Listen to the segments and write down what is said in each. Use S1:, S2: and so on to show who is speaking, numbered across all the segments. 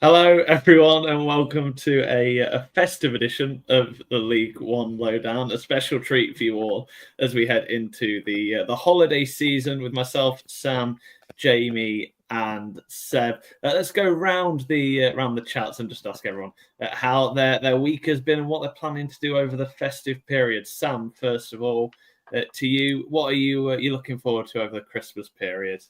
S1: Hello, everyone, and welcome to a festive edition of the League One Lowdown, a special treat for you all as we head into the holiday season with myself, Sam, Jamie, and Seb. Let's go round the chats and just ask everyone how their week has been and what they're planning to do over the festive period. Sam, first of all, to you, what are you looking forward to over the Christmas period?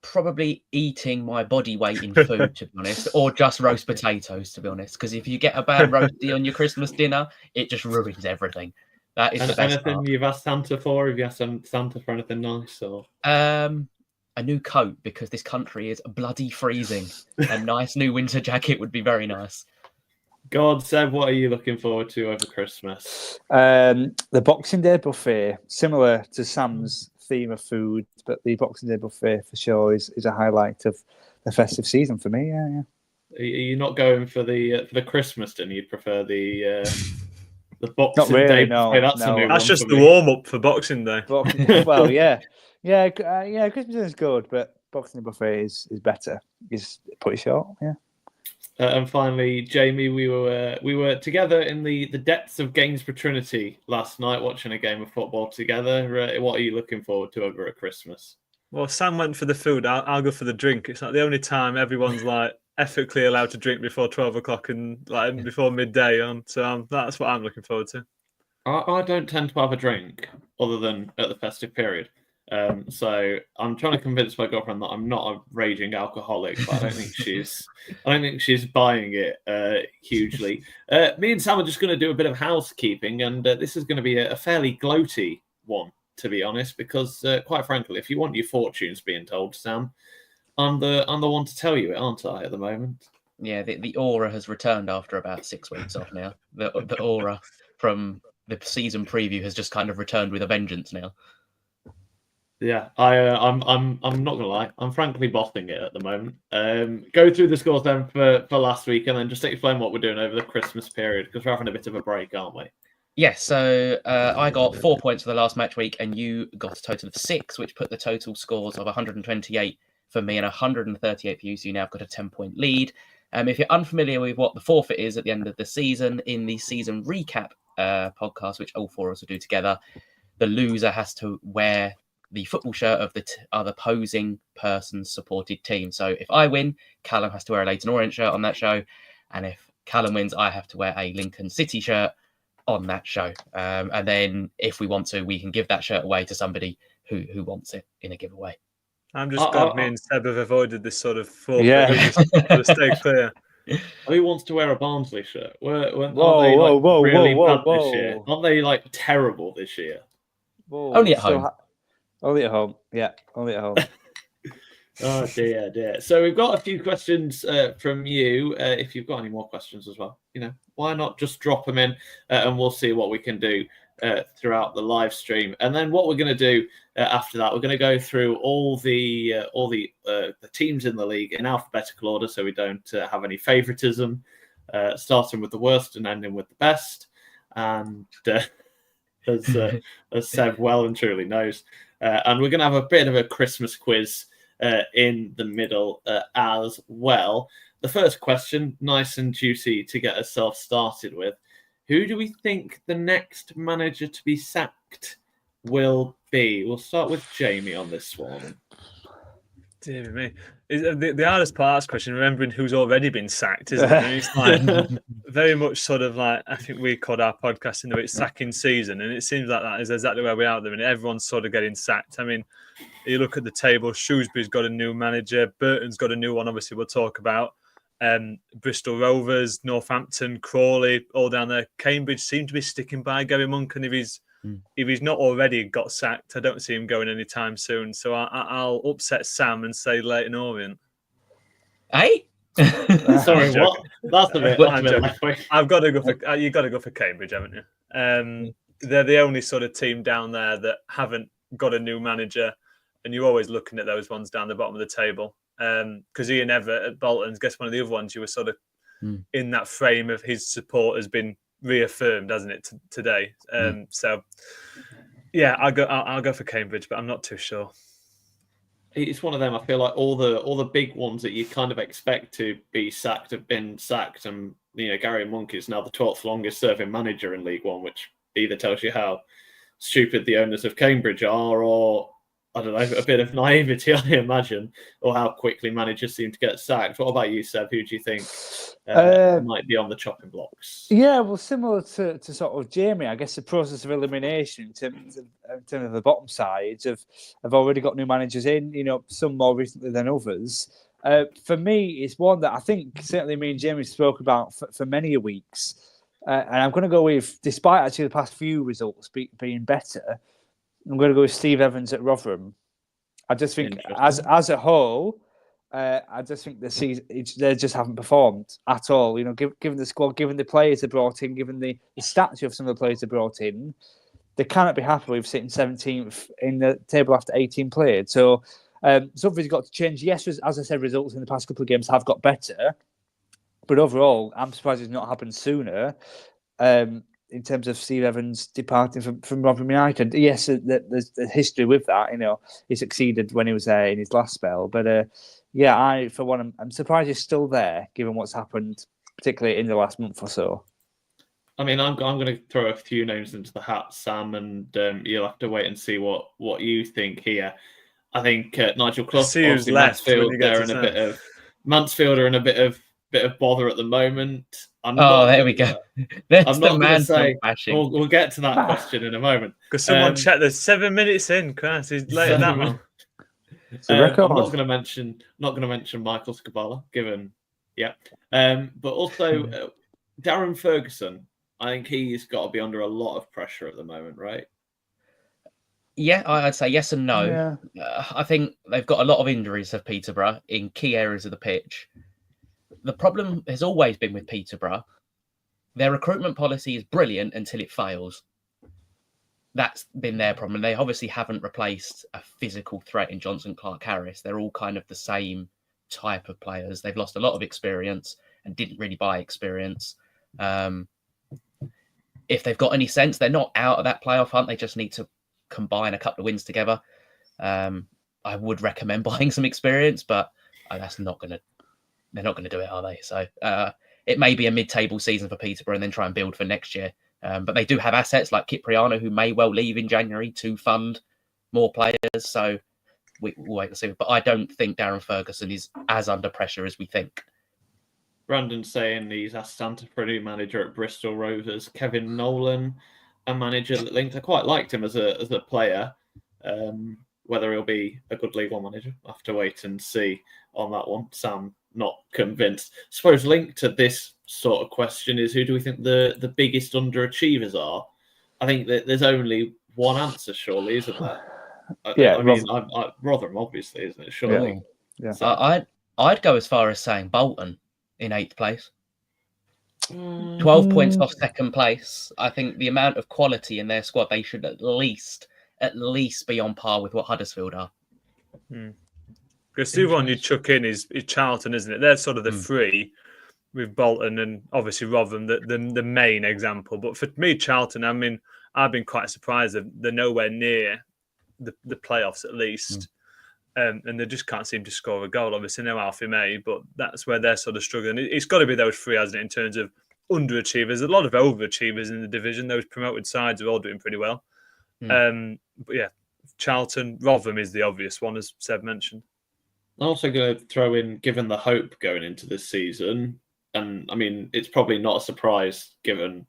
S2: Probably eating my body weight in food, to be honest, or just roast potatoes, to be honest. Because if you get a bad roasty on your Christmas dinner, it just ruins everything. That is the best
S1: anything
S2: part.
S1: You've asked Santa for? Have you asked Santa for anything nice? Or
S2: a new coat, because this country is bloody freezing. A nice new winter jacket would be very nice.
S1: God, Seb, what are you looking forward to over Christmas?
S3: The Boxing Day buffet, similar to Sam's theme of food, but the Boxing Day buffet for sure is a highlight of the festive season for me. Yeah.
S1: Are you not going for the Christmas dinner? You'd prefer the Boxing
S3: Not really,
S1: Day
S3: no,
S1: buffet?
S3: no.
S4: That's just the warm up for Boxing Day.
S3: Well, yeah. Christmas Day is good, but Boxing Day buffet is better. Is pretty short. Yeah.
S1: And finally, Jamie, we were together in the depths of Gainsborough Trinity last night, watching a game of football together. What are you looking forward to over at Christmas?
S4: Well, Sam went for the food. I'll go for the drink. It's like the only time everyone's like ethically allowed to drink before 12 o'clock and like before midday. So that's what I'm looking forward to.
S1: I don't tend to have a drink other than at the festive period. So I'm trying to convince my girlfriend that I'm not a raging alcoholic, but I don't think she's buying it hugely. Me and Sam are just going to do a bit of housekeeping, and this is going to be a fairly gloaty one, to be honest, because quite frankly, if you want your fortunes being told, Sam, I'm the one to tell you it, aren't I, at the moment?
S2: Yeah, the aura has returned after about 6 weeks off now. The aura from the season preview has just kind of returned with a vengeance now.
S1: Yeah, I'm not gonna lie. I'm frankly bossing it at the moment. Go through the scores then for last week, and then just explain what we're doing over the Christmas period, because we're having a bit of a break, aren't we?
S2: Yes. So I got 4 points for the last match week, and you got a total of 6, which put the total scores of 128 for me and 138 for you. So you now have got a 10-point lead. If you're unfamiliar with what the forfeit is at the end of the season, in the season recap podcast, which all four of us will do together, the loser has to wear the football shirt of the other opposing person's supported team. So if I win, Callum has to wear a Leyton Orient shirt on that show. And if Callum wins, I have to wear a Lincoln City shirt on that show. And then if we want to, we can give that shirt away to somebody who wants it in a giveaway.
S4: I'm just glad me and Seb have avoided this sort of forfeit.
S3: Yeah.
S4: To stay clear.
S1: Who wants to wear a Barnsley shirt? Aren't they like terrible this year?
S3: Whoa,
S2: Only at home.
S3: Only at home. Yeah, only at home.
S1: Oh dear. So we've got a few questions from you. If you've got any more questions as well, why not just drop them in, and we'll see what we can do throughout the live stream. And then what we're going to do after that, we're going to go through all the teams in the league in alphabetical order, so we don't have any favoritism, starting with the worst and ending with the best. And as Seb well and truly knows. And we're going to have a bit of a Christmas quiz in the middle as well. The first question, nice and juicy to get ourselves started with. Who do we think the next manager to be sacked will be? We'll start with Jamie on this one.
S4: Dear me. The hardest part of this question, remembering who's already been sacked, isn't it? It's like very much sort of like, I think we called our podcast in the it's sacking season, and it seems like that is exactly where we are at the minute. Everyone's sort of getting sacked. I mean, you look at the table, Shrewsbury's got a new manager, Burton's got a new one, obviously we'll talk about. Bristol Rovers, Northampton, Crawley, all down there. Cambridge seem to be sticking by Gary Monk, and if he's not already got sacked, I don't see him going anytime soon. So I'll upset Sam and say Leyton Orient.
S2: Hey?
S1: Sorry, what? That's a bit.
S4: I'm joking. I've got to go for. You got to go for Cambridge, haven't you? They're the only sort of team down there that haven't got a new manager, and you're always looking at those ones down the bottom of the table. Because Ian Everett at Bolton's, guess one of the other ones you were sort of in that frame of his support has been reaffirmed, hasn't it, today? So, yeah, I'll go for Cambridge, but I'm not too sure.
S1: It's one of them. I feel like all the big ones that you kind of expect to be sacked have been sacked, and Gary Monk is now the 12th longest serving manager in League One, which either tells you how stupid the owners of Cambridge are, or I don't know, a bit of naivety, I imagine, or how quickly managers seem to get sacked. What about you, Seb? Who do you think might be on the chopping blocks?
S3: Yeah, well, similar to sort of Jamie, I guess the process of elimination in terms of the bottom sides have already got new managers in, some more recently than others. For me, it's one that I think certainly me and Jamie spoke about for many weeks. And I'm going to go with, despite actually the past few results being better, I'm going to go with Steve Evans at Rotherham. I just think, as a whole, I just think the season they just haven't performed at all. Given the squad, given the players they brought in, given the stature of some of the players they brought in, they cannot be happy with sitting 17th in the table after 18 played. So something's got to change. Yes, as I said, results in the past couple of games have got better, but overall, I'm surprised it's not happened sooner. In terms of Steve Evans departing from Rotherham United. Yes, there's a history with that. He succeeded when he was there in his last spell. But for one, I'm surprised he's still there, given what's happened, particularly in the last month or so.
S1: I mean, I'm going to throw a few names into the hat, Sam, and you'll have to wait and see what you think here. I think Nigel Clough, obviously Mansfield, Mansfield are in a bit of bother at the moment.
S2: There we go.
S1: I'm not going to say. We'll get to that question in a moment.
S4: Because someone checked. There's 7 minutes in. Christ, he's late that one.
S1: I'm not going to mention Michael Skabala, given but also Darren Ferguson. I think he's got to be under a lot of pressure at the moment, right?
S2: Yeah, I'd say yes and no. Yeah. I think they've got a lot of injuries of Peterborough in key areas of the pitch. The problem has always been with Peterborough. Their recruitment policy is brilliant until it fails. That's been their problem. They obviously haven't replaced a physical threat in Johnson Clark-Harris. They're all kind of the same type of players. They've lost a lot of experience and didn't really buy experience. If they've got any sense, they're not out of that playoff hunt. They just need to combine a couple of wins together. I would recommend buying some experience, but that's not going to. They're not going to do it, are they? So it may be a mid-table season for Peterborough and then try and build for next year. But they do have assets like Cipriano, who may well leave in January to fund more players. So we'll wait and see. But I don't think Darren Ferguson is as under pressure as we think.
S1: Brandon's saying he's asked Santa for a new manager at Bristol Rovers. Kevin Nolan, a manager that linked. I quite liked him as a player. Whether he'll be a good League One manager, I'll have to wait and see on that one. Sam, not convinced. I suppose linked to this sort of question is, who do we think the biggest underachievers are? I think that there's only one answer, surely, isn't there? Rotherham, obviously, isn't it? Surely.
S3: Yeah.
S2: So I'd go as far as saying Bolton in 8th place. 12 points off second place. I think the amount of quality in their squad, they should at least be on par with what Huddersfield are.
S4: Because the one you chuck in is Charlton, isn't it? They're sort of the three, with Bolton and obviously Rotherham, the main example. But for me, Charlton, I mean, I've been quite surprised that they're nowhere near the playoffs at least. And they just can't seem to score a goal. Obviously, no Alfie May, but that's where they're sort of struggling. It's got to be those three, hasn't it, in terms of underachievers. A lot of overachievers in the division. Those promoted sides are all doing pretty well. But yeah, Charlton, Rotherham is the obvious one, as Seb mentioned.
S1: I'm also going to throw in, given the hope going into this season, and I mean, it's probably not a surprise given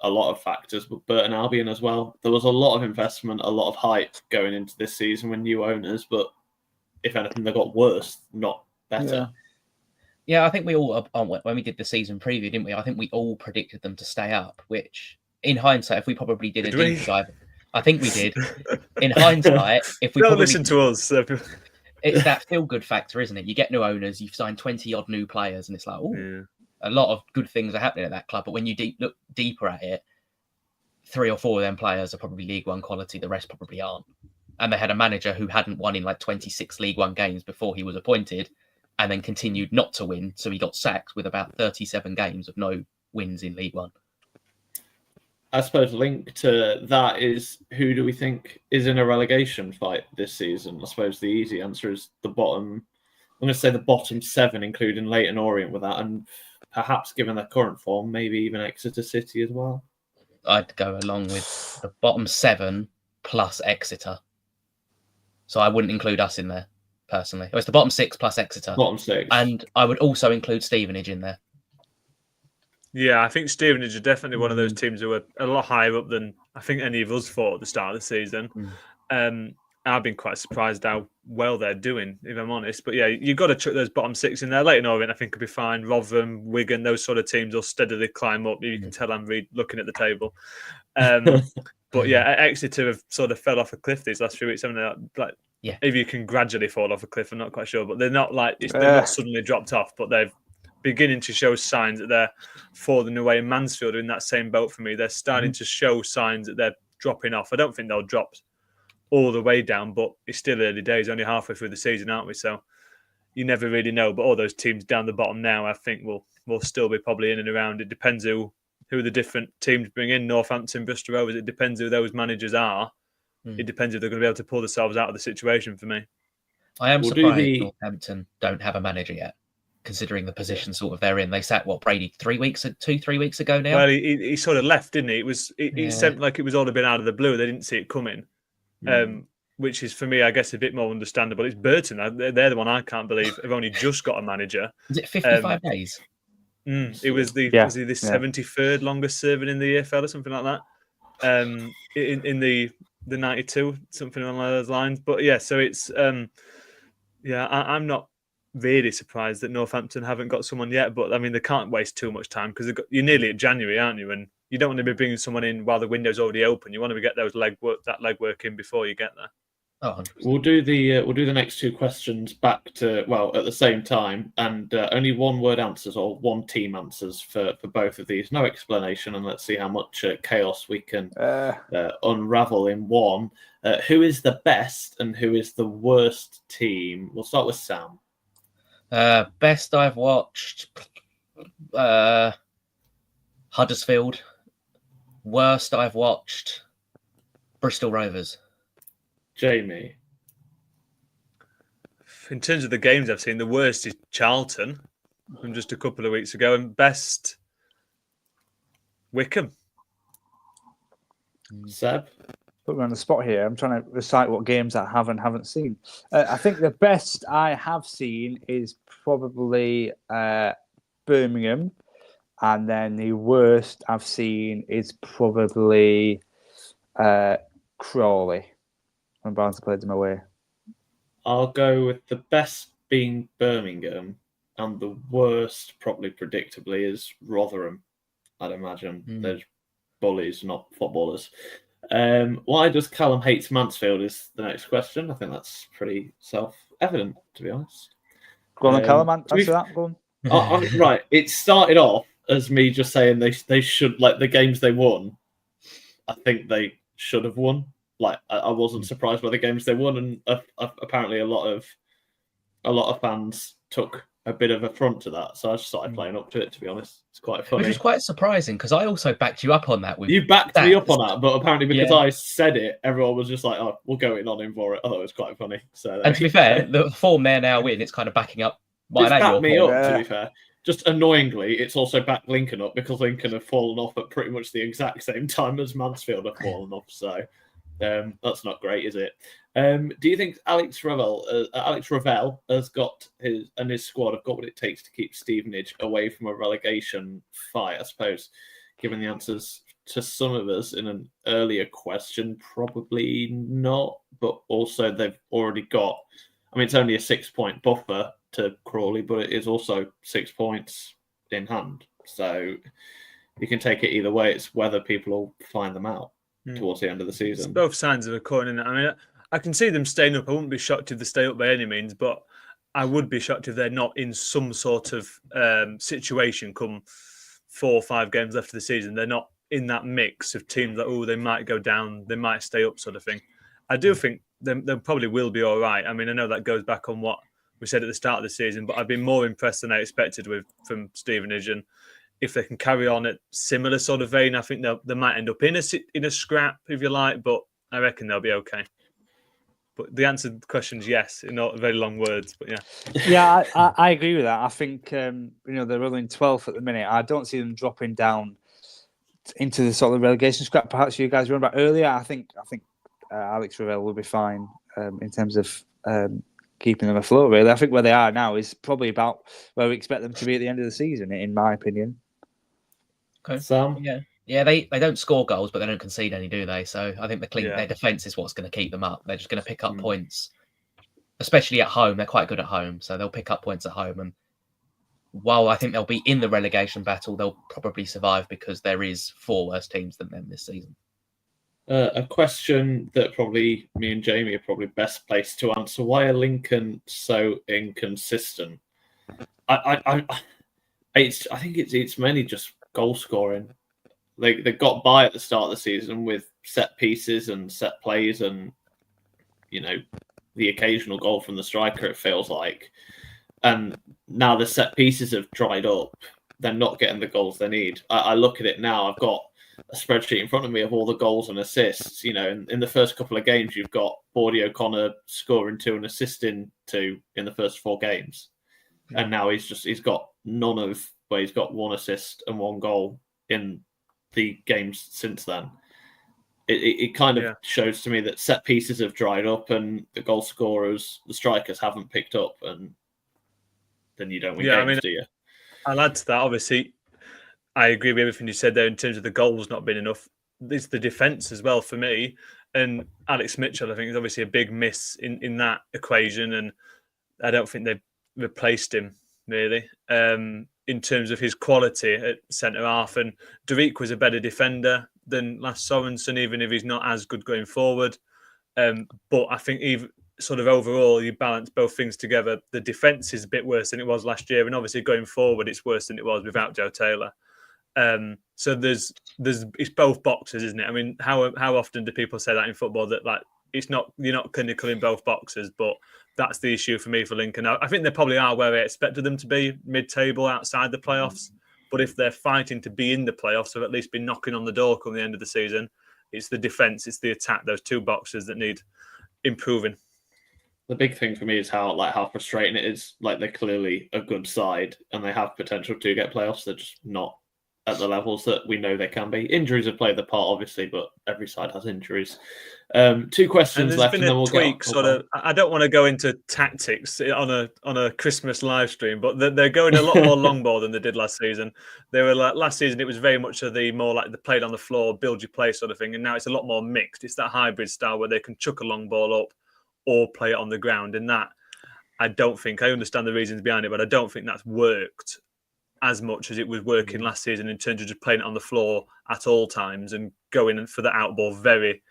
S1: a lot of factors, but Burton Albion as well. There was a lot of investment, a lot of hype going into this season with new owners, but if anything, they got worse, not better.
S2: Yeah, I think we all, when we did the season preview, didn't we? I think we all predicted them to stay up, which in hindsight, if we probably did a deep dive, I think we did. In hindsight, if we
S4: don't listen to us.
S2: it's that feel-good factor, isn't it? You get new owners, you've signed 20-odd new players, and it's like, a lot of good things are happening at that club. But when you look deeper at it, 3 or 4 of them players are probably League One quality. The rest probably aren't. And they had a manager who hadn't won in like 26 League One games before he was appointed, and then continued not to win. So he got sacked with about 37 games of no wins in League One.
S1: I suppose linked to that is, who do we think is in a relegation fight this season? I suppose the easy answer is the bottom. I'm going to say the bottom 7, including Leyton, Orient with that, and perhaps given their current form, maybe even Exeter City as well.
S2: I'd go along with the bottom 7 plus Exeter. So I wouldn't include us in there, personally. It's the bottom 6 plus Exeter.
S1: Bottom 6.
S2: And I would also include Stevenage in there.
S4: Yeah, I think Stevenage are definitely one of those teams who are a lot higher up than I think any of us thought at the start of the season. I've been quite surprised how well they're doing, if I'm honest. But yeah, you've got to chuck those bottom 6 in there. Leyton Orient, I think, could be fine. Rotherham, Wigan, those sort of teams will steadily climb up. You can tell I'm looking at the table. But yeah, Exeter have sort of fell off a cliff these last few weeks. If you can gradually fall off a cliff, I'm not quite sure. But they're not they're not suddenly dropped off, but they've beginning to show signs that they're falling away. Mansfield are in that same boat for me. They're starting to show signs that they're dropping off. I don't think they'll drop all the way down, but it's still early days, only halfway through the season, aren't we? So you never really know. But all those teams down the bottom now, I think will still be probably in and around. It depends who the different teams bring in. Northampton, Bristol, Rovers. It depends who those managers are. It depends if they're going to be able to pull themselves out of the situation for me.
S2: I am surprised Northampton don't have a manager yet, considering the position sort of they're in. They sat Brady 3 weeks ago now.
S4: Well, he sort of left, didn't he? It seemed like it was all a bit out of the blue. They didn't see it coming, which is for me, I guess, a bit more understandable. It's Burton. They're the one I can't believe have only just got a manager.
S2: Is it 55 days?
S4: It was the 73rd longest serving in the EFL or something like that. In the 92, something along those lines. But yeah, so it's I'm not really surprised that Northampton haven't got someone yet, but I mean, they can't waste too much time because you're nearly at January, aren't you? And you don't want to be bringing someone in while the window's already open. You want to get that legwork in before you get there.
S2: Oh, 100%.
S1: We'll do the next 2 questions back to at the same time, and only 1-word answers or 1 team answers for both of these. No explanation, and let's see how much chaos we can unravel in one. Who is the best and who is the worst team? We'll start with Sam.
S2: Best I've watched, Huddersfield. Worst I've watched, Bristol Rovers.
S1: Jamie.
S4: In terms of the games I've seen, the worst is Charlton from just a couple of weeks ago, and best Wycombe.
S1: Seb.
S3: Put me on the spot here. I'm trying to recite what games I have and haven't seen. I think the best I have seen is probably Birmingham, and then the worst I've seen is probably Crawley when Barnsley played them away.
S1: I'll go with the best being Birmingham, and the worst, probably predictably, is Rotherham. I'd imagine they're bullies, not footballers. Why does Callum hate Mansfield is the next question. I think that's pretty self-evident, to be honest.
S3: Go on, Callum, answer that. Go on.
S1: Right. It started off as me just saying they should, like, the games they won, I think they should have won. Like, I wasn't surprised by the games they won, and apparently a lot of fans took a bit of affront to that. So I just started playing up to it, to be honest. It's quite funny.
S2: Which is quite surprising, because I also backed you up on that.
S1: You backed me up on that, but apparently because I said it, everyone was just like, oh, we'll go in on him for it. I thought it was quite funny. So,
S2: and to be fair, the form they're now in, it's kind of backing up
S1: it's backed me up, to be fair. Just annoyingly, it's also backed Lincoln up, because Lincoln have fallen off at pretty much the exact same time as Mansfield have fallen off. So that's not great, is it? Do you think Alex Ravel has got his squad have got what it takes to keep Stevenage away from a relegation fight? I suppose, given the answers to some of us in an earlier question, probably not. But also, they've already got. I mean, it's only a 6-point buffer to Crawley, but it is also 6 points in hand. So you can take it either way. It's whether people will find them out towards the end of the season.
S4: It's both sides of a coin, isn't it? I mean, I can see them staying up. I wouldn't be shocked if they stay up by any means, but I would be shocked if they're not in some sort of situation come 4 or 5 games left of the season. They're not in that mix of teams that, they might go down, they might stay up sort of thing. I do think they probably will be all right. I mean, I know that goes back on what we said at the start of the season, but I've been more impressed than I expected from Stevenage. And if they can carry on at similar sort of vein, I think they might end up in a scrap, if you like, but I reckon they'll be okay. But the answer to the question is yes, in not very long words, but yeah.
S3: Yeah, I agree with that. I think they're rolling 12th at the minute. I don't see them dropping down into the sort of relegation scrap. Perhaps you guys remember earlier. I think Alex Ravel will be fine in terms of keeping them afloat. Really, I think where they are now is probably about where we expect them to be at the end of the season, in my opinion.
S2: Okay.
S1: Sam?
S2: Yeah, they don't score goals, but they don't concede any, do they? So I think their defence is what's going to keep them up. They're just going to pick up points, especially at home. They're quite good at home, so they'll pick up points at home. And while I think they'll be in the relegation battle, they'll probably survive because there is 4 worse teams than them this season.
S1: A question that probably me and Jamie are probably best placed to answer: why are Lincoln so inconsistent? I think it's mainly just goal scoring. They got by at the start of the season with set pieces and set plays, and the occasional goal from the striker. It feels like, and now the set pieces have dried up. They're not getting the goals they need. I look at it now. I've got a spreadsheet in front of me of all the goals and assists. In the first couple of games, you've got Bordy O'Connor scoring 2 and assisting 2 in the first 4 games, and now he's got none of. Where he's got 1 assist and 1 goal in the games since then. It kind of shows to me that set pieces have dried up and the goal scorers, the strikers, haven't picked up, and then you don't win games, do you?
S4: I'll add to that. Obviously, I agree with everything you said there in terms of the goals not being enough. It's the defence as well for me. And Alex Mitchell, I think, is obviously a big miss in that equation, and I don't think they've replaced him, really. In terms of his quality at centre-half. And Derek was a better defender than Lars Sorensen, even if he's not as good going forward. But I think even sort of overall, you balance both things together. The defence is a bit worse than it was last year. And obviously going forward, it's worse than it was without Joe Taylor. So it's both boxes, isn't it? I mean, how often do people say that in football, that you're not clinical in both boxes, but that's the issue for me for Lincoln. I think they probably are where I expected them to be, mid-table outside the playoffs. But if they're fighting to be in the playoffs, or at least be knocking on the door come the end of the season, it's the defence, it's the attack, those 2 boxes that need improving.
S1: The big thing for me is how frustrating it is. Like, they're clearly a good side and they have potential to get playoffs. They're just not at the levels that we know they can be. Injuries have played the part, obviously, but every side has injuries. 2 questions left, and then we'll
S4: tweak, I don't want to go into tactics on a Christmas live stream, but they're going a lot more long ball than they did last season. They were last season, it was very much more like the played on the floor, build your play sort of thing, and now it's a lot more mixed. It's that hybrid style where they can chuck a long ball up or play it on the ground, and that I understand the reasons behind it, but I don't think that's worked as much as it was working last season in terms of just playing it on the floor at all times and going for the out ball very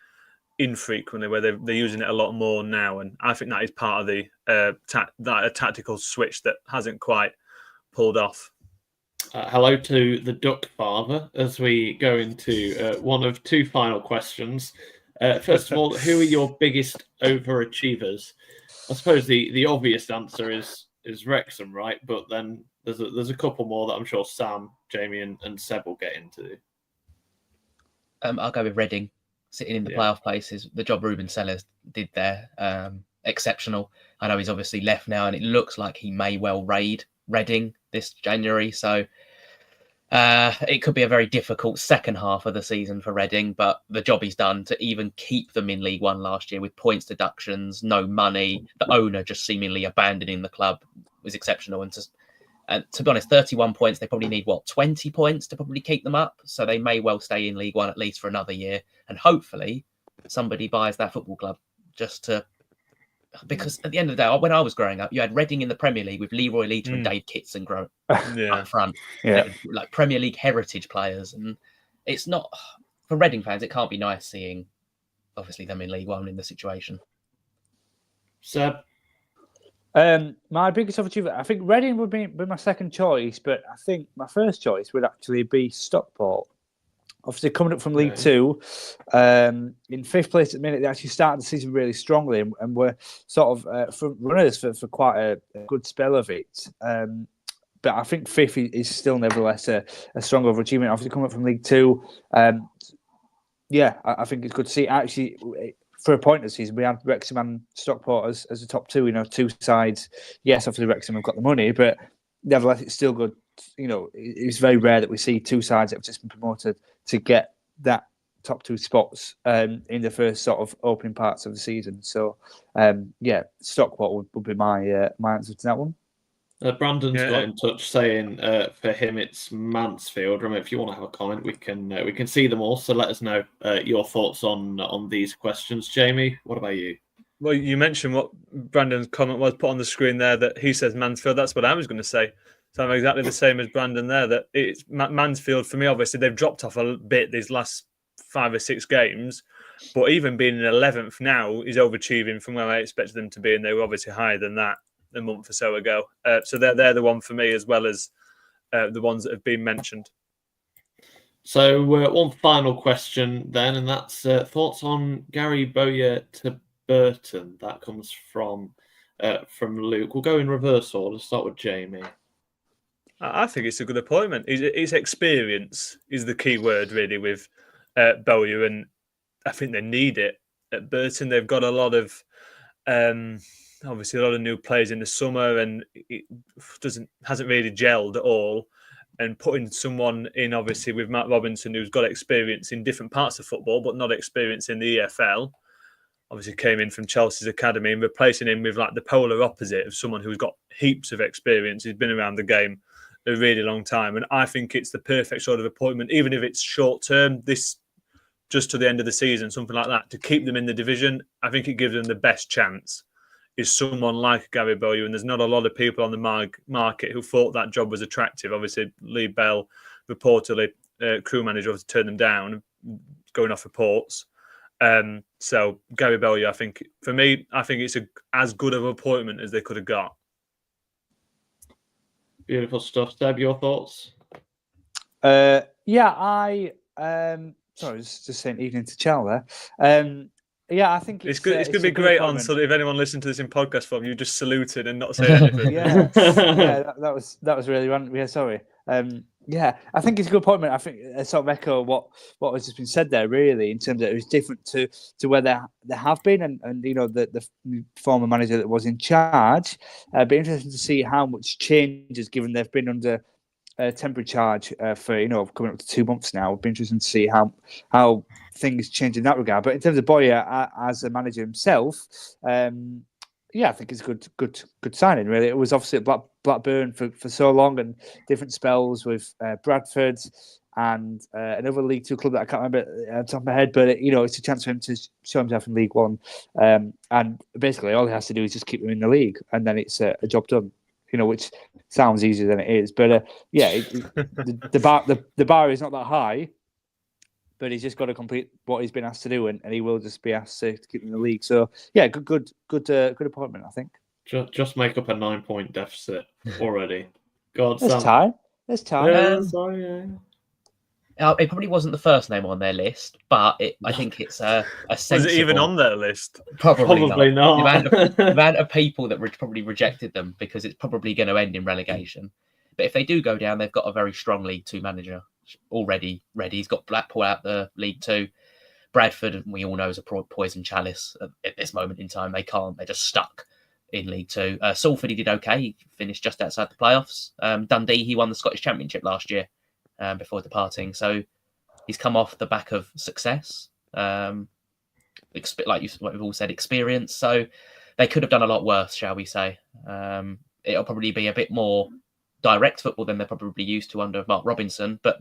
S4: infrequently, where they're using it a lot more now. And I think that is part of the tactical switch that hasn't quite pulled off.
S1: Hello to the Duck Father as we go into one of 2 final questions. First of all, who are your biggest overachievers? I suppose the obvious answer is Wrexham, right? But then there's a couple more that I'm sure Sam, Jamie, and Seb will get into.
S2: I'll go with Reading, sitting in the playoff places. The job Ruben Sellers did there, exceptional. I know he's obviously left now, and it looks like he may well raid Reading this January. So it could be a very difficult second half of the season for Reading, but the job he's done to even keep them in League One last year with points deductions, no money, the owner just seemingly abandoning the club was exceptional. And to be honest, 31 points, they probably need, 20 points to probably keep them up. So they may well stay in League One at least for another year. And hopefully somebody buys that football club because at the end of the day, when I was growing up, you had Reading in the Premier League with Leroy Leyton and Dave Kitson up front. Like Premier League heritage players. And it's not, for Reading fans, it can't be nice seeing, obviously, them in League One in the situation.
S1: Seb?
S3: My biggest achievement, I think Reading would be my second choice, but I think my first choice would actually be Stockport. Obviously, coming up from League Two, in fifth place at the minute, they actually started the season really strongly and were sort of front runners for quite a good spell of it. But I think fifth is still nevertheless a strong overachievement. Obviously, coming up from League Two, I think it's good to see. Actually, for a point of the season, we had Wrexham and Stockport as the top two. Two sides. Yes, obviously Wrexham have got the money, but nevertheless, it's still good. It's very rare that we see two sides that have just been promoted to get that top two spots in the first sort of opening parts of the season. So, Stockport would be my answer to that one.
S1: Brandon's got in touch saying for him it's Mansfield. Remember, if you want to have a comment, we can see them all. So let us know your thoughts on these questions. Jamie, what about you?
S4: Well, you mentioned what Brandon's comment was put on the screen there, that he says Mansfield. That's what I was going to say. So I'm exactly the same as Brandon there, that it's Mansfield for me. Obviously, they've dropped off a bit these last 5 or 6 games, but even being in 11th now is overachieving from where I expected them to be, and they were obviously higher than that a month or so ago. So they're the one for me, as well as the ones that have been mentioned.
S1: So one final question then, and that's thoughts on Gary Bowyer to Burton. That comes from Luke. We'll go in reverse order. Start with Jamie.
S4: I think it's a good appointment. His experience is the key word, really, with Bowyer, and I think they need it at Burton. They've got a lot of, obviously, a lot of new players in the summer, and it hasn't really gelled at all. And putting someone in, obviously, with Matt Robinson, who's got experience in different parts of football, but not experience in the EFL. Obviously, came in from Chelsea's academy, and replacing him with like the polar opposite of someone who's got heaps of experience. He's been around the game a really long time, and I think it's the perfect sort of appointment, even if it's short term, this just to the end of the season, something like that, to keep them in the division. I think it gives them the best chance is someone like Gary Bowyer, and there's not a lot of people on the market who thought that job was attractive. Obviously, Lee Bell, reportedly crew manager, to turn them down, going off reports. So Gary Bowyer, I think it's as good of an appointment as they could have got.
S1: Beautiful stuff. Deb, your thoughts?
S3: Sorry, I was just saying evening to Chal there. I think
S4: it's good. It's going to be great on sort of if anyone listened to this in podcast form, you just saluted and not say anything.
S3: that was really random. Yeah, sorry. I think it's a good appointment. I think I sort of echo what has just been said there, really, in terms of it was different to where they have been, and the former manager that was in charge. It'd be interesting to see how much changes, given they've been under temporary charge for coming up to 2 months now. It'd be interesting to see how things change in that regard. But in terms of Bowyer as a manager himself, I think it's a good signing. Really, it was obviously at Blackburn for so long, and different spells with Bradford and another League Two club that I can't remember on the top of my head. But it's a chance for him to show himself in League One, and basically all he has to do is just keep them in the league, and then it's a job done. Which sounds easier than it is, but the bar is not that high. But he's just got to complete what he's been asked to do, and he will just be asked to keep in the league. So good appointment, I think.
S1: Just make up a 9-point deficit already. God,
S3: there's time. There's time.
S2: It probably wasn't the first name on their list, but I think it's a sensible...
S4: Was it even on their list?
S2: Probably not. The amount of people that probably rejected them because it's probably going to end in relegation. But if they do go down, they've got a very strong League Two manager already ready. He's got Blackpool out the League Two. Bradford, we all know, is a poison chalice at this moment in time. They're just stuck in League Two. Salford, he did okay. He finished just outside the playoffs. Dundee, he won the Scottish Championship last year before departing. So he's come off the back of success. Like we've all said, experience. So they could have done a lot worse, shall we say. It'll probably be a bit more direct football than they're probably used to under Mark Robinson, but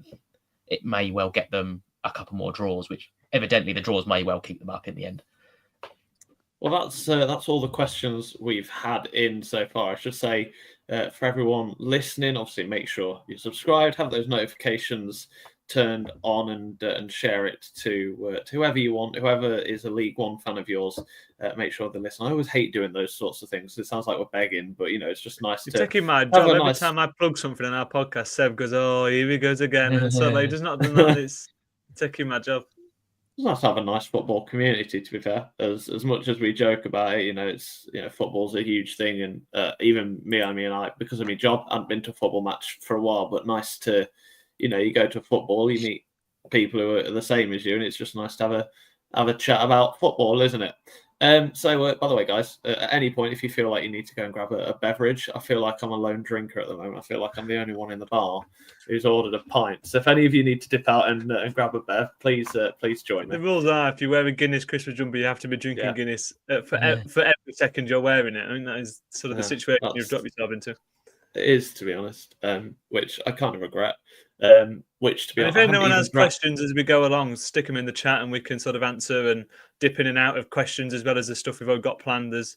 S2: it may well get them a couple more draws, which evidently the draws may well keep them up in the end.
S1: Well, that's all the questions we've had in so far. I should say for everyone listening, obviously make sure you're subscribed, have those notifications turned on and share it to whoever you want, whoever is a League One fan of yours. Make sure they listen. I always hate doing those sorts of things. It sounds like we're begging, but it's just nice.
S4: You're taking my job every time I plug something in our podcast. Seb goes, "Oh, here he goes again," and so like, he's not done that. It's taking my job.
S1: It's nice to have a nice football community, to be fair. As much as we joke about it, it's football's a huge thing, and even me and I, because of my job, I hadn't been to a football match for a while. But nice to, you go to football, you meet people who are the same as you, and it's just nice to have a chat about football, isn't it? So, by the way, guys, at any point, if you feel like you need to go and grab a beverage, I feel like I'm a lone drinker at the moment. I feel like I'm the only one in the bar who's ordered a pint. So if any of you need to dip out and grab a bev, please join me.
S4: The rules are, if you wear a Guinness Christmas jumper, you have to be drinking Guinness for every second you're wearing it. I mean, that is sort of the situation you've dropped yourself into.
S1: It is, to be honest, which I kind of regret. Which, to be honest,
S4: if anyone has questions as we go along, stick them in the chat and we can sort of answer and dip in and out of questions as well as the stuff we've all got planned. There's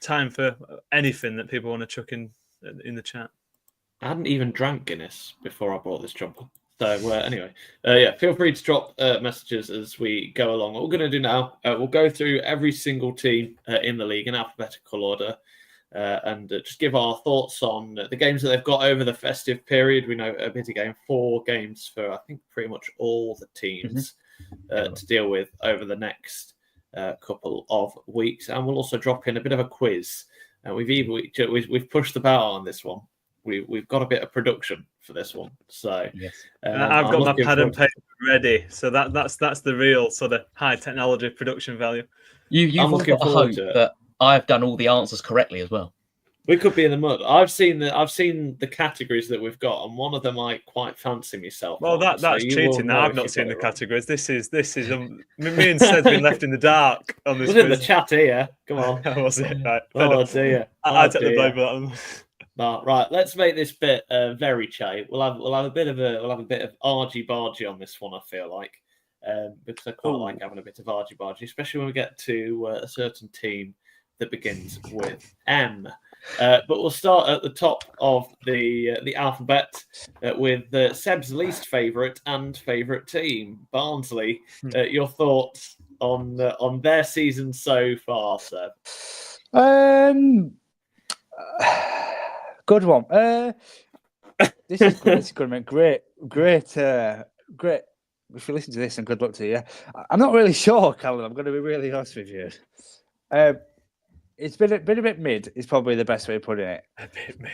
S4: time for anything that people want to chuck in the chat.
S1: I hadn't even drank Guinness before I bought this jumper. So anyway, feel free to drop messages as we go along. What we're going to do now, we'll go through every single team in the league in alphabetical order. And just give our thoughts on the games that they've got over the festive period. We know a busy game, 4 games for I think pretty much all the teams to deal with over the next couple of weeks, and we'll also drop in a bit of a quiz. And we've pushed the boat on this one. We've got a bit of production for this one, so
S4: I've got my pad and paper ready. So that's the real sort of high technology production value.
S2: You've got a hope that I've done all the answers correctly as well.
S1: We could be in the mud. I've seen the categories that we've got, and one of them I quite fancy myself.
S4: Well, that's cheating. I've not seen the categories. This is me and Sed's been left in the dark on this.
S1: Was in the chat here? Come on.
S4: Was it? Right.
S1: Oh dear.
S4: I take the blame for that one.
S1: No, right. Let's make this bit very chatty. We'll have a bit of argy-bargy on this one. I feel like because I quite like having a bit of argy-bargy, especially when we get to a certain team that begins with M. But we'll start at the top of the alphabet with Seb's least favourite and favourite team, Barnsley. Your thoughts on their season so far, Seb?
S3: Good one. This is good. This is good, man. Great. If you listen to this, and good luck to you. I'm not really sure, Callum. I'm going to be really honest with you. It's been a bit mid. Is probably the best way of putting it.
S4: A bit mid.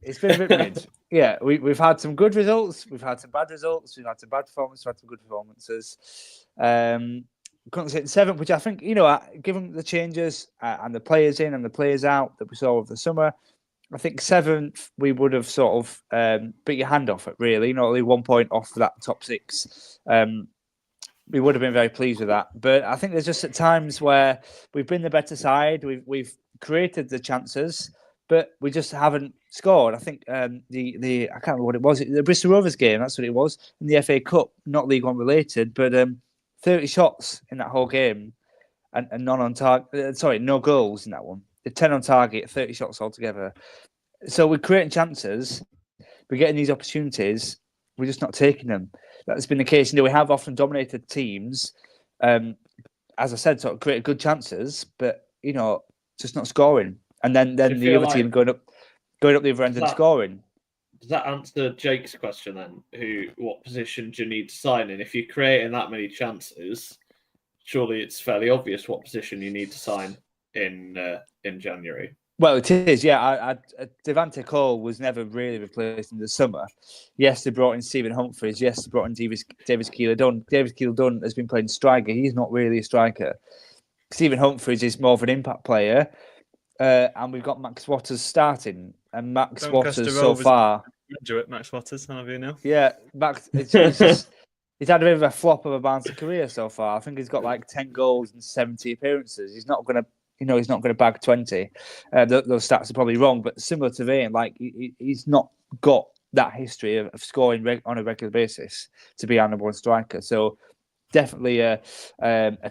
S3: It's been a bit mid. Yeah, we've had some good results. We've had some bad results. We've had some bad performances. We've had some good performances. Couldn't sit in 7th, which I think given the changes and the players in and the players out that we saw over the summer, I think 7th we would have sort of bit your hand off it. Really, not only 1 point off that top 6. We would have been very pleased with that. But I think there's just at times where we've been the better side. We've created the chances, but we just haven't scored. I think I can't remember what it was. The Bristol Rovers game, that's what it was, in the FA Cup, not League One related, but 30 shots in that whole game and none on target. No goals in that one. 10 on target, 30 shots altogether. So we're creating chances. We're getting these opportunities. We're just not taking them. That's been the case. We have often dominated teams, as I said, sort of created good chances, but just not scoring. And then the other team going up the other end and scoring.
S1: Does that answer Jake's question then? What position do you need to sign in? If you're creating that many chances, surely it's fairly obvious what position you need to sign in January.
S3: Well, it is, yeah. Devante Cole was never really replaced in the summer. Yes, they brought in Stephen Humphries. Yes, they brought in Davis Keeler-Dunn. Davis Keeler-Dunn has been playing striker. He's not really a striker. Stephen Humphries is more of an impact player. And we've got Max Watters starting. And Max Watters so far...
S4: Graduate Max Watters, how do you know?
S3: Yeah, Max... It's just, he's had a bit of a flop of a Barnsley career so far. I think he's got like 10 goals and 70 appearances. He's not going to... he's not going to bag 20. Those stats are probably wrong, but similar to Vane, like he's not got that history of scoring on a regular basis to be our number 1 striker. So definitely a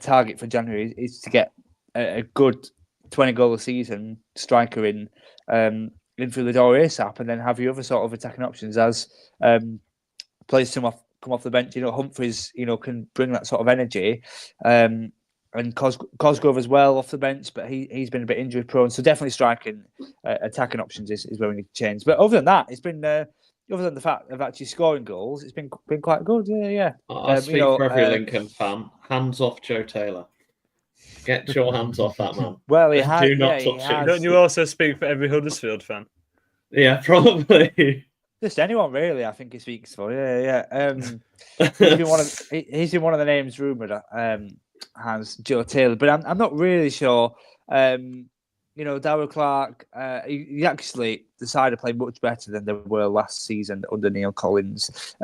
S3: target for January is to get a good 20-goal a season striker in through the door ASAP, and then have your other sort of attacking options as players come off the bench. Humphreys, can bring that sort of energy. And Cosgrove as well off the bench, but he's been a bit injury prone. So definitely striking, attacking options is where we need to change. But other than that, it's been other than the fact of actually scoring goals, it's been quite good. Yeah.
S1: I speak for every Lincoln fan. Hands off Joe Taylor. Get your hands off that man.
S3: Well, he
S1: Just
S3: has.
S1: do not
S3: he
S1: touch him.
S3: has.
S4: Don't you also speak for every Huddersfield fan?
S1: Yeah, probably.
S3: Just anyone really, I think he speaks for. Yeah. He's been one of the names rumoured. Has Joe Taylor, but I'm not really sure. Darryl Clark, he actually decided to play much better than they were last season under Neil Collins.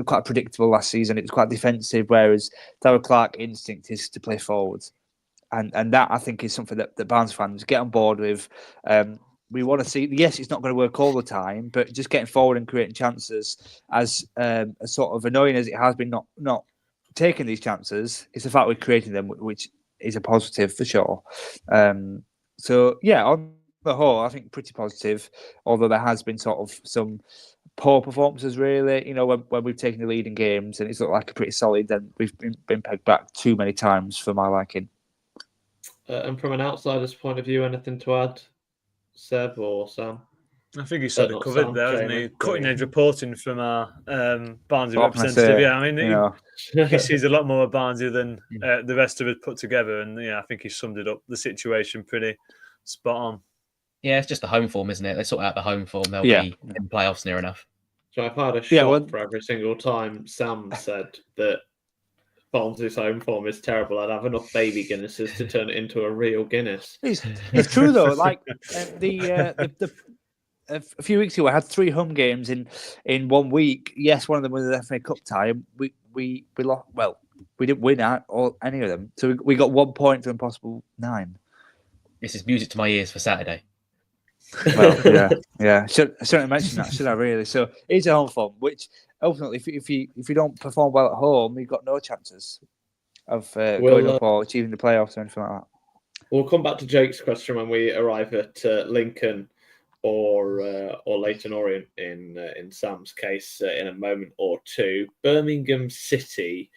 S3: Quite predictable last season. It was quite defensive, whereas Darryl Clark's instinct is to play forward. And that, I think, is something that Barnes fans get on board with. We want to see, yes, it's not going to work all the time, but just getting forward and creating chances, as sort of annoying as it has been not taking these chances, it's the fact we're creating them, which is a positive for sure. So, yeah, on the whole, I think pretty positive, although there has been sort of some poor performances, really. When we've taken the lead in games and it's looked like a pretty solid, then we've been pegged back too many times for my liking.
S1: And from an outsider's point of view, anything to add, Seb or Sam?
S4: I think he's sort of covered there, hasn't he? Cutting edge reporting from our Barnsley
S3: What can I
S4: representative.
S3: say?
S4: Yeah, I mean, he sees a lot more of Barnsley than the rest of us put together, and I think he summed it up, the situation, pretty spot on.
S2: Yeah, it's just the home form, isn't it? They sort out the home form, they'll be in playoffs near enough.
S1: So if I had a shot for every single time Sam said that Barnsley's home form is terrible, I'd have enough baby Guinnesses to turn it into a real Guinness.
S3: It's true though. Like a few weeks ago, I had 3 home games in 1 week. Yes, one of them was the FA Cup tie. We lost. Well, we didn't win any of them, so we got 1 point from possible 9.
S2: This is music to my ears for Saturday.
S3: Well, yeah. I shouldn't have mentioned that, should I? Really? So it's a home form, which ultimately, if you don't perform well at home, you've got no chances of going up or achieving the playoffs or anything like that.
S1: We'll come back to Jake's question when we arrive at Lincoln or Leyton Orient in Sam's case in a moment or two. Birmingham City,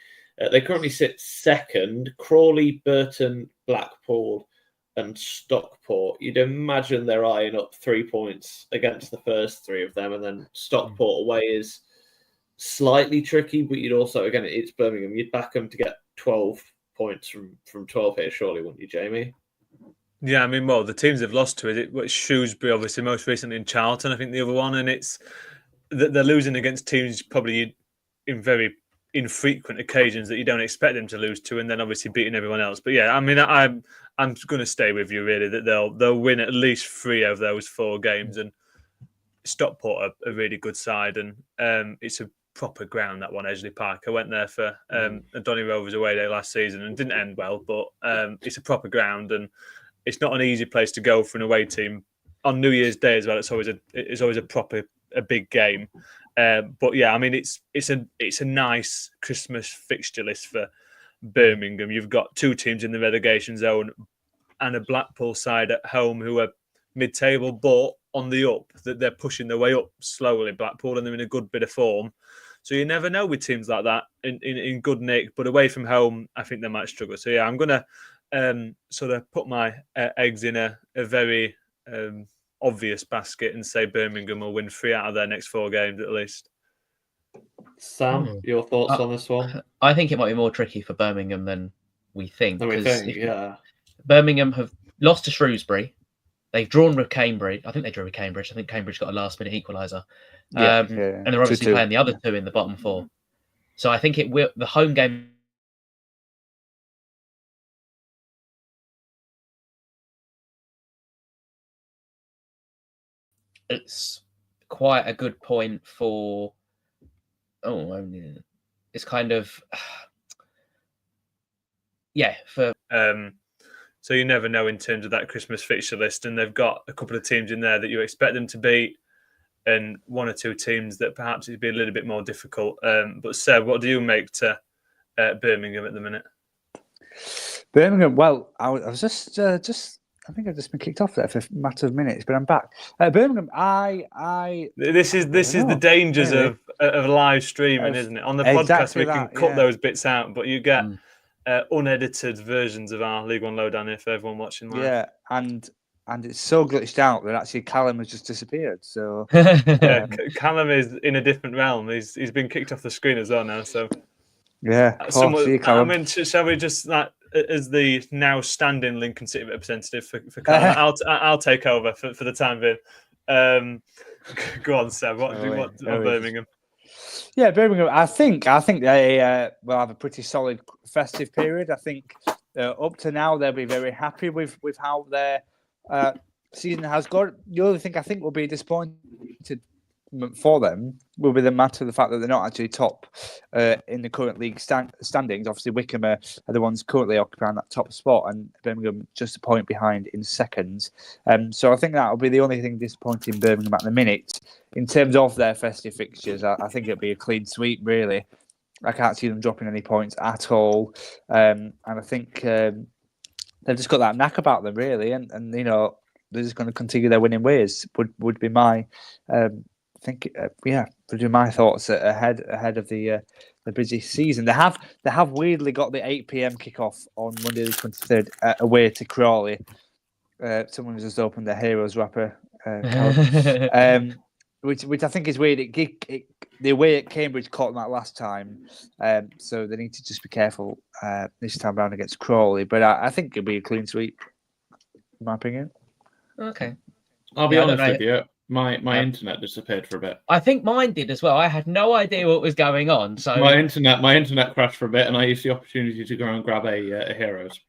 S1: they currently sit second. Crawley, Burton, Blackpool, and Stockport. You'd imagine they're eyeing up 3 points against the first 3 of them, and then Stockport away is slightly tricky, but you'd also, again, it's Birmingham. You'd back them to get 12 points from 12 here, surely, wouldn't you, Jamie?
S4: Yeah, I mean, well, the teams they've lost to it's Shrewsbury, obviously, most recently in Charlton, I think the other one, and it's they're losing against teams probably in very infrequent occasions that you don't expect them to lose to, and then obviously beating everyone else. But yeah, I mean, I'm going to stay with you really that they'll win at least 3 of those 4 games, and Stockport are a really good side, and it's a proper ground, that one, Edgley Park. I went there for a Donny Rovers away day last season and didn't end well, but it's a proper ground, and it's not an easy place to go for an away team on New Year's Day as well. It's always a big game. But yeah, I mean, it's a nice Christmas fixture list for Birmingham. You've got 2 teams in the relegation zone and a Blackpool side at home who are mid-table, but on the up, that they're pushing their way up slowly, Blackpool, and they're in a good bit of form. So you never know with teams like that in good nick, but away from home, I think they might struggle. So yeah, I'm going to sort of put my eggs in a very obvious basket and say Birmingham will win 3 out of their next 4 games at least.
S1: Sam, your thoughts on this one?
S2: I think it might be more tricky for Birmingham than we think.
S1: Yeah.
S2: Birmingham have lost to Shrewsbury. They've drawn with Cambridge. I think they drew with Cambridge. I think Cambridge got a last-minute equaliser. And they're obviously playing the other 2 in the bottom 4. So I think the home game. It's quite a good point for. It's kind of. Yeah, for.
S4: So you never know in terms of that Christmas fixture list, and they've got a couple of teams in there that you expect them to beat, and 1 or 2 teams that perhaps it'd be a little bit more difficult. But Seb, what do you make to Birmingham at the minute?
S3: Birmingham. Well, I was just I think I've just been kicked off there for a matter of minutes, but I'm back. Birmingham,
S4: This is the dangers of live streaming, isn't it? On the podcast, we can cut those bits out, but you get unedited versions of our League One Lowdown if everyone watching live.
S3: Yeah, and it's so glitched out that actually Callum has just disappeared. So
S4: yeah, Callum is in a different realm. He's been kicked off the screen as well now. So
S3: yeah, see you, Callum.
S4: I mean, shall we just as the now standing Lincoln City representative for Callum, I'll take over for the time being. Go on, Seb. What on Birmingham?
S3: Yeah, Birmingham. I think they will have a pretty solid festive period. I think up to now they'll be very happy with how their season has gone. The only thing I think will be disappointed for them will be the matter of the fact that they're not actually top in the current league standings. Obviously, Wycombe are the ones currently occupying that top spot, and Birmingham just a point behind in second. So I think that will be the only thing disappointing Birmingham at the minute. In terms of their festive fixtures, I think it'll be a clean sweep, really. I can't see them dropping any points at all. And I think they've just got that knack about them, really. And they're just going to continue their winning ways, would be my... would be my thoughts ahead of the busy season. They have weirdly got the 8 p.m. kickoff on Monday the 23rd away to Crawley. Someone has just opened their Heroes wrapper, which I think is weird. The away at Cambridge caught them that last time, so they need to just be careful this time round against Crawley. But I think it'll be a clean sweep, in my opinion.
S2: Okay,
S1: I'll be honest with you. My internet disappeared for a bit.
S2: I think mine did as well. I had no idea what was going on. So
S1: my internet crashed for a bit, and I used the opportunity to go and grab a Heroes.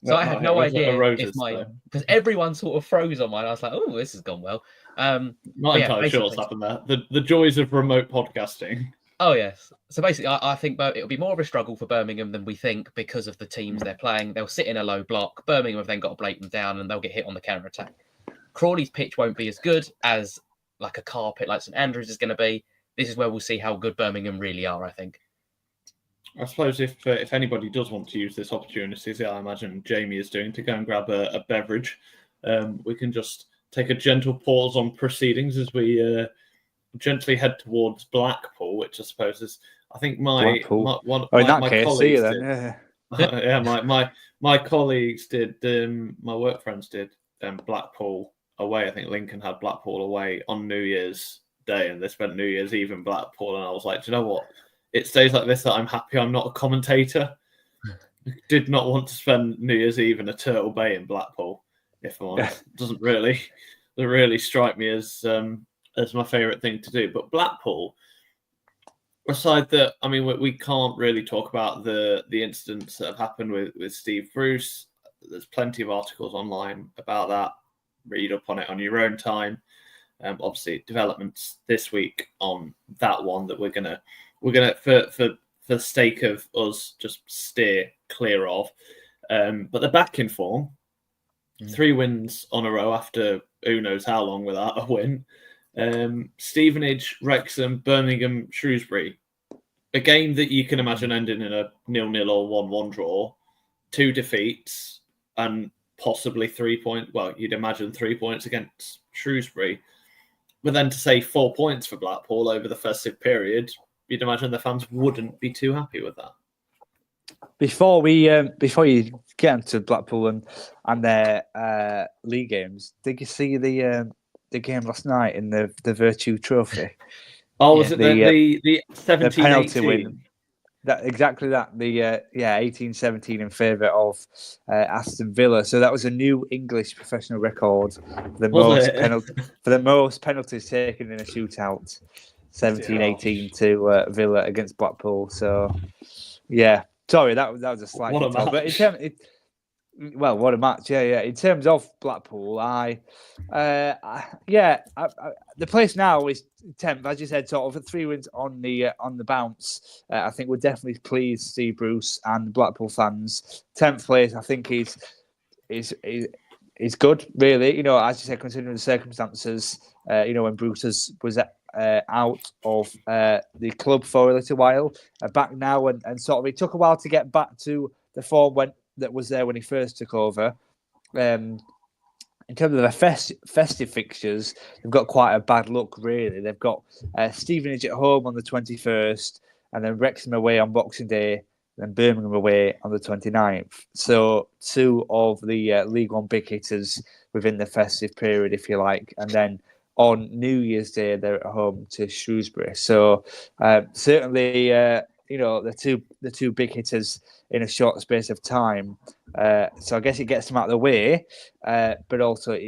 S2: So I had no idea because everyone sort of froze on mine. I was like, "Oh, this has gone well."
S1: Not entirely sure what's happened there. The joys of remote podcasting.
S2: Oh yes. So basically, I think it'll be more of a struggle for Birmingham than we think because of the teams they're playing. They'll sit in a low block. Birmingham have then got to break them down, and they'll get hit on the counter attack. Crawley's pitch won't be as good as like a carpet like St Andrews is going to be. This is where we'll see how good Birmingham really are, I think.
S1: I suppose if anybody does want to use this opportunity, as I imagine Jamie is doing, to go and grab a beverage, we can just take a gentle pause on proceedings as we gently head towards Blackpool, which I suppose is, I think my colleagues did. My colleagues did, my work friends did Blackpool away. I think Lincoln had Blackpool away on New Year's Day, and they spent New Year's Eve in Blackpool. And I was like, do you know what? It stays like this that I'm happy I'm not a commentator. Did not want to spend New Year's Eve in a Turtle Bay in Blackpool. If I'm honest, it doesn't really strike me as my favourite thing to do. But Blackpool, aside that, I mean, we can't really talk about the incidents that have happened with Steve Bruce. There's plenty of articles online about that. Read up on it on your own time. Obviously, developments this week on that one that we're gonna for the sake of us just steer clear of. But they're back in form. 3 wins on a row after who knows how long without a win. Stevenage, Wrexham, Birmingham, Shrewsbury. A game that you can imagine ending in a 0-0 or 1-1 draw. 2 defeats. And possibly 3 points. Well, you'd imagine 3 points against Shrewsbury. But then to say 4 points for Blackpool over the festive period, you'd imagine the fans wouldn't be too happy with that.
S3: Before you get into Blackpool and their league games, did you see the game last night in the Virtue Trophy?
S1: Oh, was it the 17-18
S3: penalty win? Exactly that. The 18-17 in favour of Aston Villa. So that was a new English professional record for the most penalties taken in a shootout. 17-18 to Villa against Blackpool. So yeah, sorry, that was a slight detail. But what a match! Yeah. In terms of Blackpool, the place now is 10th, as you said, sort of 3 wins on the bounce. I think we're definitely pleased, Steve Bruce and Blackpool fans. 10th place, I think, is good, really. You know, as you said, considering the circumstances, when Bruce was out of the club for a little while, back now, and sort of it took a while to get back to the form that was there when he first took over. in terms of the festive fixtures, they've got quite a bad luck, really. They've got Stevenage at home on the 21st, and then Wrexham away on Boxing Day, then Birmingham away on the 29th. So 2 of the League One big hitters within the festive period, if you like. And then on New Year's Day, they're at home to Shrewsbury. So certainly, the two big hitters in a short space of time. So I guess it gets them out of the way, but also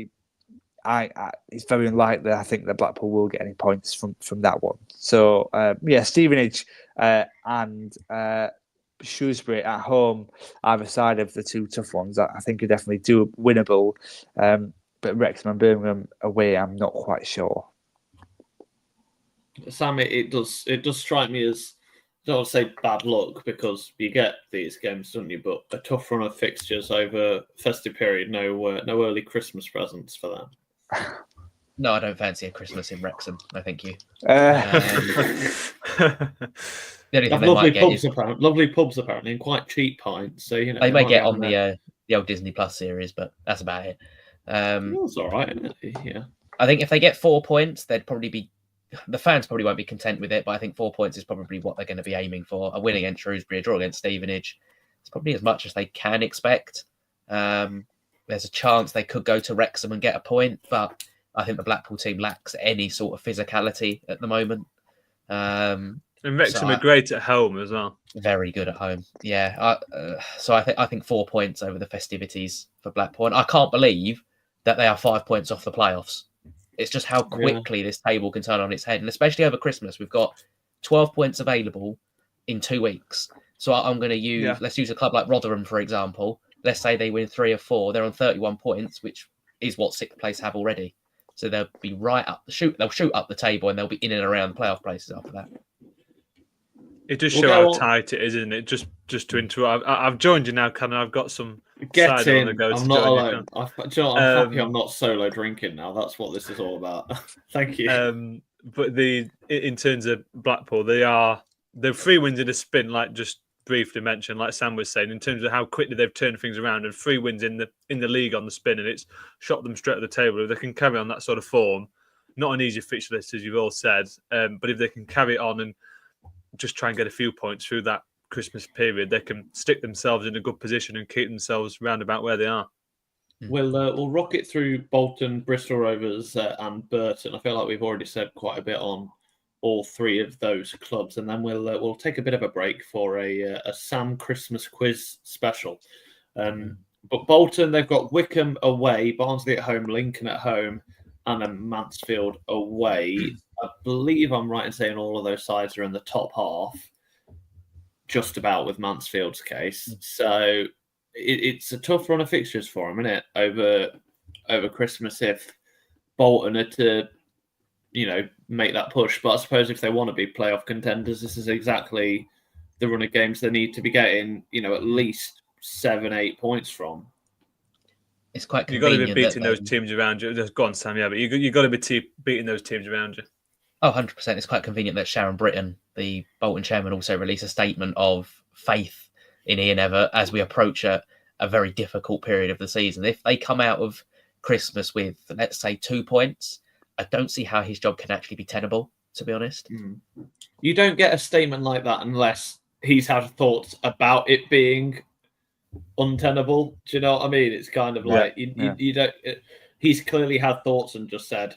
S3: it's very unlikely, I think, that Blackpool will get any points from that one. So, Stevenage and Shrewsbury at home, either side of the 2 tough ones, I think are definitely winnable. But Wrexham and Birmingham away, I'm not quite sure.
S1: Sam, it does strike me as, I don't want to say bad luck, because you get these games, don't you? But a tough run of fixtures over festive period. No early Christmas presents for them.
S2: No, I don't fancy a Christmas in Wrexham. No, thank you. The only thing they might get is
S1: lovely pubs apparently, and quite cheap pints. So
S2: they may get on the old Disney Plus series, but that's about it.
S1: It's all right, isn't it? Yeah.
S2: I think if they get 4 points, they'd probably be. The fans probably won't be content with it, but I think 4 points is probably what they're going to be aiming for. A win against Shrewsbury, a draw against Stevenage. It's probably as much as they can expect. There's a chance they could go to Wrexham and get a point, but I think the Blackpool team lacks any sort of physicality at the moment.
S4: And Wrexham are great at home as well.
S2: Very good at home. Yeah. So I think 4 points over the festivities for Blackpool. And I can't believe that they are 5 points off the playoffs. It's just how quickly this table can turn on its head. And especially over Christmas, we've got 12 points available in 2 weeks. So I'm going to use, let's use a club like Rotherham, for example. Let's say they win 3 or 4. They're on 31 points, which is what 6th place have already. So they'll be right up they'll shoot up the table, and they'll be in and around playoff places after that.
S4: It does show how tight it is, isn't it? Just to interrupt, I've joined you now, Canon. I've got some.
S1: Get in. I'm not alone. I'm happy I'm not solo drinking now. That's what this is all about. Thank you.
S4: But in terms of Blackpool, they're 3 wins in a spin, like just briefly mentioned, like Sam was saying, in terms of how quickly they've turned things around, and 3 wins in the league on the spin, and it's shot them straight at the table. If they can carry on that sort of form, not an easy fixture list, as you've all said, but if they can carry it on and just try and get a few points through that Christmas period, they can stick themselves in a good position and keep themselves round about where they are.
S1: We'll rocket through Bolton, Bristol Rovers, and Burton. I feel like we've already said quite a bit on all 3 of those clubs, and then we'll take a bit of a break for a Sam Christmas quiz special. But Bolton, they've got Wycombe away, Barnsley at home, Lincoln at home, and then Mansfield away. I believe I'm right in saying all of those sides are in the top half, just about with Mansfield's case. So it's a tough run of fixtures for them, isn't it? Over Christmas, if Bolton are to, make that push. But I suppose if they want to be playoff contenders, this is exactly the run of games they need to be getting, at least 7-8 points from.
S2: It's quite
S4: convenient. You've got to be beating
S2: those
S4: teams around you. Just go on, Sam. Yeah, but you've got to be beating those teams around you.
S2: Oh, 100%. It's quite convenient that Sharon Britton, the Bolton chairman, also released a statement of faith in Ian Evatt as we approach a very difficult period of the season. If they come out of Christmas with, let's say, 2 points, I don't see how his job can actually be tenable, to be honest.
S1: You don't get a statement like that unless he's had thoughts about it being untenable. Do you know what I mean? It's kind of like you don't. He's clearly had thoughts and just said,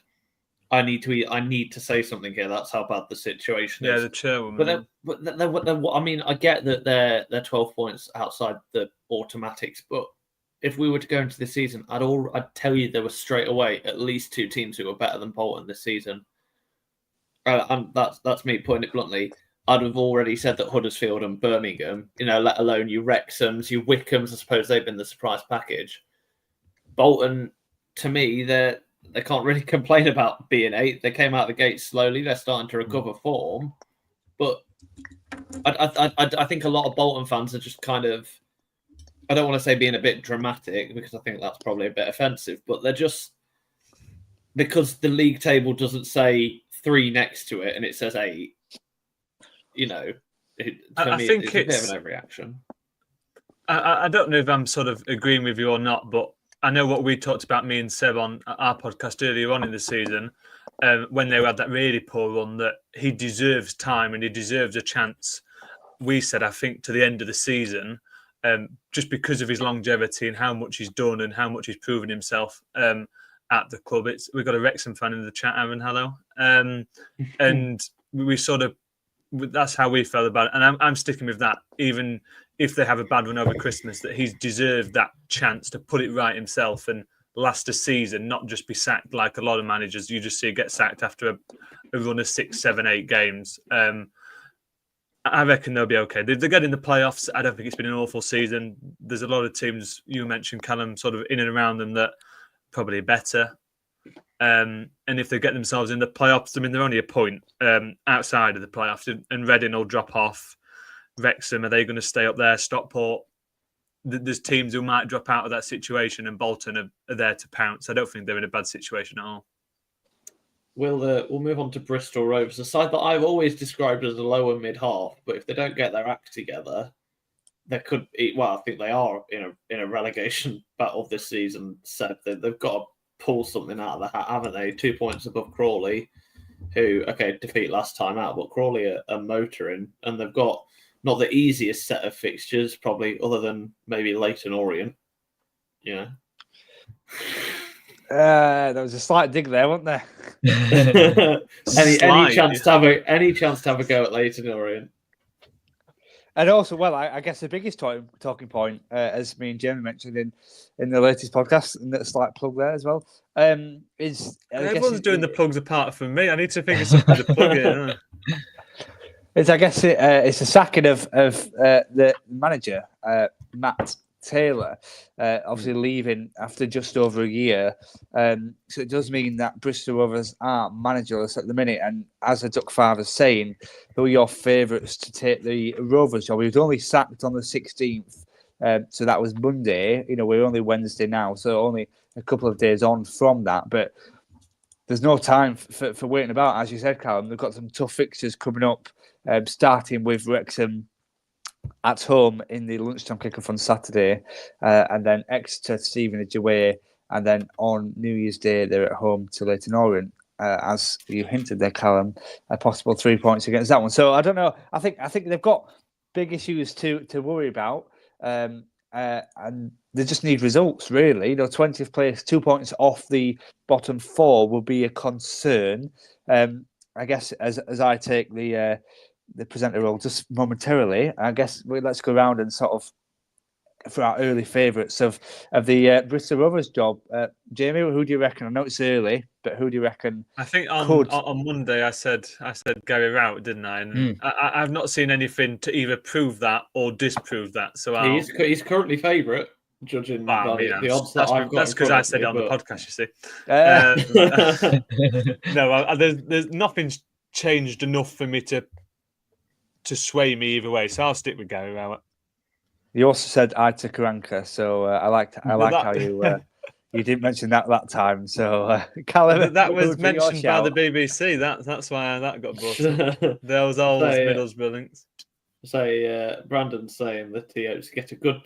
S1: I need to say something here. That's how bad the situation is.
S4: Yeah, the chairwoman.
S1: But then, I mean, I get that they're 12 points outside the automatics, but if we were to go into the season, I'd tell you there were straight away at least 2 teams who were better than Bolton this season. And that's me putting it bluntly. I'd have already said that Huddersfield and Birmingham, let alone your Wrexhams, your Wycombes, I suppose they've been the surprise package. Bolton, to me, they can't really complain about being 8th. They came out of the gate slowly. They're starting to recover form. But I think a lot of Bolton fans are just kind of, I don't want to say being a bit dramatic because I think that's probably a bit offensive, but they're just, because the league table doesn't say 3 next to it and it says 8,
S4: I think
S1: it's a bit of an overreaction.
S4: I don't know if I'm sort of agreeing with you or not, but I know what we talked about, me and Seb, on our podcast earlier on in the season, when they had that really poor run, that he deserves time and he deserves a chance. We said, I think, to the end of the season, just because of his longevity and how much he's done and how much he's proven himself at the club. We've got a Wrexham fan in the chat, Aaron, hello. And we sort of, that's how we felt about it. And I'm sticking with that, even if they have a bad run over Christmas, that he's deserved that chance to put it right himself and last a season, not just be sacked like a lot of managers you just see get sacked after a run of 6, 7, 8 games. I reckon they'll be okay. They're getting the playoffs. I don't think it's been an awful season. There's a lot of teams, you mentioned, Callum, sort of in and around them that probably better. And if they get themselves in the playoffs, I mean, they're only a point outside of the playoffs, and Reading will drop off. Wrexham, are they going to stay up there? Stockport, there's teams who might drop out of that situation, and Bolton are there to pounce. I don't think they're in a bad situation at all.
S1: We'll move on to Bristol Rovers, a side that I've always described as a lower mid half. But if they don't get their act together, they could. I think they are in a relegation battle this season. So they've got to pull something out of the hat, haven't they? 2 points above Crawley, who defeat last time out, but Crawley are motoring, and they've got not the easiest set of fixtures, probably, other than maybe Leyton, Orient. Yeah.
S3: There was a slight dig there, wasn't there?
S1: any chance to have a go at Leyton, Orient?
S3: And also, well, I guess the biggest talking point, as me and Jamie mentioned in the latest podcast, and that's like plug there as well, is
S4: everyone's doing the plugs apart from me. I need to think of something to plug in.
S3: It's the sacking of the manager, Matt Taylor, obviously leaving after just over a year. So it does mean that Bristol Rovers are managerless at the minute. And as the Duck Father's saying, who are your favourites to take the Rovers job? He was only sacked on the 16th. So that was Monday. We're only Wednesday now, so only a couple of days on from that. But there's no time for waiting about. As you said, Callum, they've got some tough fixtures coming up, starting with Wrexham at home in the lunchtime kickoff on Saturday, and then Exeter, Stevenage away, and then on New Year's Day they're at home to Leyton Orient. As you hinted there, Callum, a possible 3 points against that one. So I don't know. I think they've got big issues to worry about, and they just need results, really. 20th place, 2 points off the bottom 4 will be a concern. I guess as I take the presenter role just momentarily, I guess let's go around and sort of for our early favourites of the Bristol Rovers job. Jamie, who do you reckon? I know it's early, but who do you reckon?
S4: I think on Monday I said Gary Rowett, didn't I? And I've not seen anything to either prove that or disprove that. So
S1: he's currently favourite, judging by the odds that I've got.
S4: That's because I said it on the podcast, you see. No, there's nothing's changed enough for me to sway me either way, so I'll stick with Gary Rowett.
S3: You also said Aita Karanka, so I like how you didn't mention that time. So Callum,
S4: that was mentioned by the BBC. That's why that got brought up. Those old Middlesbrough links.
S1: Brandon's saying that he hopes to get a good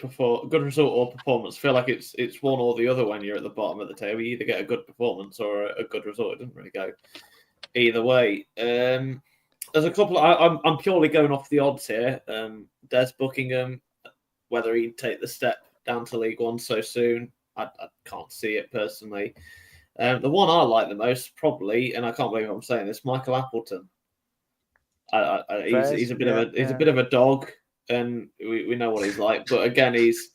S1: result or performance. I feel like it's one or the other when you're at the bottom of the table. You either get a good performance or a good result. It doesn't really go either way. There's a couple. I'm purely going off the odds here. Des Buckingham, whether he'd take the step down to League One so soon, I can't see it personally. The one I like the most, probably, and I can't believe I'm saying this, Michael Appleton. He's a bit of a dog, and we know what he's like. But again, he's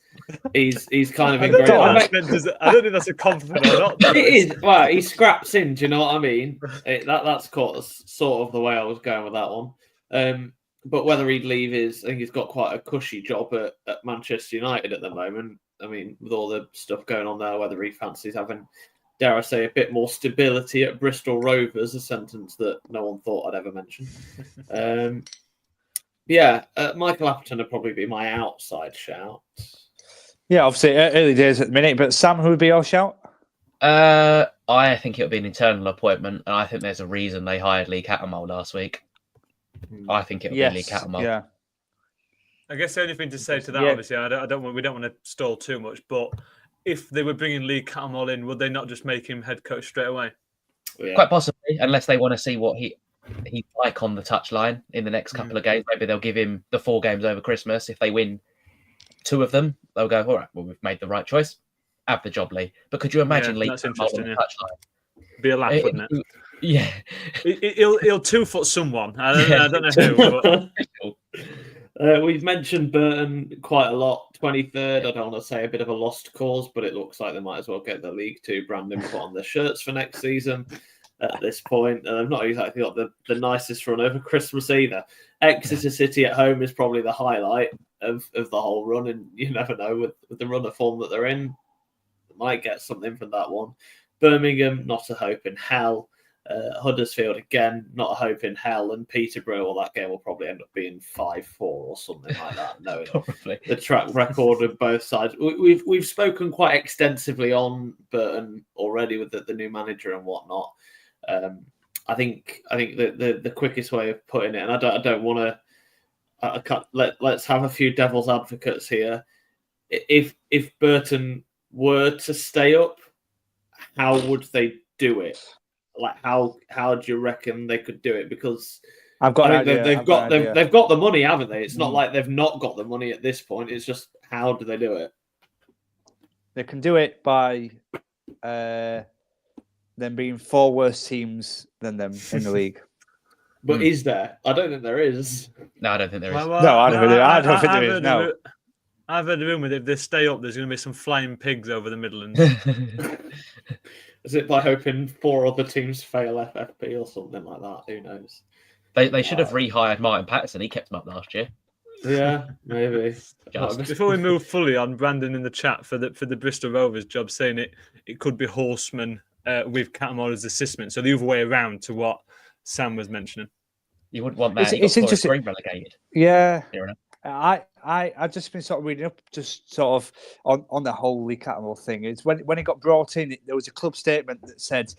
S1: kind of
S4: I don't think that's a compliment or not.
S1: It is. Well, he scraps in. Do you know what I mean? That's sort of the way I was going with that one. But whether he'd leave I think he's got quite a cushy job at Manchester United at the moment. I mean, with all the stuff going on there, whether he fancies having, dare I say, a bit more stability at Bristol Rovers, a sentence that no one thought I'd ever mention. Michael Appleton would probably be my outside shout.
S3: Yeah, obviously early days at the minute, but Sam, who would be your shout?
S2: I think it would be an internal appointment, and I think there's a reason they hired Lee Cattermole last week. I think it would be Lee Cattermole.
S3: Yeah.
S4: I guess the only thing to say to that, obviously, we don't want to stall too much, but if they were bringing Lee Cattermole in, would they not just make him head coach straight away?
S1: Yeah.
S2: Quite possibly, unless they want to see what he's like on the touchline in the next couple of games. Maybe they'll give him the 4 games over Christmas. If they win 2 of them, they'll go, all right, well, we've made the right choice. Have the job, Lee. But could you imagine Lee Cattermole on the touchline?
S4: Be a laugh, wouldn't it?
S2: Yeah.
S4: He'll 2-foot someone. I don't know who. But...
S1: We've mentioned Burton quite a lot. 23rd, I don't want to say a bit of a lost cause, but it looks like they might as well get the League 2 branding put on their shirts for next season at this point. And they've not exactly got the nicest run over Christmas either. Exeter City at home is probably the highlight of the whole run, and you never know with the run of form that they're in. They might get something from that one. Birmingham, not a hope in hell. Huddersfield, again, not a hope in hell. And Peterborough, well, that game will probably end up being 5-4 or something like that, knowing the track record of both sides. We've spoken quite extensively on Burton already with the new manager and whatnot. I think the quickest way of putting it, and I don't want to... let's have a few devil's advocates here. If Burton were to stay up, how would they do it? Like how do you reckon they could do it? Because
S3: I've got an idea.
S1: They've got the money, haven't they? It's not like they've not got the money at this point. It's just how do they do it?
S3: They can do it by them being 4 worse teams than them in the league.
S1: But is there? I don't think there is.
S2: No, I don't think there is.
S3: No, I don't think there is. No.
S4: I've heard a rumour that if they stay up, there's going to be some flying pigs over the Midlands.
S1: Is it by hoping 4 other teams fail FFP or something like that? Who knows?
S2: They should have rehired Martin Patterson. He kept them up last year.
S1: Yeah, maybe.
S4: Before we move fully on, Brandon in the chat for the Bristol Rovers job saying it could be Horseman with Cattermole as assistant. So the other way around to what Sam was mentioning.
S2: You wouldn't want that.
S3: It's interesting.
S2: Relegated.
S3: Yeah. I just been sort of reading up just sort of on the whole Lee Cattermole thing. It's when it got brought in, there was a club statement that said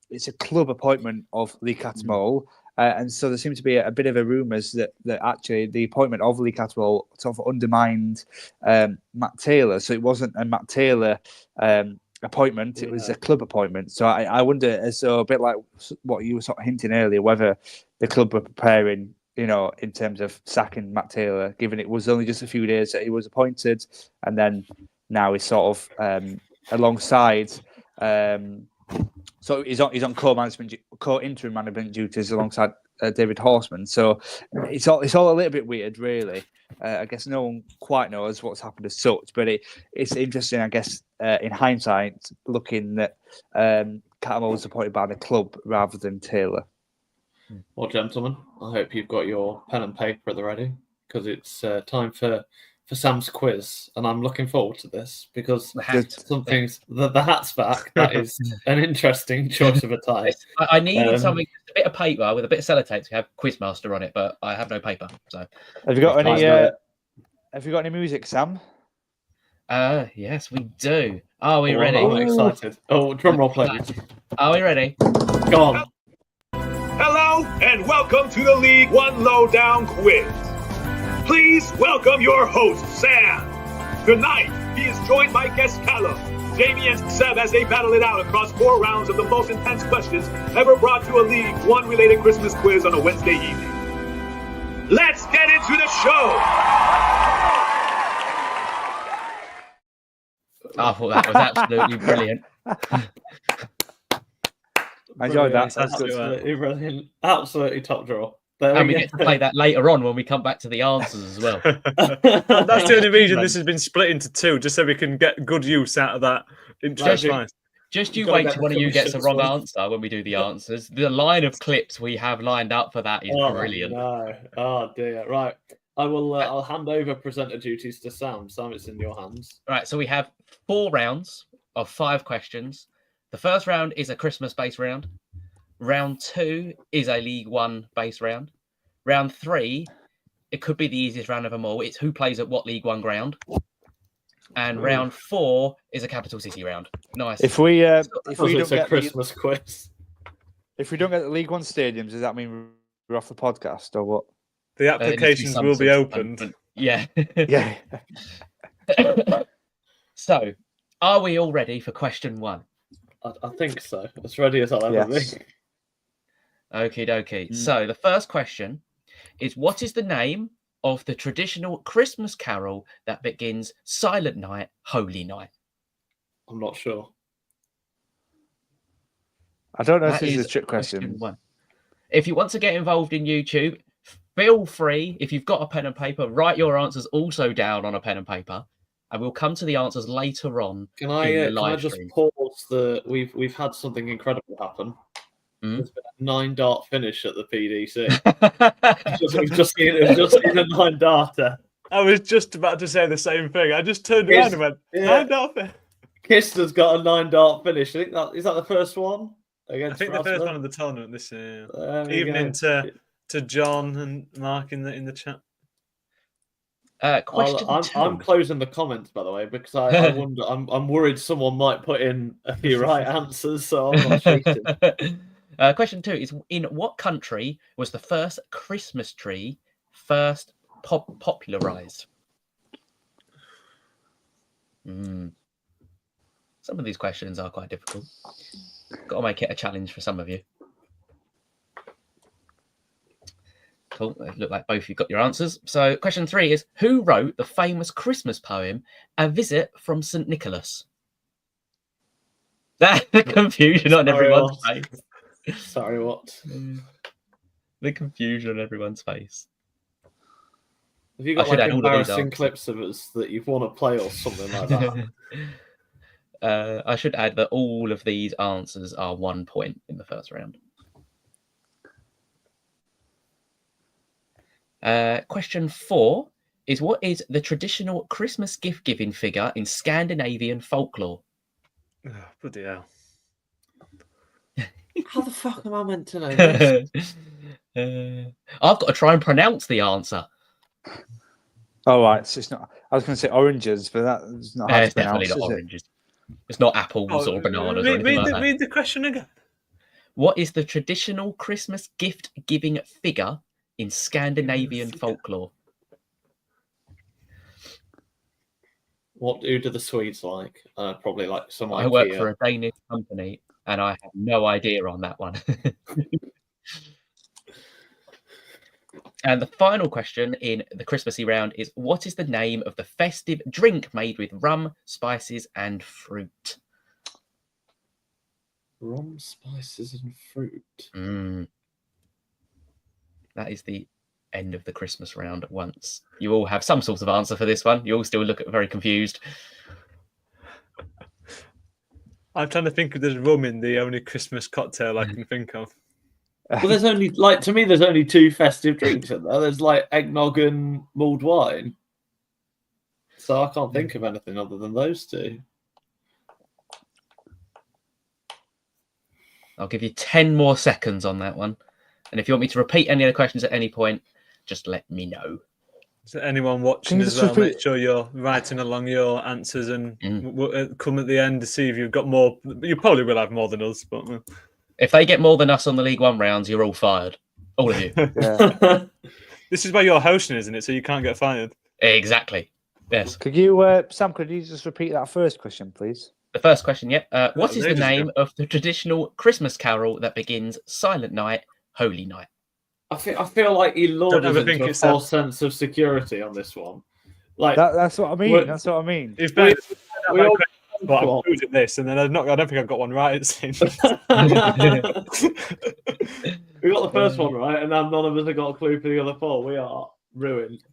S3: it's a club appointment of Lee Cattermole. And so there seemed to be a bit of a rumours that actually the appointment of Lee Cattermole sort of undermined Matt Taylor. So it wasn't a Matt Taylor appointment, it was a club appointment. So I wonder, so a bit like what you were sort of hinting earlier, whether the club were preparing, in terms of sacking Matt Taylor, given it was only just a few days that he was appointed, and then now he's sort of alongside. So he's on co-interim management duties alongside David Horseman. So it's all a little bit weird, really. I guess no one quite knows what's happened as such, but it's interesting, I guess, in hindsight, looking that Cattermole was appointed by the club rather than Taylor.
S1: Well, gentlemen, I hope you've got your pen and paper at the ready, because it's time for Sam's quiz, and I'm looking forward to this because the hat's back. That is an interesting choice of a tie.
S2: I needed something, a bit of paper with a bit of sellotape to have Quizmaster on it, but I have no paper. So,
S3: have you got any? Have you got any music, Sam?
S2: Yes, we do. Are we ready?
S1: I'm excited. Oh, drum roll, please.
S2: Are we ready?
S1: Go on.
S5: Hello and welcome to the League One Lowdown quiz. Please welcome your host, Sam. Tonight, he is joined by guest Callum, Jamie and Seb as they battle it out across 4 rounds of the most intense questions ever brought to a League One related Christmas quiz on a Wednesday evening. Let's get into the show.
S2: I thought that was absolutely brilliant.
S3: I enjoyed that.
S1: Absolutely brilliant. Absolutely top draw.
S2: And we get to play that later on when we come back to the answers as well.
S4: That's the only reason this has been split into 2, just so we can get good use out of that.
S2: Just you wait till one of you gets a wrong answer when we do the answers. The line of clips we have lined up for that is brilliant.
S1: No. Oh dear. Right. I will. I'll hand over presenter duties to Sam. Sam, it's in your hands.
S2: Right. So we have 4 rounds of 5 questions. The first round is a Christmas-based round. Round 2 is a League One based round. Round 3, it could be the easiest round of them all. It's who plays at what League One ground. And round 4 is a capital city round. Nice.
S3: If we don't
S1: it's a
S3: get
S1: Christmas quiz.
S3: If we don't get the League One stadiums, does that mean we're off the podcast or what?
S4: The applications will be opened.
S2: Yeah.
S3: Yeah.
S2: So Are we all ready for question 1?
S1: I think so. As ready as I'll ever
S3: Yes.
S1: be.
S2: Okie dokie. So the first question is, what is the name of the traditional Christmas carol that begins Silent Night, Holy Night?
S1: I'm not sure.
S3: I don't know if
S2: That
S3: this is
S2: is
S3: a trick question.
S2: 1. If you want to get involved in YouTube, feel free. If you've got a pen and paper, write your answers also down on a pen and paper, and we'll come to the answers later on.
S1: Can I
S2: in the
S1: can I
S2: live
S1: just
S2: stream.
S1: pause the? We've had something incredible happen. There's been a 9-dart finish at the PDC. we've just seen a 9-darter.
S4: I was just about to say the same thing. I just turned around and went,
S1: Yeah.
S4: 9-dart.
S1: Kister's got a 9-dart finish. I think is that the first one against.
S4: I think the first
S1: Rasmus?
S4: one of the tournament this year.
S1: There we
S4: Evening
S1: go.
S4: to John and Mark in the chat.
S2: Question
S1: I'm
S2: 2.
S1: closing the comments, by the way, because I wonder. I'm worried someone might put in a few right answers, so I'm not cheating.
S2: Question 2 is, in what country was the first Christmas tree first popularized? Some of these questions are quite difficult. Got to make it a challenge for some of you. Cool. It look like both of you got your answers. So question 3 is, who wrote the famous Christmas poem, A Visit from St. Nicholas? That the confusion on everyone's face.
S1: Sorry, what?
S2: The confusion on everyone's face.
S1: Have you
S2: I
S1: got
S2: should
S1: like
S2: add all of these
S1: embarrassing
S2: answers.
S1: clips of us that you want to play or something like that?
S2: I should add that all of these answers are 1 point in the first round. Question 4 is, what is the traditional Christmas gift-giving figure in Scandinavian folklore?
S4: Oh, bloody hell.
S1: How the fuck am I meant to know this?
S2: I've got to try and pronounce the answer.
S3: Oh, right. So it's not. I was going to say oranges, but that's not how
S2: It's
S3: to
S2: definitely
S3: pronounce,
S2: not
S3: is it?
S2: oranges. It's not apples or bananas or anything like that.
S4: Read the question again.
S2: What is the traditional Christmas gift-giving figure in Scandinavian folklore?
S1: Who do the Swedes like? Probably like some
S2: I work
S1: IKEA.
S2: for a Danish company, and I have no idea on that one. And the final question in the Christmassy round is, what is the name of the festive drink made with rum, spices, and fruit?
S1: Rum, spices, and fruit.
S2: That is the end of the Christmas round at once. You all have some sort of answer for this one. You all still look very confused.
S4: I'm trying to think if there's rum in the only Christmas cocktail I can think of.
S1: Well, there's only to me, there's only 2 festive drinks in there. There's like eggnog and mulled wine. So I can't think of anything other than those 2.
S2: I'll give you 10 more seconds on that one. And if you want me to repeat any of the questions at any point, just let me know.
S4: So anyone watching as well, make sure you're writing along your answers and come at the end to see if you've got more. You probably will have more than us, but
S2: if they get more than us on the League One rounds, you're all fired. All of you.
S3: Yeah.
S4: This is why you're hosting, isn't it? So you can't get fired.
S2: Exactly. Yes.
S3: Could you, Sam, could you just repeat that first question, please?
S2: The first question, yep. What is the
S4: ladies
S2: name
S4: go.
S2: of the traditional Christmas carol that begins Silent Night, Holy Night?
S1: I feel like he lured us
S4: ever think
S1: into a
S4: it's that.
S1: false sense of security on this one. Like
S3: That's what I mean.
S1: Well,
S3: That's what I mean.
S4: It's
S1: we-
S4: better.
S1: we all-
S4: But I'm good at this, and then I don't think I've got one right. It seems.
S1: we got the first one right, and now none of us have got a clue for the other 4. We are ruined.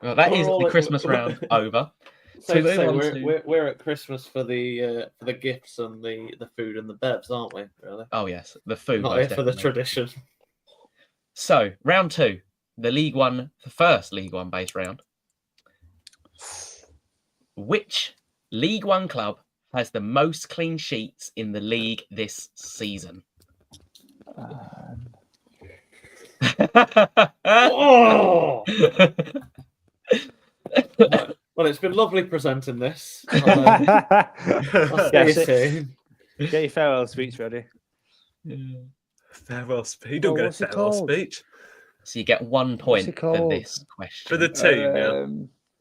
S2: Well, that is
S1: We're all
S2: the
S1: at-
S2: Christmas round over.
S1: So
S2: So
S1: to say,
S2: move on to-
S1: we're at Christmas for the gifts and the food and the bevs, aren't we? Really?
S2: Oh, yes. The food.
S1: Not
S2: most
S1: here for the
S2: definitely.
S1: tradition.
S2: So, round 2. The first League One base round. Which League One club has the most clean sheets in the league this season?
S1: Oh! Well, it's been lovely presenting this. I'll see you soon.
S3: Get your farewell speech ready.
S4: Farewell speech. You don't get a
S3: what's it
S4: farewell
S3: called?
S4: speech
S2: So you get 1
S3: What's
S2: point
S3: it
S2: for
S3: called?
S2: this question.
S4: for the team. Yeah.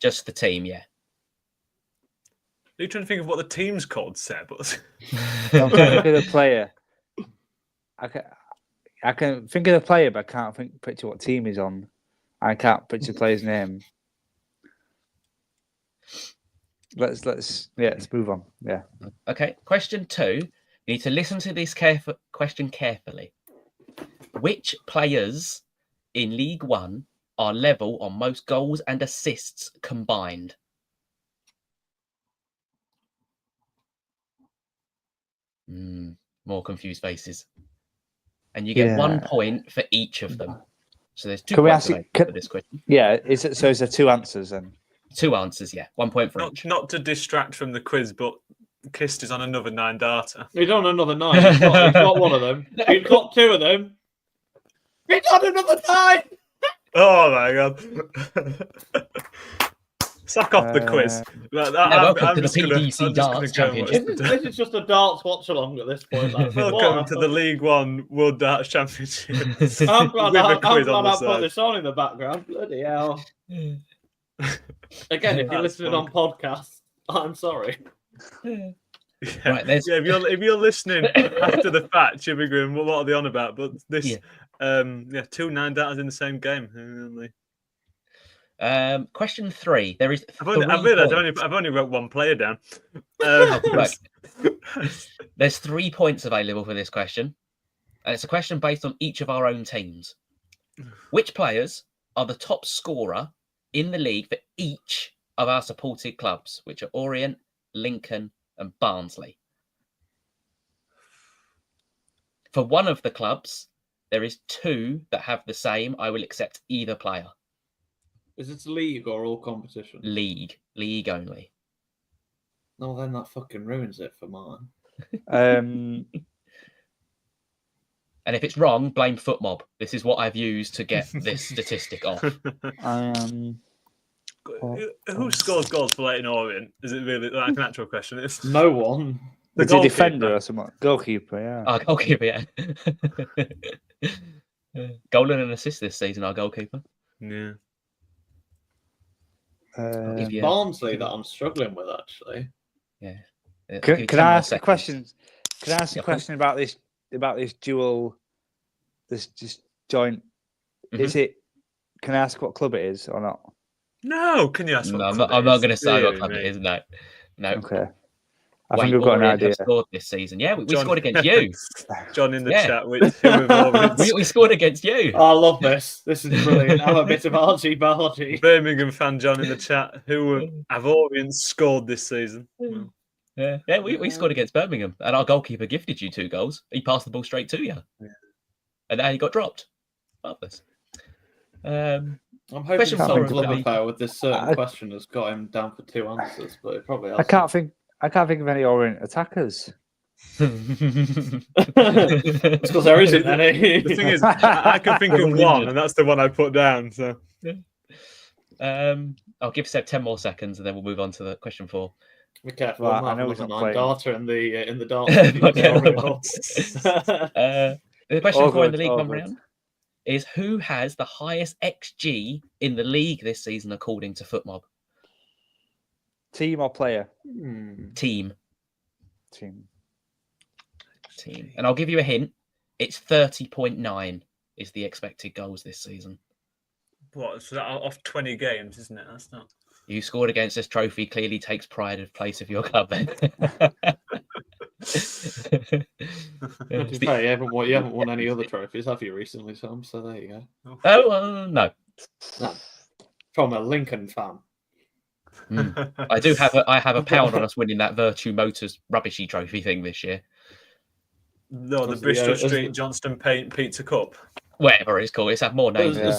S2: Just the team, yeah.
S4: you trying to think of what the team's called, Seb?
S3: I'm trying to think of the player. I can think of the player, but I can't picture what team he's on. I can't picture the player's name. Let's move on. Yeah.
S2: Okay. Question 2. You need to listen to this question carefully. Which players in League One are level on most goals and assists combined? More confused faces. And you get 1 point for each of them. So there's 2 points for this question.
S3: Yeah, is there 2 answers then?
S2: 2 answers, yeah. 1 point for each.
S4: Not to distract from the quiz, but Kist is on another 9 data.
S1: He's on another 9. He's got one of them. He's got 2 of them. He's on another 9.
S4: Oh my god. Sack off the quiz.
S2: Welcome to the PDC Darts Championship.
S1: This is just a darts watch along at this point.
S4: Welcome to the League One World Darts Championship.
S1: I'm glad I put this on in the background. Bloody hell. Again, if you're listening on podcast, I'm sorry.
S4: Yeah.
S2: Right,
S4: if you're listening after the fact, you'll be going, well, what are they on about? But this, 2 9 datas in the same game.
S2: Question 3. There is.
S4: I've only wrote 1 player down.
S2: There's 3 points available for this question, and it's a question based on each of our own teams. Which players are the top scorer in the league for each of our supported clubs, which are Orient, Lincoln, and Barnsley? For one of the clubs, there is 2 that have the same. I will accept either player.
S1: Is it league or all competition?
S2: League only.
S1: No, then that fucking ruins it for mine.
S2: And if it's wrong, blame FootMob. This is what I've used to get this statistic off.
S4: Who scores goals for Leyton Orient? Is it really like an actual question? It's
S1: no one.
S3: It's a defender or something. Goalkeeper, yeah.
S2: Goalkeeper, yeah. Goal and an assist this season, our goalkeeper.
S4: Yeah.
S1: Barnsley that I'm struggling with, actually.
S2: Yeah.
S3: Can I ask a question? Can I ask a question about this dual, this joint? Is it? Can I ask what club it is or not?
S4: No. Can you ask?
S2: No, I'm not going to say what club it is. No.
S3: Okay. I think we've got an idea.
S2: Scored this season. Yeah, we scored against you.
S4: John in the chat. We
S2: scored against you.
S1: I love this. This is brilliant. I'm a bit of argy-bargy.
S4: Birmingham fan John in the chat. Who have Orient scored this season?
S2: Yeah, we scored against Birmingham, and our goalkeeper gifted you 2 goals. He passed the ball straight to you, and now he got dropped. Marvelous.
S1: I'm hoping some clever with this certain question has got him down for 2 answers, but it probably hasn't.
S3: I can't think of any Orient attackers.
S1: It's because there isn't any.
S4: The thing is, I can think of one, and that's the one I put down. So,
S2: I'll give Seb 10 more seconds, and then we'll move on to the question 4.
S1: Be careful.
S3: Well,
S1: I know he's not playing data in the dark.
S2: The question 4 in the League One round is who has the highest XG in the league this season, according to FootMob?
S3: Team or player?
S2: Team. And I'll give you a hint. It's 30.9 is the expected goals this season.
S4: What? So that off 20 games, isn't it? That's not.
S2: You scored against this trophy. Clearly takes pride of place of your club. Then.
S1: You haven't won any other trophies, have you, recently, Tom? So there you go.
S2: Oh no.
S1: From a Lincoln fan.
S2: I have a pound on us winning that Virtue Motors rubbishy trophy thing this year.
S4: No, the Bristol Street Johnston Paint Pizza Cup.
S2: Whatever it's called, it's had more names.
S1: I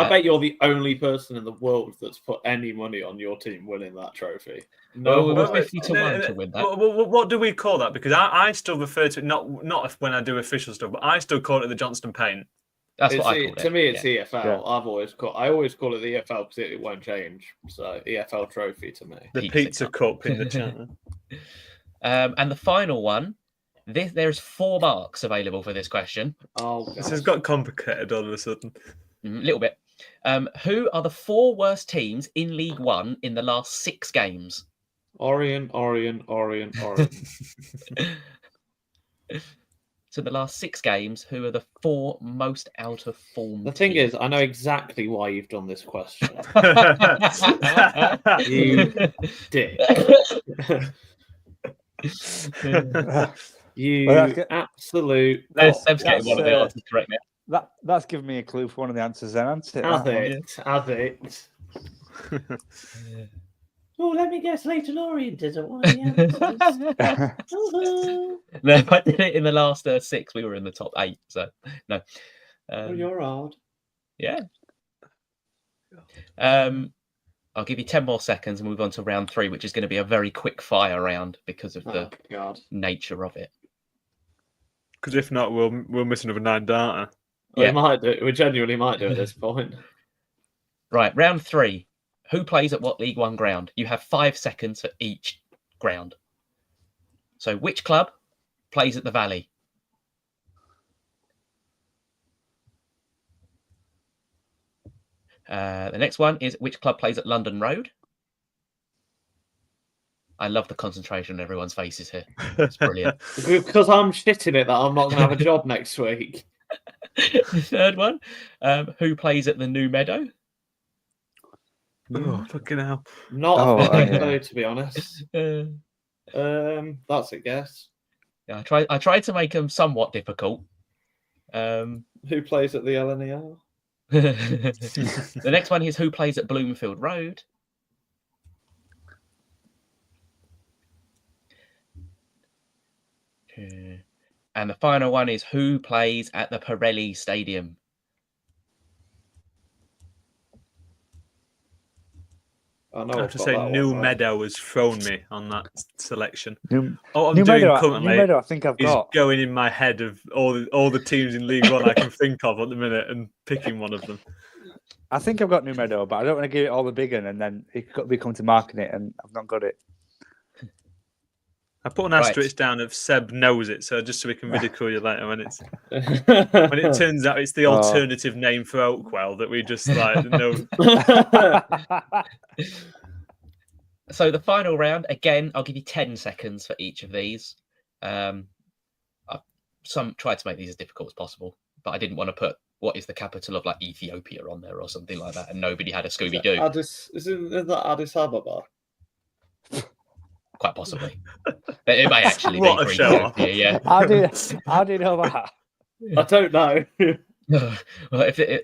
S1: bet you're the only person in the world that's put any money on your team winning that trophy.
S2: No, we were 50 to 1 to win that.
S4: What do we call that? Because I still refer to it not when I do official stuff, but I still call it the Johnston Paint.
S2: That's what I call it.
S1: To me, it's EFL. Yeah. I always call it the EFL because it won't change. So EFL trophy to me.
S4: The pizza cup in the chat.
S2: And the final one. There's 4 marks available for this question.
S4: This has got complicated all of a sudden.
S2: A little bit. Who are the 4 worst teams in League One in the last 6 games?
S1: Orient.
S2: So the last 6 games, who are the 4 most out of form?
S1: The thing
S2: teams?
S1: is, I know exactly why you've done this question. You dick. You absolute.
S2: Seb's getting one of the answers correct now.
S3: That's given me a clue for one of the answers then, hasn't it?
S1: Has it? Oh, let me guess. Leyton Orient isn't one of the answers.
S2: No, if I did it in the last 6, we were in the top 8. So no.
S1: You're hard.
S2: Yeah. I'll give you 10 more seconds and move on to round 3, which is going to be a very quick fire round because of the nature of it.
S4: Because if not, we'll miss another 9 data.
S1: Yeah. We might do. We genuinely might do at this point.
S2: Right, round 3. Who plays at what League One ground? You have 5 seconds for each ground. So, which club plays at the Valley? The next one is which club plays at London Road? I love the concentration on everyone's faces here. It's brilliant.
S1: Because I'm shitting it that I'm not going to have a job next week.
S2: The third one, who plays at the New Meadow?
S4: Oh, fucking hell.
S1: Not a big clue, to be honest. That's a guess.
S2: Yeah, I tried to make them somewhat difficult.
S1: Who plays at the LNER?
S2: The next one is who plays at Bloomfield Road. And the final one is who plays at the Pirelli Stadium.
S4: I have to say, New Meadow has thrown me on that selection.
S3: New
S4: Currently
S3: Meadow, I think I've got
S4: going in my head of all the teams in League One I can think of at the minute and picking one of them.
S3: I think I've got New Meadow, but I don't want to give it all the big one and then we come to marking it and I've not got it.
S4: I put an asterisk down if Seb knows it, so just so we can ridicule you later when it turns out it's the alternative name for Oakwell that we just know.
S2: So the final round, again, I'll give you 10 seconds for each of these. I've tried to make these as difficult as possible, but I didn't want to put what is the capital of Ethiopia on there or something like that, and nobody had a Scooby-Doo.
S1: Is that Addis Ababa?
S2: Quite possibly. It may actually be.
S4: What a show.
S2: Yeah.
S3: How do you know that?
S1: I don't know.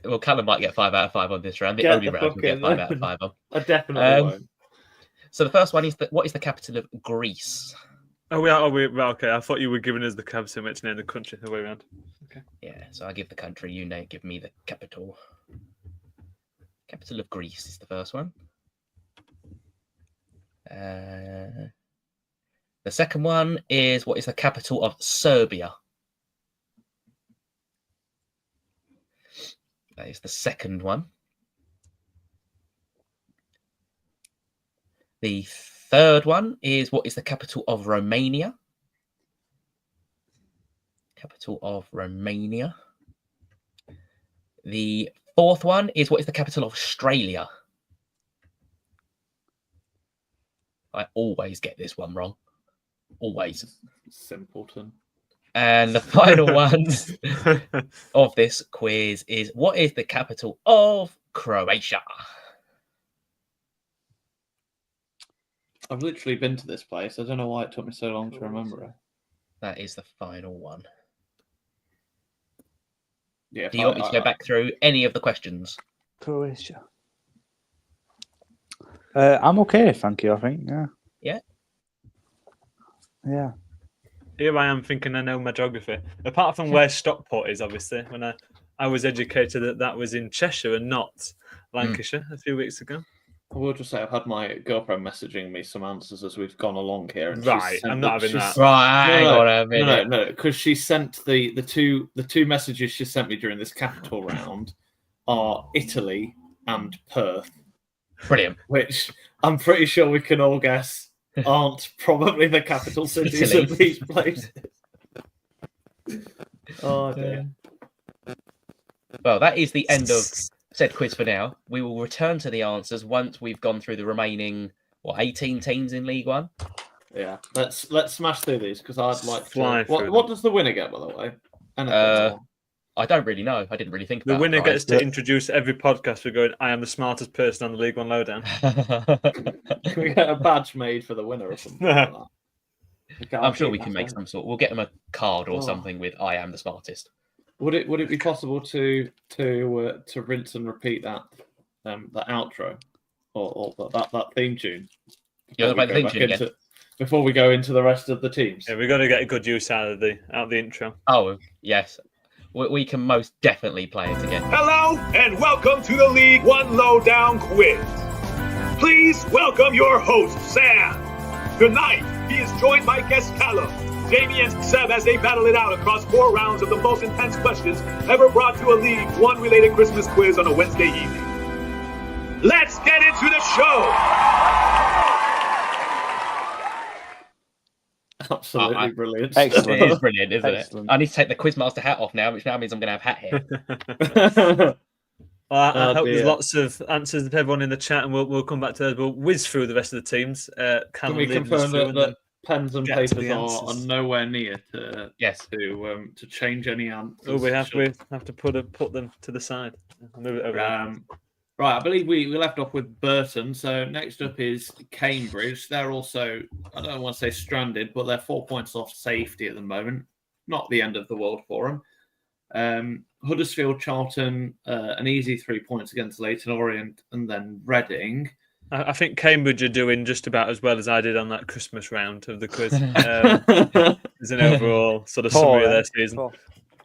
S2: Well, Callum might get 5 out of 5 on this round. The only round will get 5 out of 5 on.
S1: I definitely won't.
S2: So the first one is what is the capital of Greece?
S4: Okay. I thought you were giving us the capital, meant to name the country the way around. Okay.
S2: Yeah, so I give the country, give me the capital. Capital of Greece is the first one. The second one is what is the capital of Serbia? That is the second one. The third one is what is the capital of Romania? Capital of Romania. The fourth one is what is the capital of Australia? I always get this one wrong. Always.
S1: Simpleton.
S2: And the final one of this quiz is what is the capital of Croatia?
S1: I've literally been to this place. I don't know why it took me so long to remember it.
S2: That is the final one.
S1: Yeah.
S2: Do you want me to go back through any of the questions?
S3: Croatia. I'm okay, thank you, I think. Yeah.
S2: Yeah?
S3: Yeah.
S4: Here I am thinking I know my geography. Apart from where Stockport is, obviously, when I was educated that was in Cheshire and not Lancashire a few weeks ago.
S1: I will just say I've had my girlfriend messaging me some answers as we've gone along here. And
S4: right, I'm not having that.
S2: Right, hang on a minute.
S1: No, because she sent the two messages she sent me during this capital round are Italy and Perth.
S2: Brilliant.
S1: Which I'm pretty sure we can all guess aren't probably the capital cities of these places. Oh dear.
S2: Well, that is the end of said quiz for now. We will return to the answers once we've gone through the remaining 18 teams in League One?
S1: Yeah, let's smash through these because I'd like
S4: Fly
S1: to.
S4: through
S1: What
S4: them.
S1: does the winner get, by the way?
S2: I don't really know. I didn't really think
S4: The
S2: about
S4: winner
S2: it.
S4: gets to introduce every podcast. We're going, I am the smartest person on the League One Lowdown.
S1: Can we get a badge made for the winner or something like that? Okay,
S2: I'm
S1: I'll
S2: sure
S1: keep
S2: we
S1: that
S2: can make
S1: then.
S2: some sort. We'll get them a card or
S1: Oh.
S2: something with "I am the smartest."
S1: Would it be possible to rinse and repeat that the outro or that theme tune?
S2: Yeah,
S1: Before we
S2: the
S1: go
S2: theme
S1: back
S2: tune again.
S1: before we go into the rest of the teams.
S4: Yeah, we've got to get a good use out of the intro.
S2: Oh yes, we can most definitely play it again.
S5: Hello and welcome to the League One Lowdown quiz. Please welcome your host, Sam. Tonight, he is joined by guest Callum, Jamie and Seb as they battle it out across 4 rounds of the most intense questions ever brought to a League One related Christmas quiz on a Wednesday evening. Let's get into the show.
S1: Absolutely brilliant.
S3: Excellent.
S2: It is brilliant, isn't
S3: Excellent.
S2: it? I need to take the Quizmaster hat off now, which now means I'm going to have hat hair.
S4: Well, I
S1: Oh,
S4: hope there's
S1: dear.
S4: lots of answers to everyone in the chat, and we'll come back to those. We'll whiz through the rest of the teams.
S1: Can we confirm that pens and
S4: get to
S1: papers
S4: the
S1: are
S4: answers.
S1: nowhere near to
S2: Yes.
S1: to change any answers?
S4: we have to put them to the side. I'll move it over.
S1: Right, I believe we left off with Burton. So next up is Cambridge. They're also, I don't want to say stranded, but they're 4 points off safety at the moment. Not the end of the world for them. Huddersfield, Charlton, an easy 3 points against Leyton, Orient, and then Reading.
S4: I think Cambridge are doing just about as well as I did on that Christmas round of the quiz. As an overall sort of summary of their season.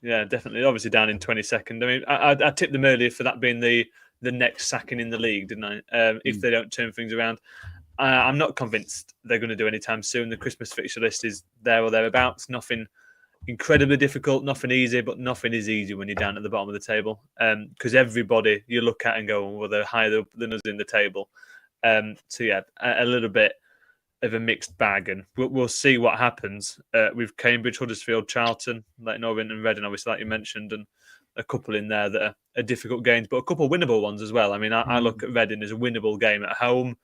S4: Yeah, definitely. Obviously down in 22nd. I mean, I tipped them earlier for that being the next sacking in the league, didn't I? If they don't turn things around. I'm not convinced they're going to do anytime soon. The Christmas fixture list is there or thereabouts. Nothing incredibly difficult, nothing easy, but nothing is easy when you're down at the bottom of the table. Because everybody you look at and go, well, they're higher up than us in the table. So yeah, a little bit of a mixed bag, and we'll see what happens with Cambridge, Huddersfield, Charlton, Leyton, Orient, and Reading, obviously, like you mentioned, and a couple in there that are difficult games, but a couple winnable ones as well. I mean, I look at Reading as a winnable game at home,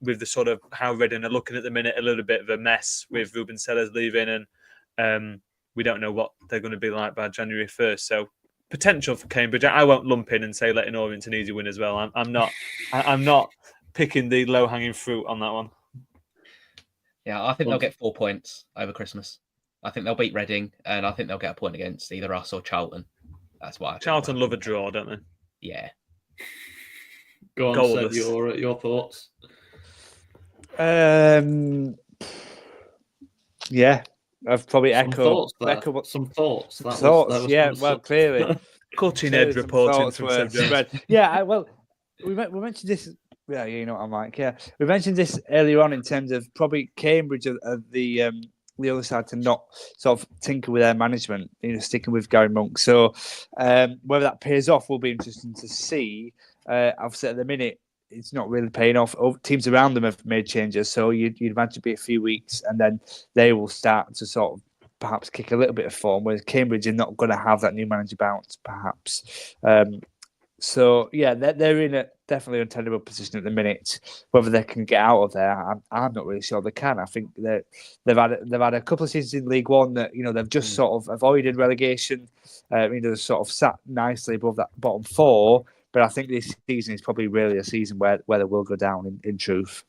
S4: with the sort of how Reading are looking at the minute, a little bit of a mess with Ruben Sellers leaving, and we don't know what they're going to be like by January 1st. So potential for Cambridge. I won't lump in and say Leyton Orient an easy win as well. I'm not picking the low hanging fruit on that one.
S2: Yeah, I think they'll get 4 points over Christmas. I think they'll beat Reading, and I think they'll get a point against either us or Charlton. That's why
S4: Charlton love a draw, don't they?
S2: Yeah.
S1: Go on,
S4: Goalless.
S1: Seb, your thoughts.
S3: Yeah, I've probably
S1: Some
S3: echoed
S1: thoughts there.
S3: what
S1: Some thoughts. That was-
S3: thoughts.
S1: that was
S3: Yeah,
S1: some-
S3: well, clearly.
S4: Cutting
S3: Clearly
S4: edge
S3: some
S4: reporting
S3: thoughts
S4: from
S3: were
S4: Seb Jones.
S3: spread. Yeah, well, we mentioned this. Yeah, you know what I'm like. Yeah, we mentioned this earlier on in terms of probably Cambridge are the other side to not sort of tinker with their management, sticking with Gary Monk. So whether that pays off will be interesting to see. Obviously, at the minute, it's not really paying off. Teams around them have made changes, so you'd imagine it'd be a few weeks, and then they will start to sort of perhaps kick a little bit of form, whereas Cambridge are not going to have that new manager bounce, perhaps. So yeah, they're in a definitely untenable position at the minute. Whether they can get out of there, I'm not really sure they can. I think that they've had a couple of seasons in League One that they've just sort of avoided relegation. They've sort of sat nicely above that bottom 4. But I think this season is probably really a season where they will go down in truth.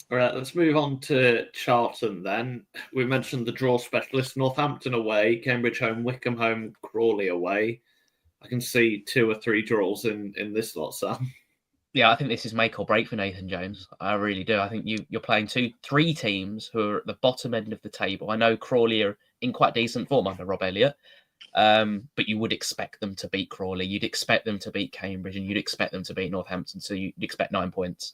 S1: All right, let's move on to Charlton then. We mentioned the draw specialist, Northampton away, Cambridge home, Wycombe home, Crawley away. I can see 2 or 3 draws in this lot, Sam.
S2: Yeah, I think this is make or break for Nathan Jones. I really do. I think you're playing 3 teams who are at the bottom end of the table. I know Crawley are in quite decent form under Rob Elliott, but you would expect them to beat Crawley. You'd expect them to beat Cambridge, and you'd expect them to beat Northampton. So you'd expect 9 points.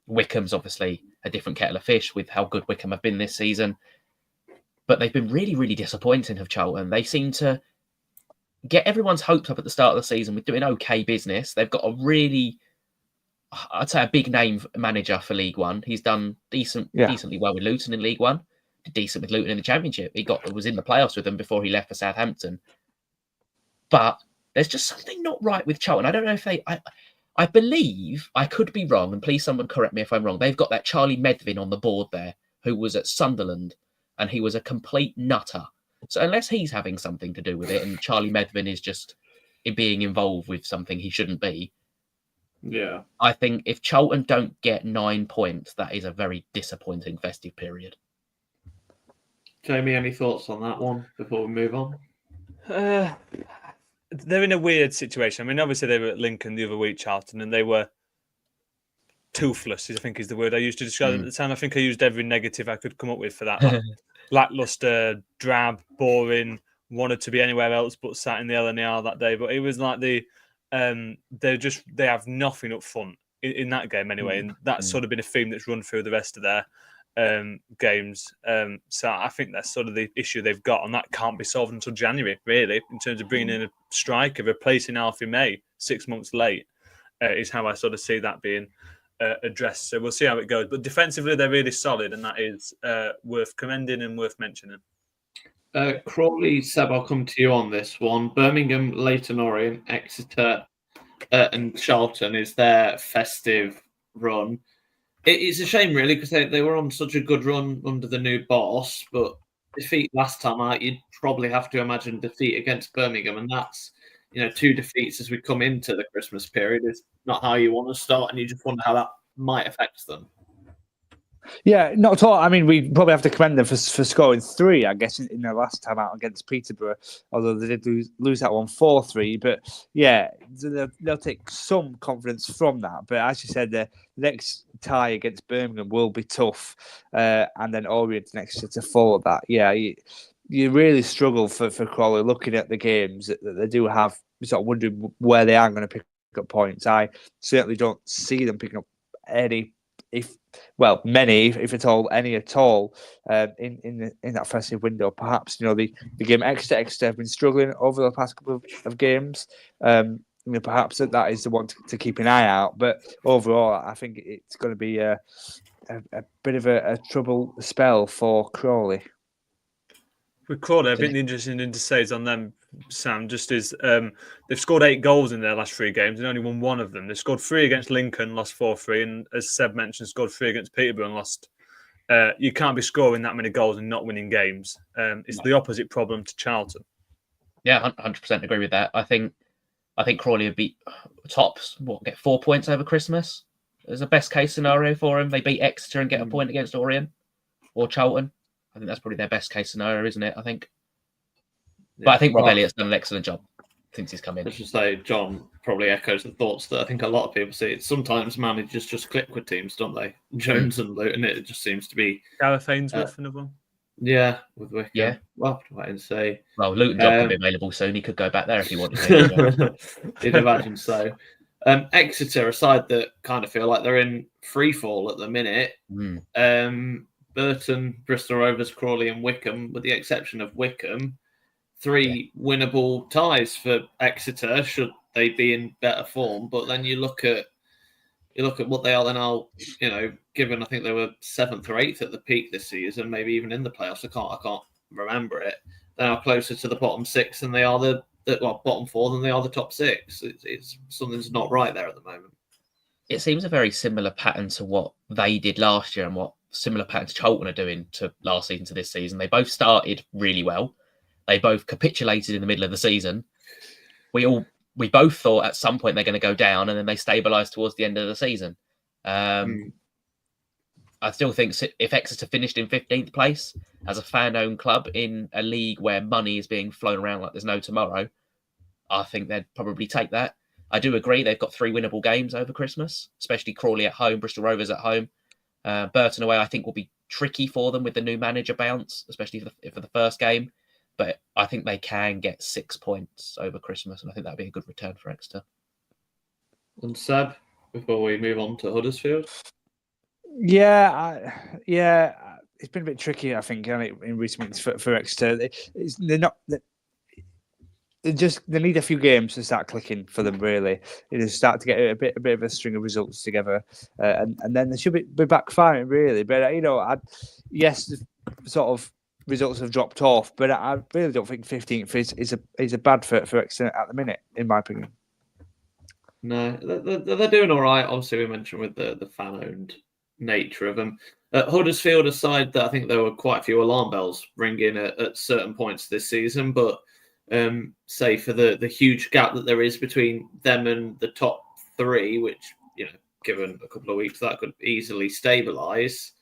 S2: Wycombe's obviously a different kettle of fish with how good Wycombe have been this season. But they've been really, really disappointing of Charlton. They seem to get everyone's hopes up at the start of the season with doing okay business. They've got a really, I'd say, a big name manager for League One. He's done decently well with Luton in League One. Did decent with Luton in the Championship. He was in the playoffs with them before he left for Southampton. But there's just something not right with Charlton. I don't know if I believe, I could be wrong, and please someone correct me if I'm wrong, they've got that Charlie Medvin on the board there, who was at Sunderland, and he was a complete nutter. So unless he's having something to do with it, and Charlie Medvin is just being involved with something he shouldn't be,
S1: Yeah.
S2: I think if Charlton don't get 9 points, that is a very disappointing festive period.
S1: Jamie, any thoughts on that one before we move on?
S4: They're in a weird situation. I mean, obviously they were at Lincoln the other week, Charlton, and they were toothless, I think is the word I used to describe them at the time. I think I used every negative I could come up with for that. Like, lackluster, drab, boring, wanted to be anywhere else but sat in the LNR that day. But it was like they have nothing up front in that game anyway. And that's sort of been a theme that's run through the rest of their games. So I think that's sort of the issue they've got, and that can't be solved until January, really, in terms of bringing in a striker, replacing Alfie May 6 months late, is how I sort of see that being addressed. So we'll see how it goes. But defensively, they're really solid, and that is worth commending and worth mentioning.
S1: Crawley, Seb, I'll come to you on this one. Birmingham, Leyton, Orient, Exeter, and Charlton is their festive run. It's a shame, really, because they were on such a good run under the new boss, but defeat last time out, you'd probably have to imagine defeat against Birmingham, and that's, 2 defeats as we come into the Christmas period is not how you want to start, and you just wonder how that might affect them.
S3: Yeah, not at all. I mean, we probably have to commend them for scoring 3, I guess, in their last time out against Peterborough, although they did lose that one 4-3. But yeah, they'll take some confidence from that. But as you said, the next tie against Birmingham will be tough, and then Orient next to follow that. Yeah, you really struggle for Crawley looking at the games that they do have, sort of wondering where they are going to pick up points. I certainly don't see them picking up many, if at all, any at all, in that festive window. Perhaps the game Exeter have been struggling over the past couple of games. Perhaps that is the one to keep an eye out. But overall, I think it's going to be a bit of a trouble spell for Crawley.
S4: With Crawley, I think the interesting thing to say is on them, Sam, just is they've scored 8 goals in their last 3 games and only won 1 of them. They've scored 3 against Lincoln, lost 4-3, and as Seb mentioned, scored 3 against Peterborough and lost. You can't be scoring that many goals and not winning games. It's the opposite problem to Charlton.
S2: Yeah, 100% agree with that. I think Crawley would beat tops, get 4 points over Christmas as a best case scenario for them. They beat Exeter and get a point against Orient or Charlton. I think that's probably their best case scenario, isn't it? I think. Yeah. But I think Rob Elliott's done an excellent job since he's come in.
S1: I should say, John probably echoes the thoughts that I think a lot of people see. Sometimes managers just click with teams, don't they? Jones and Luton, it just seems to be.
S4: Gareth Ainsworth, another one.
S1: Yeah, with Wycombe.
S2: Yeah.
S1: Well, I can say.
S2: Well, Luton job can be available soon. He could go back there if he wanted to.
S1: You'd imagine so. Exeter, a side that kind of feel like they're in free fall at the minute. Burton, Bristol Rovers, Crawley, and Wycombe, with the exception of Wycombe, 3 winnable ties for Exeter should they be in better form. But then you look at what they are now. Given I think they were 7th or 8th at the peak this season, maybe even in the playoffs. I can't remember it. They are closer to the bottom 6 than they are the bottom 4 than they are the top 6. It's something's not right there at the moment.
S2: It seems a very similar pattern to what they did last year and what similar pattern to Charlton are doing to last season to this season. They both started really well. They both capitulated in the middle of the season. We both thought at some point they're going to go down, and then they stabilised towards the end of the season. I still think if Exeter finished in 15th place as a fan-owned club in a league where money is being flown around like there's no tomorrow, I think they'd probably take that. I do agree they've got 3 winnable games over Christmas, especially Crawley at home, Bristol Rovers at home. Burton away, I think, will be tricky for them with the new manager bounce, especially for the first game. But I think they can get 6 points over Christmas, and I think that'd be a good return for Exeter.
S1: And Seb, before we move on to Huddersfield?
S3: Yeah, it's been a bit tricky, I think, in recent weeks for Exeter. They need a few games to start clicking for them, really. They start to get a bit of a string of results together, and then they should be backfiring, really. But yes, the sort of results have dropped off, but I really don't think 15th is a bad for Exeter at the minute, in my opinion.
S1: No, they're doing all right. Obviously, we mentioned with the fan-owned nature of them. Huddersfield aside, that I think there were quite a few alarm bells ringing at certain points this season, but say for the huge gap that there is between them and the top three, which, given a couple of weeks, that could easily stabilise.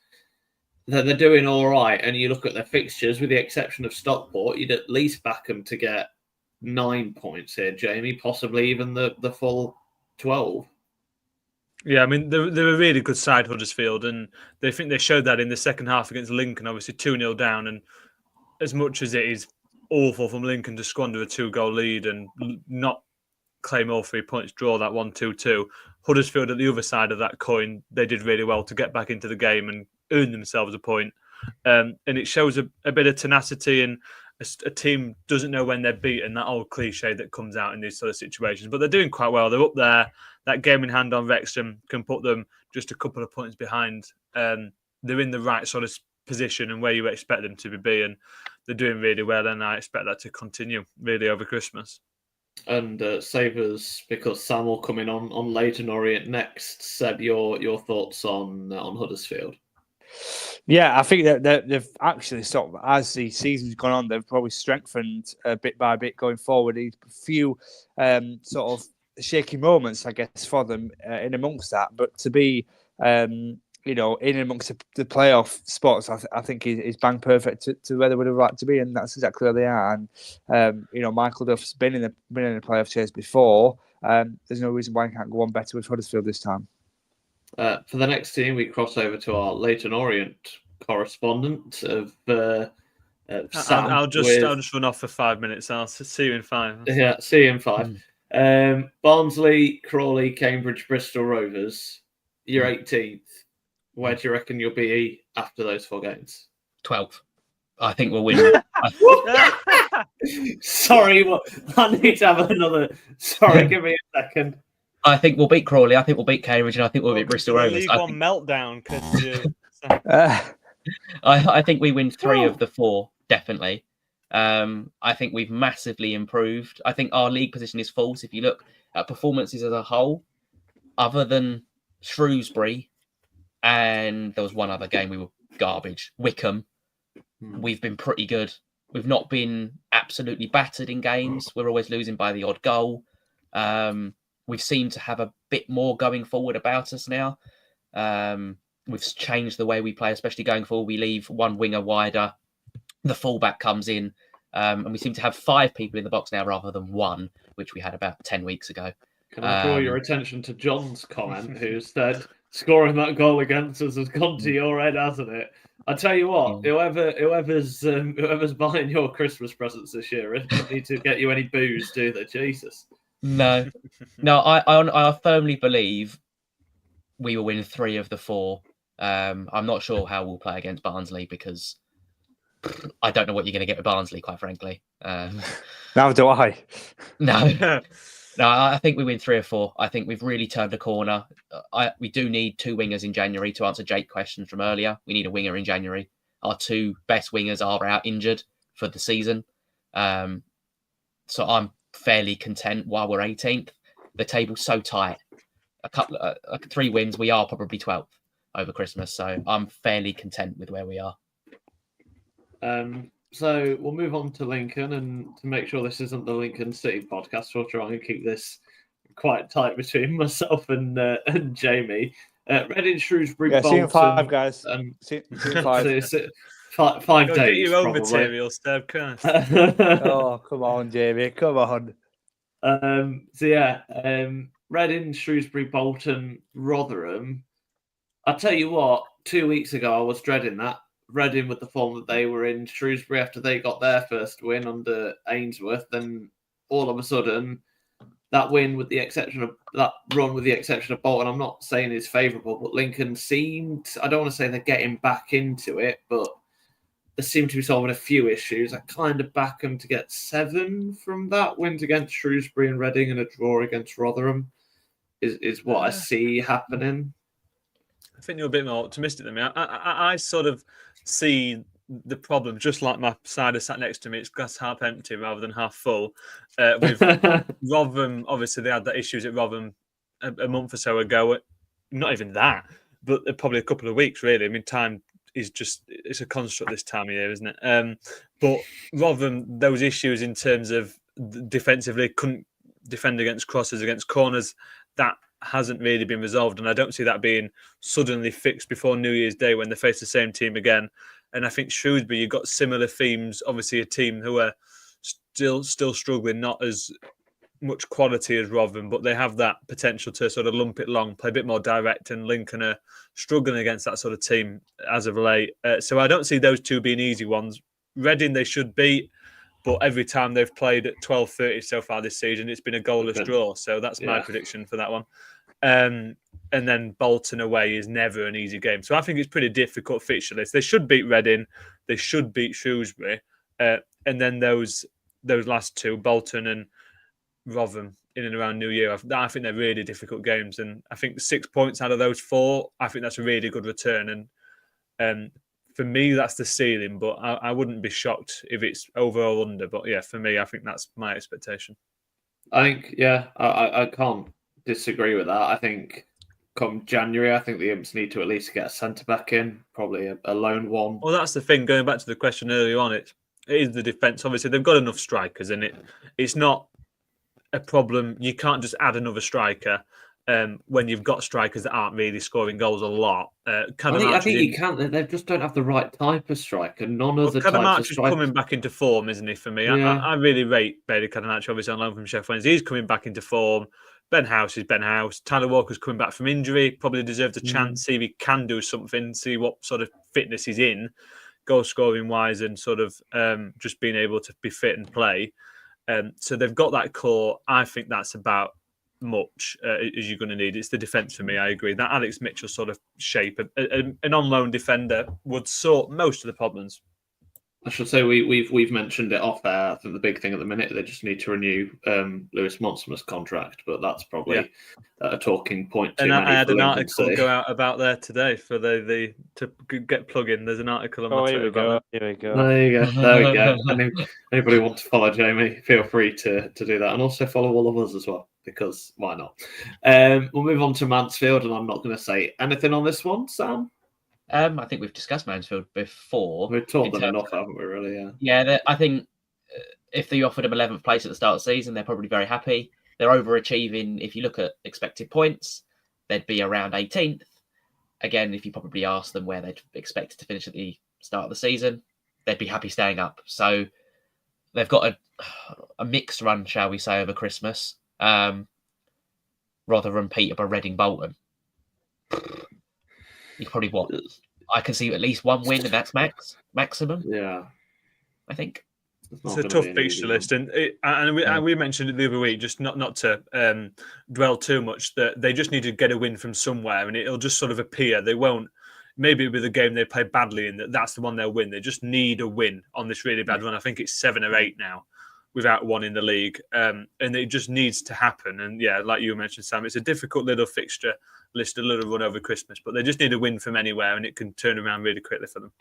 S1: They're doing all right, and you look at their fixtures, with the exception of Stockport, you'd at least back them to get 9 points here, Jamie, possibly even the full 12.
S4: Yeah, I mean, they're a really good side, Huddersfield, and they think they showed that in the second half against Lincoln, obviously 2-0 down. And as much as it is awful from Lincoln to squander a 2-goal lead and not claim all 3 points, draw that 1-2-2, Huddersfield at the other side of that coin, they did really well to get back into the game and earn themselves a point. And it shows a bit of tenacity, and a team doesn't know when they're beaten, that old cliche that comes out in these sort of situations. But they're doing quite well. They're up there. That game in hand on Wrexham can put them just a couple of points behind. They're in the right sort of position and where you expect them to be, and they're doing really well, and I expect that to continue really over Christmas.
S1: And save us, because Sam will come in on Leyton Orient next. Seb, your thoughts on Huddersfield?
S3: Yeah, I think that they've actually sort of, as the season's gone on, they've probably strengthened bit by bit going forward. A few sort of shaky moments, I guess, for them in amongst that. But to be, in amongst the playoff spots, I think is bang perfect to where they would have liked to be, and that's exactly where they are. And Michael Duff's been in the playoff chase before. There's no reason why he can't go on better with Huddersfield this time.
S1: For the next team, we cross over to our Leyton Orient correspondent of Sam.
S4: I'll just run off for 5 minutes. I'll see you in 5.
S1: Yeah, see you in 5. Barnsley, Crawley, Cambridge, Bristol, Rovers. You're 18th. Where do you reckon you'll be after those 4 games?
S2: 12th. I think we'll win.
S1: Sorry, I need to have another. Sorry, give me a second.
S2: I think we'll beat Crawley. I think we'll beat Cambridge, and I think we'll beat Bristol Rovers.
S4: League One meltdown.
S2: I think we win 3 of the 4, definitely. I think we've massively improved. I think our league position is false. If you look at performances as a whole, other than Shrewsbury, and there was one other game we were garbage, Wycombe, we've been pretty good. We've not been absolutely battered in games. We're always losing by the odd goal. We've seemed to have a bit more going forward about us now. We've changed the way we play, especially going forward. We leave one winger wider. The fullback comes in. And we seem to have 5 people in the box now rather than 1, which we had about 10 weeks ago.
S1: Can I draw your attention to John's comment, who said, scoring that goal against us has gone to your head, hasn't it? I tell you what, whoever's buying your Christmas presents this year, don't need to get you any booze, do they? Jesus.
S2: No. I firmly believe we will win 3 of the 4. I'm not sure how we'll play against Barnsley, because I don't know what you're going to get with Barnsley, quite frankly.
S3: Now do I.
S2: No, I think we win 3 or 4. I think we've really turned a corner. We do need 2 wingers in January, to answer Jake's question from earlier. We need a winger in January. Our 2 best wingers are out injured for the season. So I'm fairly content while we're 18th. The table's so tight. A couple, 3 wins, we are probably 12th over Christmas. So I'm fairly content with where we are.
S1: So we'll move on to Lincoln, and to make sure this isn't the Lincoln City podcast, we'll try and keep this quite tight between myself and Jamie. Reading, Shrewsbury, Bolton.
S3: See you in 5, guys. See you in 5.
S1: 5
S4: Go
S1: days.
S4: Get your own
S1: probably.
S4: material, Steb.
S3: Oh, come on, Jamie. Come on.
S1: Reading, Shrewsbury, Bolton, Rotherham. I tell you what, 2 weeks ago I was dreading that. Reading with the form that they were in, Shrewsbury after they got their first win under Ainsworth, then all of a sudden that win, with the exception of that run, with the exception of Bolton, I'm not saying it's favourable, but Lincoln seemed, I don't want to say they're getting back into it, but they seem to be solving a few issues. I kind of back them to get 7 from that. Wins against Shrewsbury and Reading and a draw against Rotherham is what I see happening.
S4: I think you're a bit more optimistic than me. I sort of see the problem, just like my side is sat next to me, it's glass half empty rather than half full. With Rotherham, obviously they had the issues at Rotherham a month or so ago. Not even that, but probably a couple of weeks, really. I mean, time is it's a construct this time of year, isn't it? But rather than those issues in terms of defensively, couldn't defend against crosses, against corners, that hasn't really been resolved. And I don't see that being suddenly fixed before New Year's Day when they face the same team again. And I think Shrewsbury, you've got similar themes. Obviously, a team who are still struggling, not as much quality as Rotherham, but they have that potential to sort of lump it long, play a bit more direct, and Lincoln are struggling against that sort of team as of late. So I don't see those two being easy ones. Reading they should beat, but every time they've played at 12:30 so far this season, it's been a goalless draw. So that's my prediction for that one. And then Bolton away is never an easy game. So I think it's pretty difficult fixture list. They should beat Reading, they should beat Shrewsbury, and then those last two, Bolton and Rotherham, in and around New Year. I think they're really difficult games, and I think 6 points out of those 4, I think that's a really good return. And for me, that's the ceiling, but I wouldn't be shocked if it's over or under. But yeah, for me, I think that's my expectation.
S1: I think, I can't disagree with that. I think come January, I think the Imps need to at least get a centre back in, probably a lone one.
S4: Well, that's the thing. Going back to the question earlier on, it is the defence. Obviously, they've got enough strikers, and it's not a problem. You can't just add another striker when you've got strikers that aren't really scoring goals a lot.
S1: I think you can. They just don't have the right type of striker. None of the types of strikers.
S4: Coming back into form, isn't he, for me?
S1: Yeah.
S4: I really rate Bailey Cadenacci, obviously on loan from Sheffield Wednesday. He's coming back into form. Ben House is Ben House. Tyler Walker's coming back from injury. Probably deserves a chance, see if he can do something, see what sort of fitness he's in, goal scoring wise, and sort of just being able to be fit and play. So they've got that core. I think that's about much as you're going to need. It's the defence for me. I agree. That Alex Mitchell sort of shape, an on-loan defender would sort most of the problems.
S1: I should say we've mentioned it off air. I think the big thing at the minute, they just need to renew Lewis Monson's contract, but that's probably a talking point.
S4: And I had an article go out about there today for the to get plug in. There's an article on my Twitter about that.
S3: Here we go.
S1: There you go. There we go. And anybody want to follow Jamie, feel free to do that, and also follow all of us as well, because why not? We'll move on to Mansfield, and I'm not going to say anything on this one, Sam.
S2: I think we've discussed Mansfield before.
S1: We've talked them enough, haven't we, really?
S2: Yeah, I think if they offered them 11th place at the start of the season, they're probably very happy. They're overachieving. If you look at expected points, they'd be around 18th. Again, if you probably ask them where they'd expected to finish at the start of the season, they'd be happy staying up. So they've got a mixed run, shall we say, over Christmas. Rotherham, Peterborough, Reading, Bolton. You probably I can see at least one win, and that's maximum.
S1: Yeah,
S2: I think
S4: it's a tough fixture list, and we mentioned it the other week. Just not to dwell too much, that they just need to get a win from somewhere, and it'll just sort of appear. They won't. Maybe with a game they play badly in, that's the one they'll win. They just need a win on this really bad run. I think it's 7 or 8 now without one in the league, and it just needs to happen. And yeah, like you mentioned, Sam, it's a difficult little fixture list, a little run over Christmas, but they just need a win from anywhere, and it can turn around really quickly for them.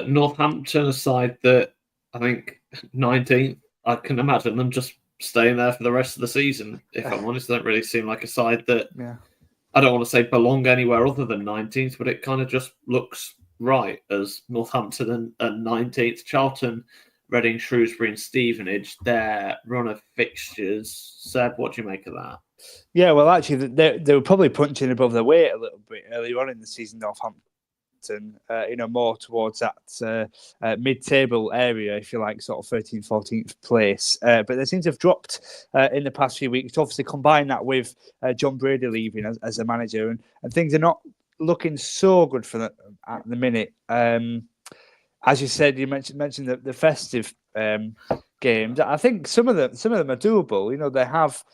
S1: Northampton, a side that I think 19th, I can imagine them just staying there for the rest of the season. If I'm honest, they don't really seem like a side that I don't want to say belong anywhere other than 19th, but it kind of just looks right as Northampton and 19th. Charlton, Reading, Shrewsbury and Stevenage, their run of fixtures. Seb, what do you make of that?
S3: Yeah, well, actually, they were probably punching above their weight a little bit earlier on in the season, Northampton, more towards that mid-table area, if you like, sort of 13th, 14th place. But they seem to have dropped in the past few weeks. Obviously, combine that with John Brady leaving as a manager, and things are not looking so good for them at the minute. As you said, you mentioned the festive games. I think some of them are doable. They have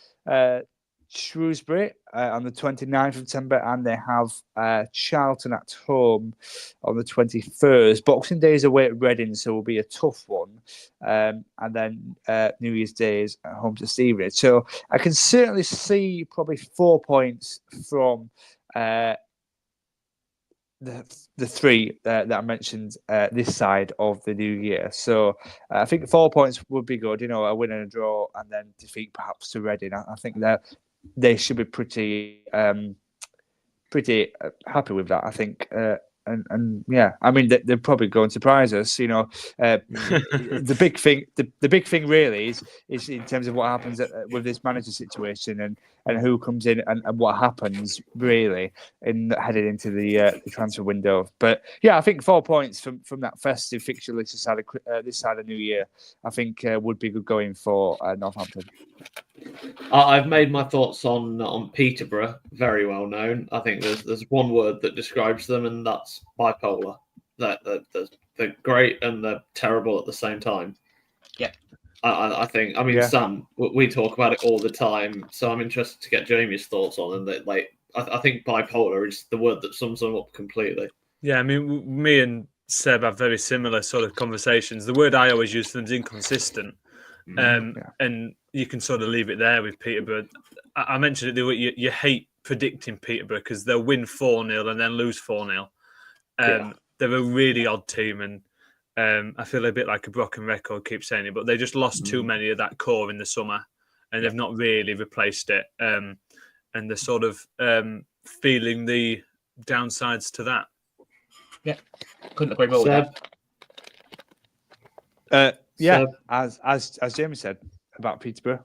S3: Shrewsbury on the 29th of September, and they have Charlton at home on the 21st. Boxing Day is away at Reading, so it will be a tough one. And then New Year's Day is at home to Stevenage. So I can certainly see probably 4 points from the three that I mentioned this side of the new year. So I think 4 points would be good, a win and a draw, and then defeat perhaps to Reading. I think that they should be pretty happy with that, I think. And yeah, I mean they're probably going to surprise us. The big thing, the big thing really is in terms of what happens with this manager situation and who comes in and what happens really headed into the transfer window. But yeah, I think 4 points from that festive fixture list this side of New Year, I think would be good going for Northampton.
S1: I've made my thoughts on Peterborough very well known. I think there's one word that describes them, and that's bipolar. That they're great and they're terrible at the same time.
S2: Yeah,
S1: I think. I mean,
S3: Yeah.
S1: Sam, we talk about it all the time, so I'm interested to get Jamie's thoughts on it. That I think bipolar is the word that sums them up completely.
S4: Yeah, I mean, me and Seb have very similar sort of conversations. The word I always use for them is inconsistent. And you can sort of leave it there with Peterborough. I mentioned it, you hate predicting Peterborough because they'll win 4-0 and then lose 4-0. They're a really odd team, and I feel a bit like a broken record, keep saying it, but they just lost too many of that core in the summer, and they've not really replaced it. And they're sort of feeling the downsides to that.
S2: Yeah, couldn't agree more with
S1: Seb?
S3: Yeah,
S1: So-
S3: as Jamie said about Peterborough.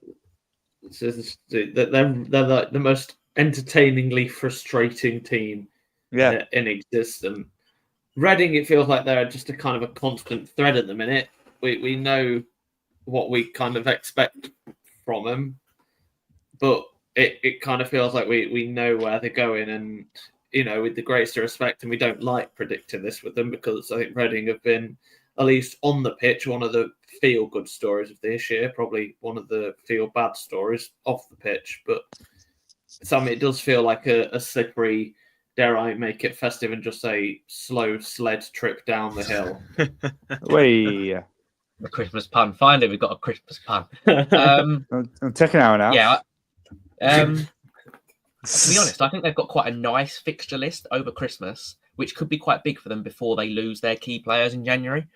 S1: They're like the most entertainingly frustrating team in existence. Reading, it feels like they're just a kind of a constant thread at the minute. We know what we kind of expect from them, but it kind of feels like we know where they're going, and with the greatest respect, and we don't like predicting this with them because I think Reading have been, at least on the pitch, one of the feel-good stories of this year, probably one of the feel-bad stories off the pitch. But it does feel like a slippery, dare I make it festive and just a slow sled trip down the hill.
S3: A
S2: Christmas pun. Finally, we've got a Christmas pun.
S3: I'm taking an hour now.
S2: Yeah. To be honest, I think they've got quite a nice fixture list over Christmas, which could be quite big for them before they lose their key players in January.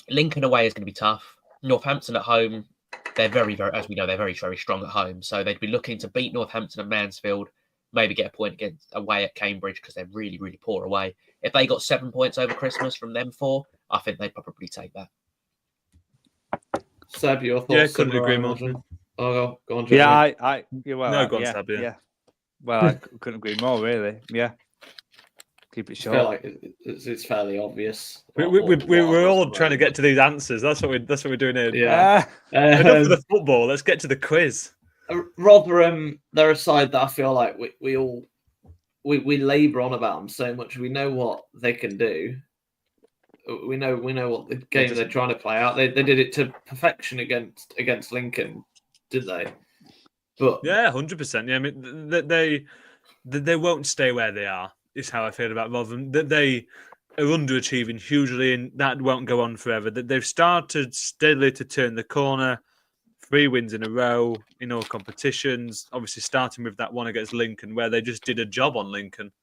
S2: Lincoln away is going to be tough. Northampton at home, they're very, very, as we know, they're very, very strong at home. So they'd be looking to beat Northampton and Mansfield, maybe get a point away at Cambridge because they're really, really poor away. If they got 7 points over Christmas from them 4, I think they'd probably take that.
S1: Seb, your thoughts?
S4: Yeah, couldn't agree more.
S1: Oh, go on, Jamie.
S4: Go on, Seb.
S3: Yeah. Well, I couldn't agree more, really. Yeah. Keep it
S1: I
S3: short.
S1: feel like it's fairly obvious.
S4: We're all trying to get to these answers. That's what we're doing here.
S1: Yeah.
S4: Enough of the football. Let's get to the quiz.
S1: Rotherham, they're a side that I feel like we labour on about them so much. We know what they can do. We know what the game they're trying to play out. They did it to perfection against Lincoln, did they? But
S4: yeah, 100%. Yeah, I mean they won't stay where they are. Is how I feel about Rotherham. That they are underachieving hugely, and that won't go on forever. That they've started steadily to turn the corner. 3 wins in a row in all competitions. Obviously, starting with that one against Lincoln, where they just did a job on Lincoln.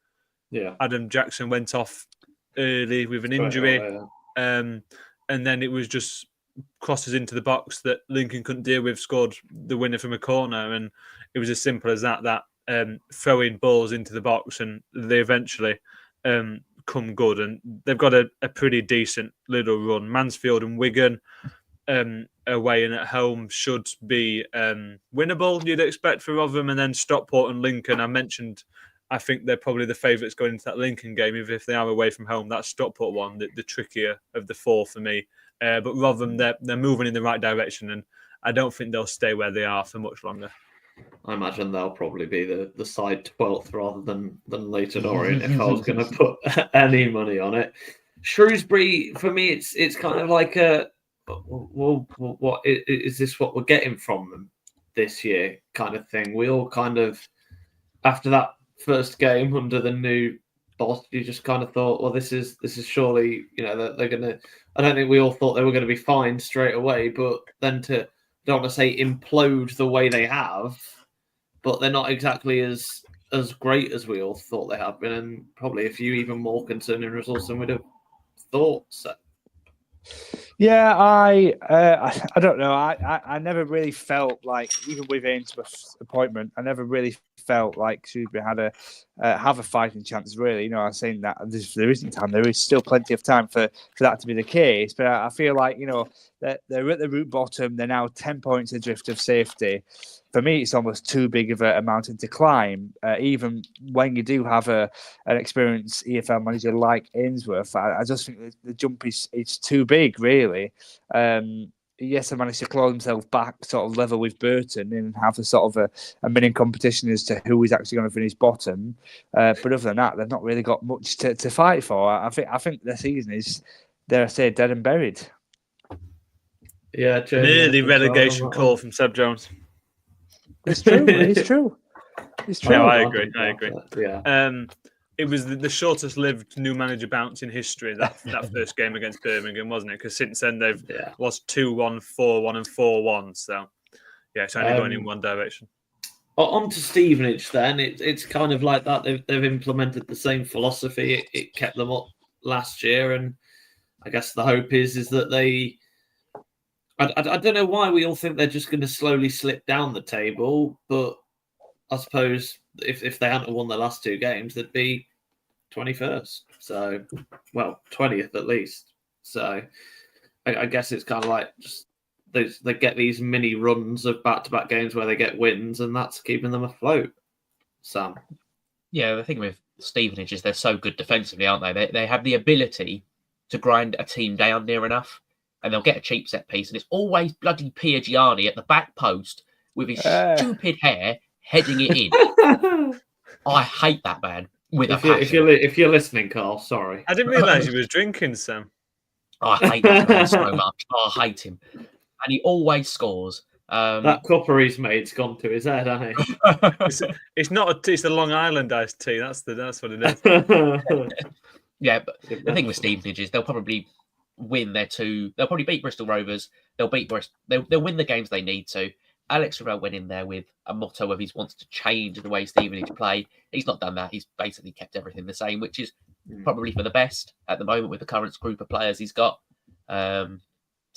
S1: Yeah,
S4: Adam Jackson went off early with an injury, and then it was just crosses into the box that Lincoln couldn't deal with. Scored the winner from a corner, and it was as simple as that. Throwing balls into the box, and they eventually come good, and they've got a pretty decent little run. Mansfield and Wigan away and at home should be winnable, you'd expect for Rotherham, and then Stockport and Lincoln. I think they're probably the favourites going into that Lincoln game, even if they are away from home. That Stockport one, the trickier of the 4 for me. But Rotherham, they're moving in the right direction, and I don't think they'll stay where they are for much longer.
S1: I imagine they'll probably be the side 12th rather than Leyton Orient if I was going to put any money on it. Shrewsbury, for me, it's kind of like what is this what we're getting from them this year kind of thing. We all kind of, after that first game under the new boss, you just kind of thought, well, this is surely, they're going to, I don't think we all thought they were going to be fine straight away, but then don't want to say implode the way they have, but they're not exactly as great as we all thought they have been, and probably a few even more concerning results than we'd have thought. So.
S3: Yeah, I don't know. I never really felt like, even with Ainsworth's appointment, I never really felt like Shrewsbury had have a fighting chance. Really, I was saying that there isn't time. There is still plenty of time for that to be the case. But I feel like they're at the root bottom. They're now 10 points adrift of safety. For me, it's almost too big of a mountain to climb. Even when you do have an experienced EFL manager like Ainsworth, I just think the jump is too big, really. Yes, they managed to claw themselves back sort of level with Burton and have a sort of a mini competition as to who is actually going to finish bottom. But other than that, they've not really got much to fight for. I think their season is, dare I say, dead and buried.
S1: Yeah,
S4: nearly relegation call from Seb Jones.
S3: It's true. It's true. It's true.
S4: No, I agree.
S1: Yeah.
S4: It was the shortest lived new manager bounce in history, that first game against Birmingham, wasn't it? Because since then they've lost 2-1, 4-1 and 4-1. So, yeah, it's only going in one direction.
S1: On to Stevenage then. It's kind of like that. They've implemented the same philosophy. It kept them up last year. And I guess the hope is that they... I don't know why we all think they're just going to slowly slip down the table, but I suppose if they hadn't won the last two games, they'd be 21st. So, well, 20th at least. So, I guess it's kind of like just they get these mini runs of back-to-back games where they get wins, and that's keeping them afloat. Sam?
S2: Yeah, the thing with Stevenage is they're so good defensively, aren't they? They have the ability to grind a team down near enough, and they'll get a cheap set piece, and it's always bloody Piergiani at the back post with his stupid hair heading it in. I hate that man with a passion.
S1: If you're listening, Carl, sorry.
S4: I didn't realise he was drinking, Sam.
S2: I hate that man so much. I hate him. And he always scores.
S1: That copper he's made's gone to his head, hasn't it?
S4: It's the Long Island iced tea. That's what it is.
S2: Yeah, but the thing with Stevenage is they'll probably win their two. They'll probably beat Bristol Rovers. They'll win the games they need to. Alex Ravel went in there with a motto of he wants to change the way Stevenage play. He's not done that. He's basically kept everything the same, which is probably for the best at the moment with the current group of players he's got. So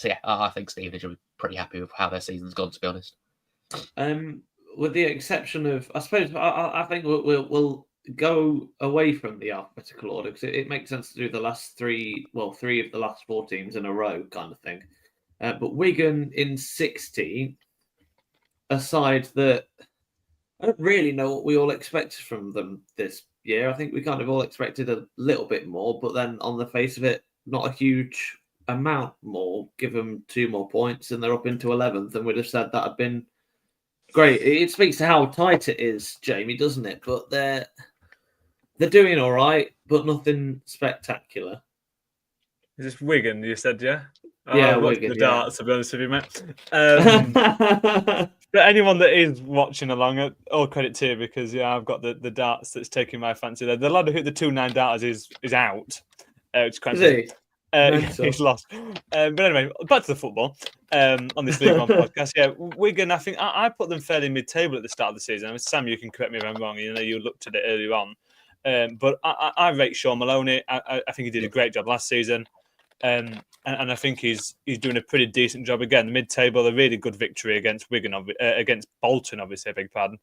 S2: yeah, I think Stevenage are pretty happy with how their season's gone, to be honest.
S1: With the exception of, I suppose, I think we'll go away from the alphabetical order because it makes sense to do the last three of the last 4 teams in a row kind of thing. But Wigan in 16th, aside that I don't really know what we all expected from them this year. I think we kind of all expected a little bit more, but then on the face of it, not a huge amount more. Give them 2 more points and they're up into 11th, and we'd have said that had been great. It speaks to how tight it is, Jamie, doesn't it? But they're doing all right, but nothing spectacular.
S4: Is this Wigan, you said, yeah?
S1: Yeah,
S4: Wigan. The darts, to be honest with you, mate. But anyone that is watching along, all credit to you, because I've got the darts that's taking my fancy there. The lad who hit the 2-9 darters is out. Which is quite he's lost. But anyway, back to the football on this League One podcast. Yeah, Wigan, I think I put them fairly mid-table at the start of the season. I mean, Sam, you can correct me if I'm wrong. You looked at it earlier on. But I rate Sean Maloney. I think he did a great job last season. And I think he's doing a pretty decent job again. Mid-table, a really good victory against Wigan, against Bolton, obviously, I beg your pardon.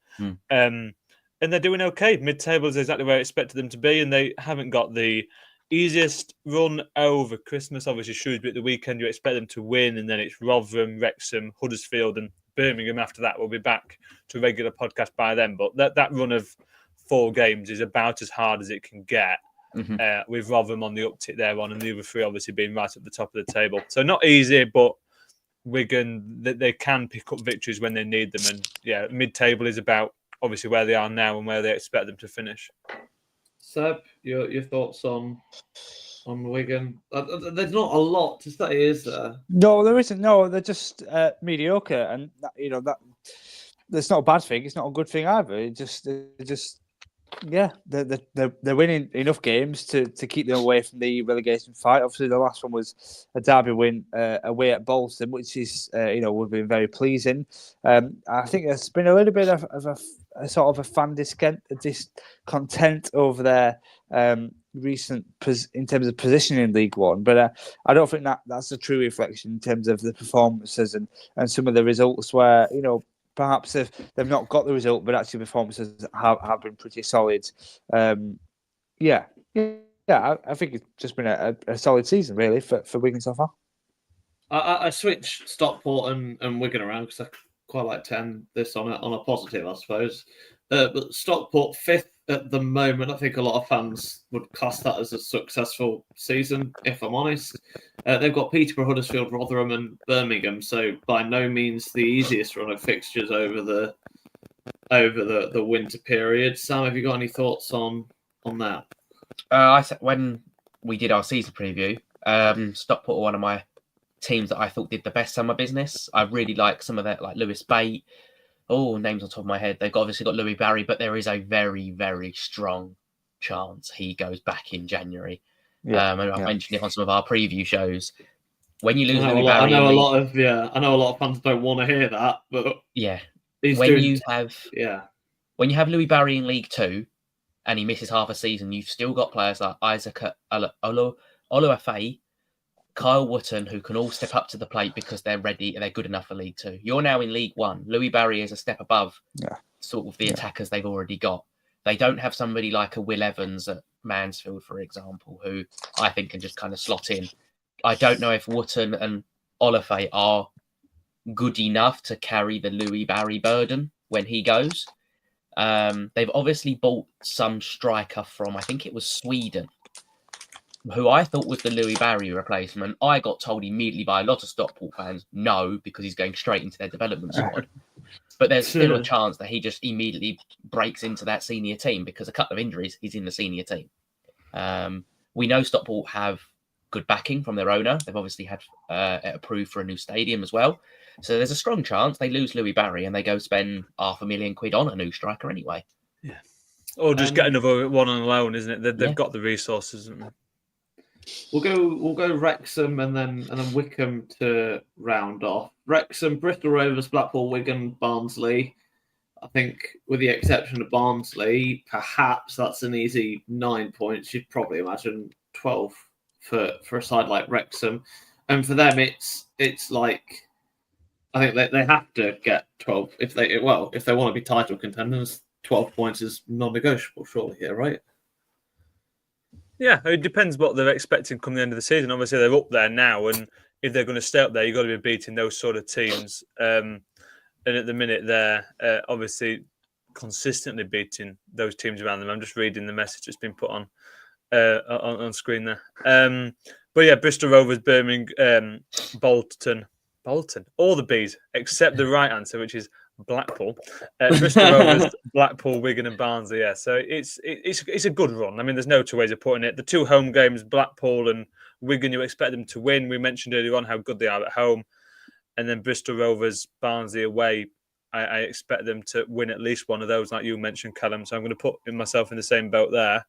S4: And they're doing okay. Mid-table is exactly where I expected them to be, and they haven't got the easiest run over Christmas. Obviously, Shrewsbury at the weekend, you expect them to win, and then it's Rotherham, Wrexham, Huddersfield, and Birmingham after that. We'll be back to a regular podcast by then. But that run of 4 games is about as hard as it can get. With Rotherham on the uptick there on, and the other 3 obviously being right at the top of the table. So not easy, but Wigan, they can pick up victories when they need them. And yeah, mid-table is about obviously where they are now and where they expect them to finish.
S1: Seb, your thoughts on Wigan? There's not a lot to say, is there?
S3: No, there isn't. No, they're just mediocre, and that's not a bad thing. It's not a good thing either. It just they're winning enough games to keep them away from the relegation fight. Obviously, the last one was a derby win away at Bolton, which is would have been very pleasing. I think there's been a little bit of a sort of a fan discontent over their recent in terms of position in League One, but I don't think that's a true reflection in terms of the performances and some of the results where, you know, perhaps they've not got the result, but actually performances have been pretty solid. I think it's just been a solid season really for Wigan so far.
S1: I switched Stockport and Wigan around because I quite like to end this on a positive, I suppose. But Stockport 5th at the moment. I think a lot of fans would class that as a successful season, if I'm honest. They've got Peterborough, Huddersfield, Rotherham and Birmingham, so by no means the easiest run of fixtures over the winter period. Sam, have you got any thoughts on that?
S2: When we did our season preview, Stockport were one of my teams that I thought did the best summer business. I really like some of that, like Lewis Bate. Oh, names on top of my head. They've obviously got Louis Barry, but there is a very, very strong chance he goes back in January. And I've mentioned it on some of our preview shows. When you lose Louis Barry,
S1: I know a lot of fans don't want to hear that, but when you have Louis Barry in League Two and he misses half a season, you've still got players like Isaac Oluwafe, Kyle Wootton, who can all step up to the plate because they're ready and they're good enough for League Two. You're now in League One. Louis Barry is a step above sort of the attackers they've already got. They don't have somebody like a Will Evans at Mansfield, for example, who I think can just kind of slot in. I don't know if Wootton and Oluwafe are good enough to carry the Louis Barry burden when he goes. They've obviously bought some striker from, I think it was Sweden, who I thought was the Louis Barry replacement. I got told immediately by a lot of Stockport fans, no, because he's going straight into their development squad. But there's still a chance that he just immediately breaks into that senior team because a couple of injuries, he's in the senior team. We know Stockport have good backing from their owner. They've obviously had it approved for a new stadium as well. So there's a strong chance they lose Louis Barry and they go spend £500,000 on a new striker anyway.
S4: Yeah. Or just get another one on loan, isn't it? They've got the resources.
S1: We'll go Wrexham and then Wycombe to round off. Wrexham, Bristol Rovers, Blackpool, Wigan, Barnsley. I think with the exception of Barnsley, perhaps that's an easy 9 points. You'd probably imagine 12 for a side like Wrexham. And for them, it's like, I think they have to get 12 if they want to be title contenders. 12 points is non-negotiable, surely here, right?
S4: Yeah, it depends what they're expecting come the end of the season. Obviously, they're up there now, and if they're going to stay up there, you've got to be beating those sort of teams. And at the minute, they're obviously consistently beating those teams around them. I'm just reading the message that's been put on screen there. But yeah, Bristol Rovers, Birmingham, Bolton, all the Bs except the right answer, which is Blackpool, Bristol Rovers, Blackpool, Wigan and Barnsley. Yeah, so it's a good run. I mean, there's no two ways of putting it. The two home games, Blackpool and Wigan, you expect them to win. We mentioned earlier on how good they are at home. And then Bristol Rovers, Barnsley away, I expect them to win at least one of those, like you mentioned, Callum. So I'm going to put myself in the same boat there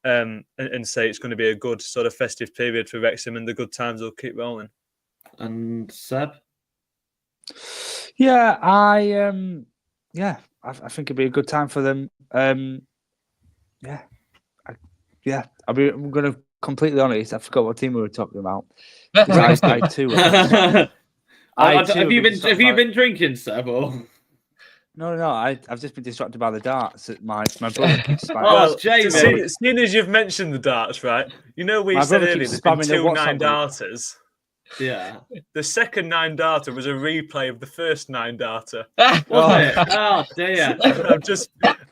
S4: and say it's going to be a good sort of festive period for Wrexham and the good times will keep rolling.
S1: And Seb?
S3: Yeah, I think it'd be a good time for them. I'm going to completely honest. I forgot what team we were talking about. I too.
S1: Have you been drinking, Seb? Or?
S3: No. I've just been distracted by the darts. My brother keeps spamming.
S1: Oh, Jamie.
S4: Seeing as you've mentioned the darts, right? You know we said earlier there's been 2 9-darters.
S1: Yeah.
S4: The second 9-darter was a replay of the first 9-darter.
S1: Was it? Oh dear.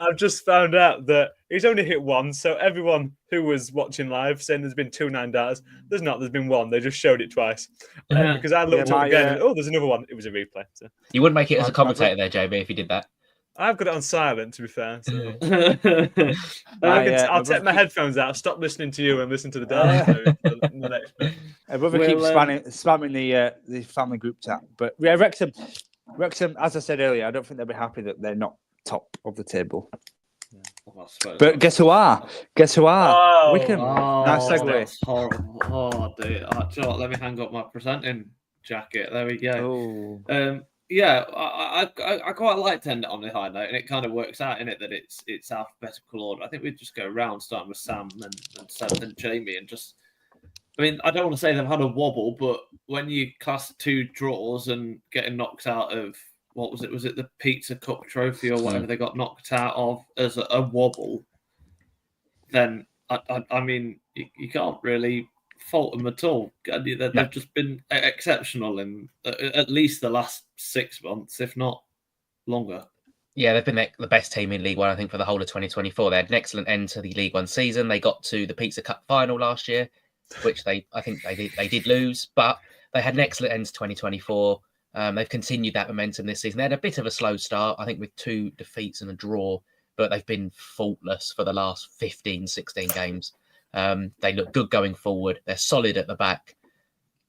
S4: I've just found out that he's only hit one. So everyone who was watching live saying there's been 2 9-darters, there's not. There's been one. They just showed it twice. Because I looked up again. And, there's another one. It was a replay. So.
S2: You wouldn't make it as a commentator there, JB, if you did that.
S4: I've got it on silent, to be fair. So. I'll take my headphones out, stop listening to you, and listen to the dance.
S3: My brother keeps spamming the family group chat. But yeah, Wrexham, as I said earlier, I don't think they'll be happy that they're not top of the table. But guess who are?
S4: Oh,
S3: Wycombe. Nice segue.
S1: That's horrible. Oh dear. Do you know what? Let me hang up my presenting jacket. There we go. Yeah, I quite like to end it on a high note, and it kind of works out in it that it's alphabetical order. I think we'd just go around starting with Sam and Seb and Jamie, and just. I mean, I don't want to say they've had a wobble, but when you class 2 draws and getting knocked out of what was it? Was it the Pizza Cup trophy or whatever they got knocked out of as a wobble? Then I mean, you can't really fault them at all. They've just been exceptional in at least the last 6 months, if not longer.
S2: Yeah, they've been the best team in League One, I think, for the whole of 2024. They had an excellent end to the League One season. They got to the Pizza Cup final last year, which I think they did lose, but they had an excellent end to 2024. They've continued that momentum this season. They had a bit of a slow start, I think, with 2 defeats and a draw, but they've been faultless for the last 15, 16 games. They look good going forward. They're solid at the back.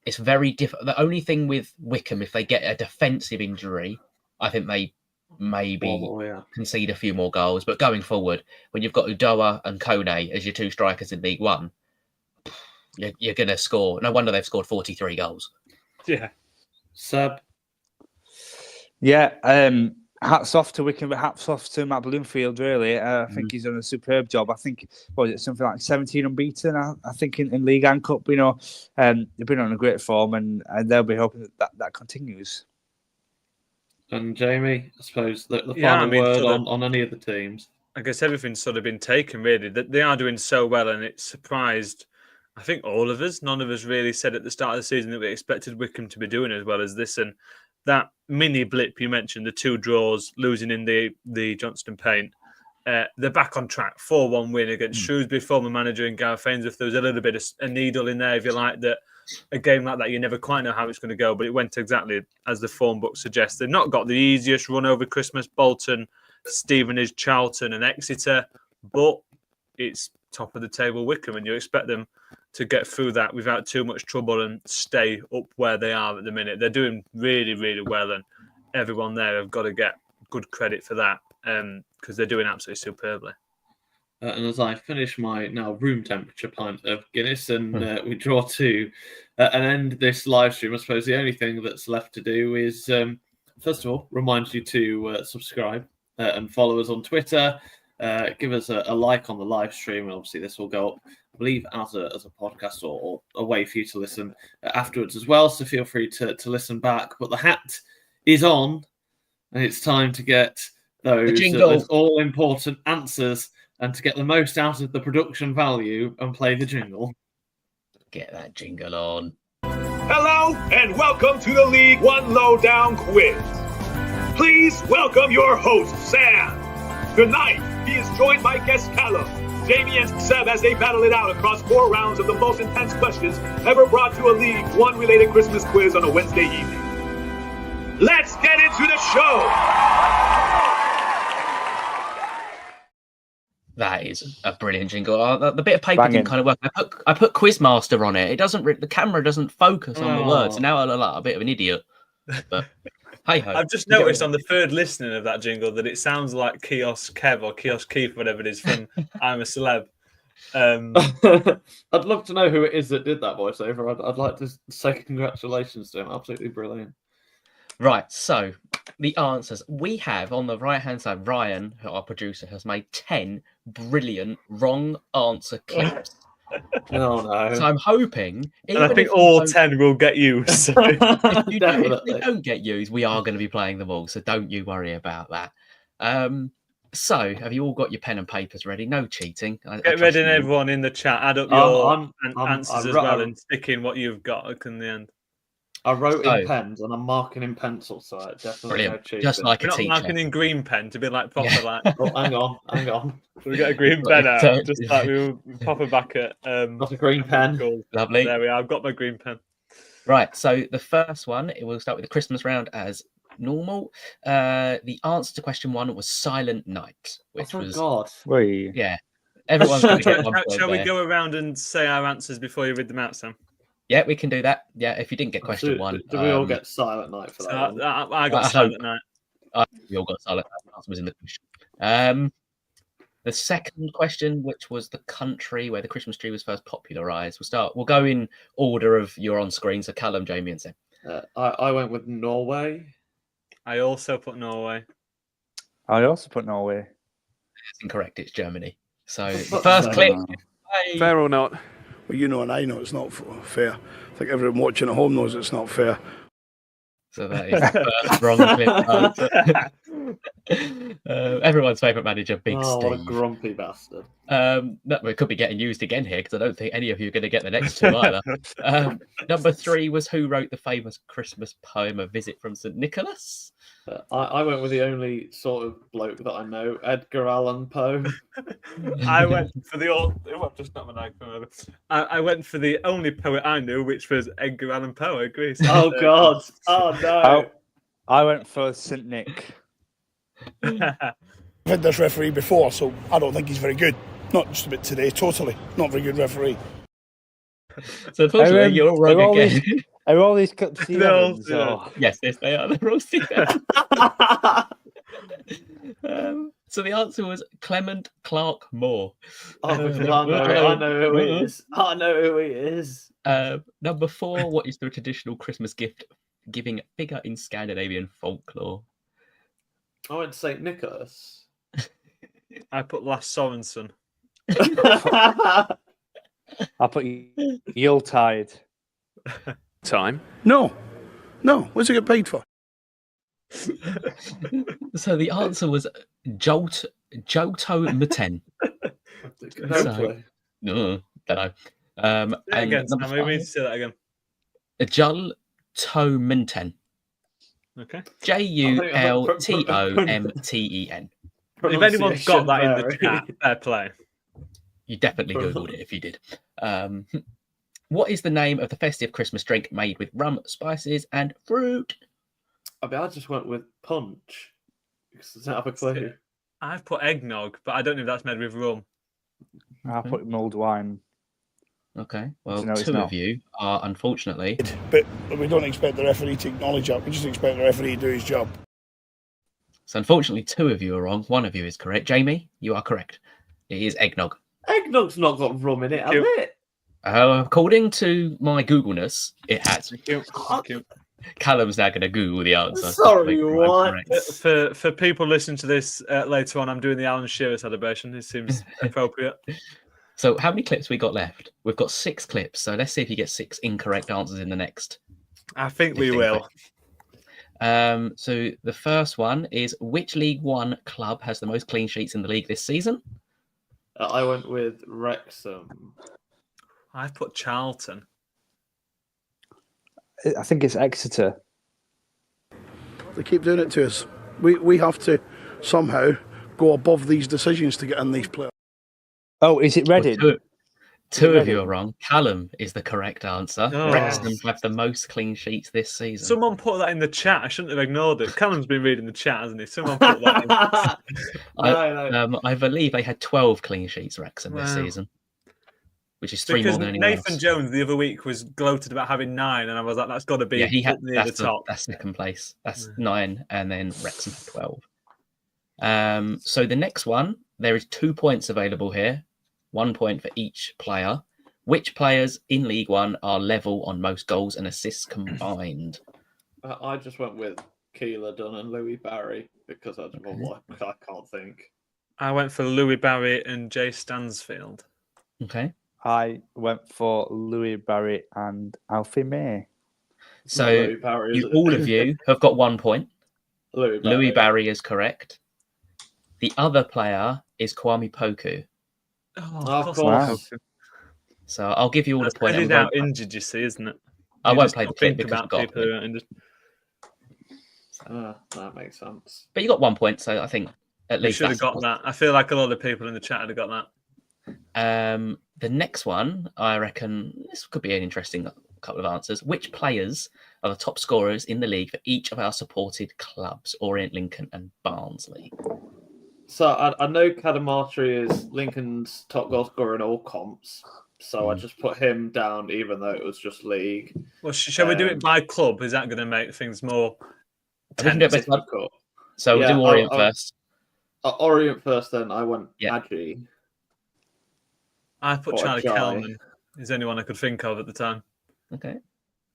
S2: It's very different. The only thing with Wycombe, if they get a defensive injury, I think they maybe concede a few more goals. But going forward, when you've got Udoa and Kone as your 2 strikers in League One, you're going to score. No wonder they've scored 43 goals.
S4: Yeah.
S1: Seb?
S3: Yeah, hats off to Wycombe, hats off to Matt Bloomfield, really. I think he's done a superb job. I think, what was it, something like 17 unbeaten, I think, in League and Cup. You know, they've been on a great form, and they'll be hoping that continues.
S1: And Jamie, I suppose, the final word on any of the teams?
S4: I guess everything's sort of been taken, really. They are doing so well, and it surprised, I think, all of us. None of us really said at the start of the season that we expected Wycombe to be doing as well as this. And that mini blip you mentioned, the 2 draws, losing in the Johnston Paint, they're back on track. 4-1 win against Shrewsbury, former manager in Gareth Ainsworth. There was a little bit of a needle in there, if you like, that a game like that, you never quite know how it's going to go, but it went exactly as the form book suggests. They've not got the easiest run over Christmas. Bolton, Stevenage, Charlton and Exeter, but it's top of the table Wycombe, and you expect them to get through that without too much trouble and stay up where they are at the minute. They're doing really, really well, and everyone there have got to get good credit for that because they're doing absolutely superbly.
S1: And as I finish my now room temperature pint of Guinness and we draw to an end this live stream, I suppose the only thing that's left to do is, first of all, remind you to subscribe and follow us on Twitter. Give us a like on the live stream, and obviously this will go up, I believe, as a podcast or a way for you to listen afterwards as well. So feel free to listen back. But the hat is on, and it's time to get those all-important answers and to get the most out of the production value and play the jingle.
S2: Get that jingle on.
S5: Hello and welcome to the League One Lowdown quiz. Please welcome your host, Sam. Tonight, he is joined by guest Callum, Jamie and Seb as they battle it out across 4 rounds of the most intense questions ever brought to a League One related Christmas quiz on a Wednesday evening. Let's get into the show.
S2: That is a brilliant jingle. The bit of paper didn't kind of work. I put Quizmaster on it. It doesn't. The camera doesn't focus on the words. Now I look like a bit of an idiot. But hey ho.
S4: I've just noticed on the 3rd listening of that jingle that it sounds like Kiosk Kev or Kiosk Keith, whatever it is from I'm a Celeb.
S1: I'd love to know who it is that did that voiceover. I'd like to say congratulations to him. Absolutely brilliant.
S2: Right, so the answers we have on the right-hand side. Ryan, our producer, has made 10 brilliant wrong answer clips.
S1: Oh no!
S2: So I'm hoping,
S4: and I think all 10 will get used. So.
S2: If they don't get used, we are going to be playing them all. So don't you worry about that. So have you all got your pen and papers ready? No cheating.
S4: Get ready, and everyone in the chat. Add up your answers as well, and stick in what you've got in the end.
S1: I wrote in pens and I'm marking in pencil, so I definitely no cheating.
S2: Just like
S4: We're
S2: a
S4: not
S2: teacher.
S4: Marking in green pen to be like proper like.
S1: Oh, hang on.
S4: We get a green pen out, just like we will pop it back at.
S1: Got a green pen.
S2: Lovely.
S4: There we are. I've got my green pen.
S2: Right. So the first one, we'll start with the Christmas round as normal. The answer to question 1 was Silent Night, which was
S1: God.
S2: Yeah. Everyone's going to get one point
S4: Shall we
S2: there.
S4: go around and say our answers before you read them out, Sam?
S2: Yeah, we can do that. Yeah, if you didn't get question 1.
S1: Do we all get Silent Night for that?
S4: I got Silent Night.
S2: We all got Silent Night. That was in the question. The second question, which was the country where the Christmas tree was first popularised. We'll go in order of you're on screen. So Callum, Jamie, and Sam.
S1: I went with Norway.
S4: I also put Norway.
S3: I also put Norway.
S2: It's incorrect. It's Germany. So the
S1: fuck's
S2: first
S1: sake.
S2: clip.
S6: Fair or not?
S7: Well, you know and I know it's not fair. I think everyone watching at home knows it's not fair.
S2: So that is the first wrong clip. Everyone's favourite manager, Big
S1: Oh, what a
S2: Steve.
S1: grumpy bastard.
S2: No, it could be getting used again here because I don't think any of you are going to get the next two either. Number 3 was who wrote the famous Christmas poem "A Visit from St. Nicholas."
S1: I went with the only sort of bloke that I know, Edgar Allan Poe.
S4: I went for the I went for the only poet I knew, which was Edgar Allan Poe. I agree. So,
S1: Oh, God. Oh, no.
S3: I went for St. Nick.
S7: I've had this referee before, so I don't think he's very good. Not just about today, totally. Not very good referee.
S2: So unfortunately, you're all wrong again.
S3: Are all these clips Steve
S4: No,
S3: Evans,
S4: yeah.
S3: or-
S2: Yes, they are. They're all Steve Evans. So the answer was Clement Clark Moore.
S1: Oh, because I know who he is. I know who he is.
S2: Number 4, what is the traditional Christmas gift giving figure in Scandinavian folklore?
S1: I went St. Nicholas.
S4: I put Lars Sorensen.
S3: I put Yuletide.
S6: Time.
S7: No. What's he get paid for?
S2: So the answer was Joto Muten.
S1: No clue.
S2: No, don't know.
S4: Say that again,
S2: number
S4: Sam. I mean to
S2: 5,
S4: say that again.
S2: Jul To Menten.
S4: Okay.
S2: Jultomten.
S4: If anyone's got that in the
S1: Pronunciation
S4: chat, fair play.
S2: You definitely Googled it if you did. What is the name of the festive Christmas drink made with rum, spices, and fruit?
S1: I mean, I just went with punch. Because I don't have a clue.
S4: I've put eggnog, but I don't know if that's made with rum.
S3: I put mulled wine.
S2: Okay, well,
S3: No, it's
S2: 2
S3: not.
S2: of you are unfortunately.
S7: But we don't expect the referee to acknowledge that. We just expect the referee to do his job.
S2: So unfortunately, 2 of you are wrong. 1 of you is correct. Jamie, you are correct. It is eggnog.
S1: Eggnog's not got rum in it, has it?
S2: According to my Googleness, it has.
S4: Thank you.
S2: Callum's now going to Google the answer.
S1: Sorry,
S2: Make sure I'm
S1: what?
S2: correct.
S4: For people listening to this later on, I'm doing the Alan Shearer celebration. It seems appropriate.
S2: So how many clips we got left? We've got 6 clips. So let's see if you get 6 incorrect answers in the next.
S4: I think we
S2: 15
S4: will.
S2: clips. So the first one is, which League One club has the most clean sheets in the league this season?
S1: I went with Wrexham.
S4: I've put Charlton.
S3: I think it's Exeter.
S7: They keep doing it to us. We have to somehow go above these decisions to get in these players.
S3: Oh, is it Reading?
S2: Well, two of
S3: Reading?
S2: you are wrong. Callum is the correct answer.
S4: Oh.
S2: Wrexham have the most clean sheets this season.
S4: Someone put that in the chat. I shouldn't have ignored it. Callum's been reading the chat, hasn't he? Someone put that in.
S2: I believe they had 12 clean sheets, Wrexham, this
S4: Wow.
S2: season, which is 3
S4: Because
S2: more than anyone
S4: Nathan
S2: else.
S4: Jones the other week was gloated about having 9, and I was like, that's got to be
S2: Yeah, he had
S4: up near the
S2: that's,
S4: top.
S2: that's second place. That's 9, and then Wrexham had 12. So the next one, there is 2 points available here, 1 point for each player. Which players in League One are level on most goals and assists combined?
S1: I just went with Keeler Dunn and Louis Barry because I can't think.
S4: I went for Louis Barry and Jay Stansfield.
S2: Okay.
S3: I went for Louis Barry and Alfie May.
S2: So
S1: Louis Barry, is it?
S2: all of you have got 1 point.
S1: Louis
S2: Barry is correct. The other player is Kwame Poku.
S1: Of course.
S3: Wow.
S2: So I'll give you all the point.
S4: He's out injured, you see, isn't it?
S2: I
S4: You
S2: won't
S4: just
S2: play the
S4: don't
S2: clip
S4: think
S2: because
S4: about
S2: I've got a
S4: people who
S2: point.
S4: are injured.
S1: That makes sense.
S2: But you got 1 point, so I think at
S4: We
S2: least
S4: should have got that. I feel like a lot of people in the chat would have got that.
S2: The next one, I reckon this could be an interesting couple of answers. Which players are the top scorers in the league for each of our supported clubs, Orient, Lincoln, and Barnsley?
S1: So I know Cadamartri is Lincoln's top goal scorer in all comps. So I just put him down, even though it was just league.
S4: Well, shall we do it by club? Is that going to make things more
S2: We can do it by
S4: tense?
S2: club.
S1: Difficult.
S2: So we'll
S1: Yeah,
S2: do Orient
S1: I'll-
S2: first.
S1: Orient first, then I went
S2: Yeah.
S1: Adji.
S4: I put
S1: What a
S4: Charlie
S1: guy.
S4: Kelman. Is anyone I could think of at the time?
S2: Okay.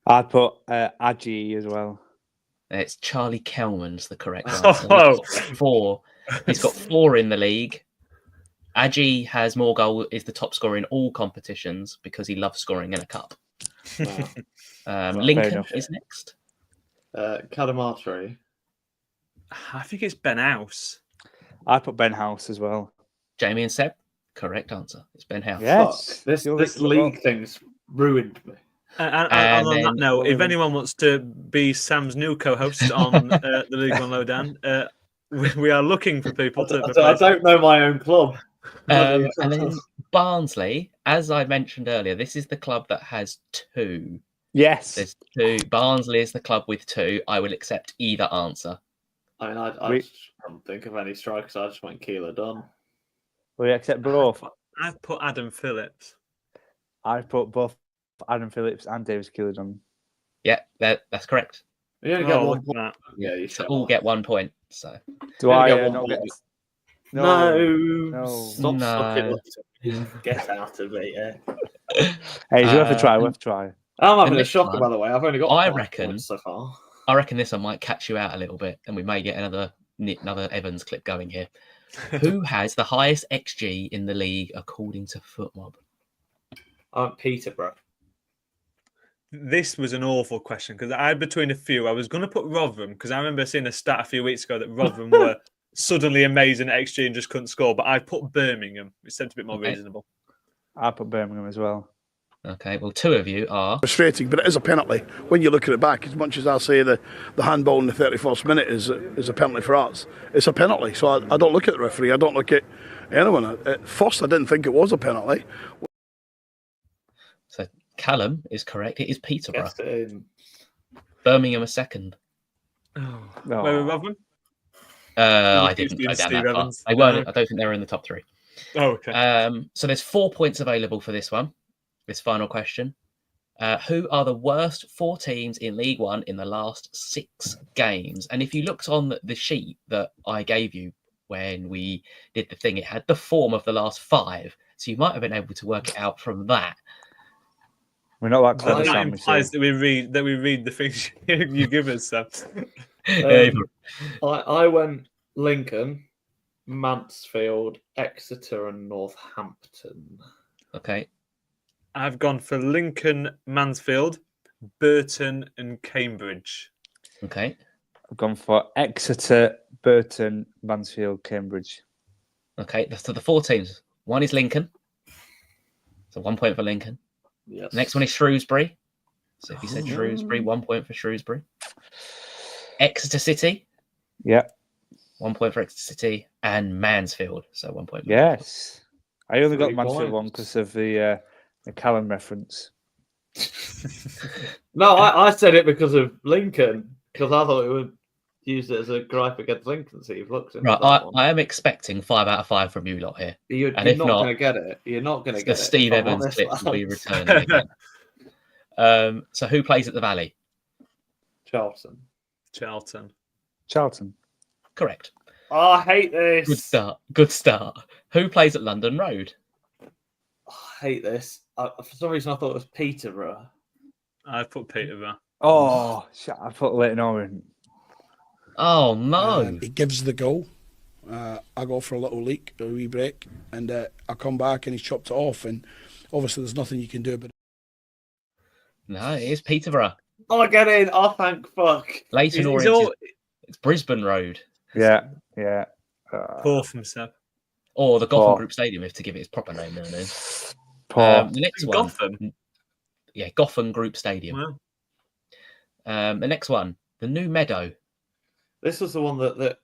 S3: I put Adji as well.
S2: It's Charlie Kelman's the correct answer.
S4: Oh.
S2: He's got 4 in the league. Aji has more goals, is the top scorer in all competitions because he loves scoring in a cup. Lincoln is next.
S1: Cadamartri.
S4: I think it's Ben House.
S3: I put Ben House as well.
S2: Jamie and Seb, correct answer. It's Ben House.
S3: Yes.
S1: This league thing's ruined me.
S4: And on that note, if anyone wants to be Sam's new co-host on the League One Lowdown, we are looking for people to.
S1: I don't know my own club.
S2: And then Barnsley, as I mentioned earlier, this is the club that has 2.
S3: Yes.
S2: There's 2. Barnsley is the club with 2. I will accept either answer.
S1: I mean, I just can't think of any strikers. I just went Keeler Dunn.
S3: We accept both.
S4: I've put Adam Phillips.
S3: I've put both Adam Phillips and Davis Keeler.
S2: Yeah, that's correct.
S1: You only get
S4: Oh,
S1: 1
S4: look at
S1: point.
S4: that.
S1: Yeah, you
S2: So
S1: should
S2: all get 1 point. So
S3: Do
S1: You only
S3: I
S1: get one
S3: not get?
S1: point.
S3: No.
S1: Stop
S2: No.
S1: sucking up to me. Get out of it, yeah.
S3: Hey, it's worth a try. Worth a try.
S1: I'm having
S2: And
S1: a
S2: this
S1: shocker,
S2: one,
S1: by the way. I've only got
S2: I
S1: 5
S2: reckon-
S1: points so far.
S2: I reckon this one might catch you out a little bit, and we may get another Evans clip going here. Who has the highest XG in the league according to FootMob?
S1: Peterborough.
S4: This was an awful question because I had between a few. I was going to put Rotherham because I remember seeing a stat a few weeks ago that Rotherham were suddenly amazing at XG and just couldn't score. But I put Birmingham. It seemed a bit more reasonable.
S3: I put Birmingham as well.
S2: Okay, well, 2 of you are.
S7: Frustrating, but it is a penalty. When you look at it back, as much as I say the handball in the 31st minute is a penalty for us, it's a penalty. So I don't look at the referee. I don't look at anyone. At first, I didn't think it was a penalty.
S2: So Callum is correct. It is Peterborough.
S1: Guessed it in.
S2: Birmingham a second.
S3: No.
S4: Where were Rotherham?
S2: I didn't go down
S4: Steve
S2: that far.
S4: Evans.
S2: They weren't. I don't think they were in the top 3.
S4: Oh, okay.
S2: So there's 4 points available for this one. This final question. Who are the worst 4 teams in League One in the last 6 games? And if you looked on the sheet that I gave you when we did the thing, it had the form of the last 5. So you might have been able to work it out from that.
S3: We're not that
S4: That
S3: clever, Sam.
S4: implies that we read the things you give us, Sam.
S1: I went Lincoln, Mansfield, Exeter, and Northampton.
S2: Okay.
S4: I've gone for Lincoln, Mansfield, Burton, and Cambridge.
S2: Okay.
S3: I've gone for Exeter, Burton, Mansfield, Cambridge.
S2: Okay. So the 4 teams. One is Lincoln. So 1 point for Lincoln.
S1: Yes.
S2: Next one is Shrewsbury. So if you said Shrewsbury, 1 point for Shrewsbury. Exeter City.
S3: Yeah.
S2: 1 point for Exeter City. And Mansfield. So 1 point.
S3: Yes. I only got
S1: 3
S3: Mansfield
S1: points.
S3: one because of the Callum reference.
S1: No, I said it because of Lincoln, because I thought it would use it as a gripe against Lincoln. So you've looked at
S2: Right,
S1: that one.
S2: I am expecting 5 out of 5 from you lot here.
S1: You're
S2: and if
S1: not
S2: not,
S1: going to get it. You're not going to
S2: The
S1: get it.
S2: Steve
S1: if I'm
S2: Evans
S1: honest,
S2: clip will be
S1: lads.
S2: returning again. So who plays at the Valley?
S1: Charlton.
S4: Charlton.
S2: Correct.
S1: Oh, I hate this.
S2: Good start. Who plays at London Road?
S1: I hate this. For some reason, I thought it was Peterborough.
S4: I put Peterborough.
S3: Oh, shit, I put Leyton Orient.
S2: Oh no!
S7: He gives the goal. I go for a little leak, a wee break, and I come back and he's chopped it off. And obviously, there's nothing you can do about it.
S2: No, it is Peterborough.
S1: Oh, get in. Oh, thank fuck.
S2: Leyton Orient. It's Brisbane Road.
S3: Yeah.
S4: Poor from Seb.
S2: Or the Gotham
S3: Poor.
S2: Group Stadium, if to give it its proper name. Then.
S3: Poor.
S2: The next one.
S4: Gotham?
S2: Yeah, Gotham Group Stadium.
S4: Wow.
S2: The next one, the New Meadow.
S1: This was the one that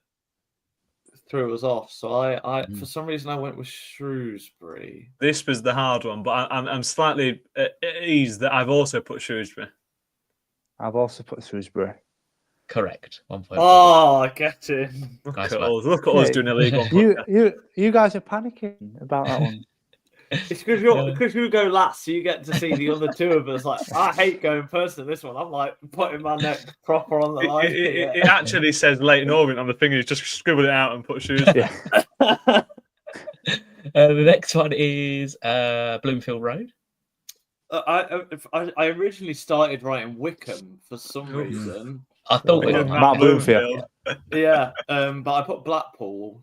S1: threw us off. So I for some reason, I went with Shrewsbury.
S4: This was the hard one, but I'm slightly at ease that I've also put Shrewsbury.
S3: I've also put Shrewsbury.
S2: Correct. 1 point.
S1: Oh, get in.
S2: Nice
S4: Look
S2: one.
S4: at us doing a League One podcast.
S3: You guys are panicking about that one.
S1: It's because you go last, so you get to see the other 2 of us. Like, I hate going first in this one. I'm like putting my neck proper on the line.
S4: It actually says Leyton Orient on the thing. He's just scribbled it out and put Shrewsbury.
S3: Yeah.
S2: The next one is Bloomfield Road.
S1: I originally started writing Wycombe for some reason.
S2: I thought
S4: We
S2: we
S4: did
S2: were
S3: Matt Bloomfield.
S1: Yeah, but I put Blackpool.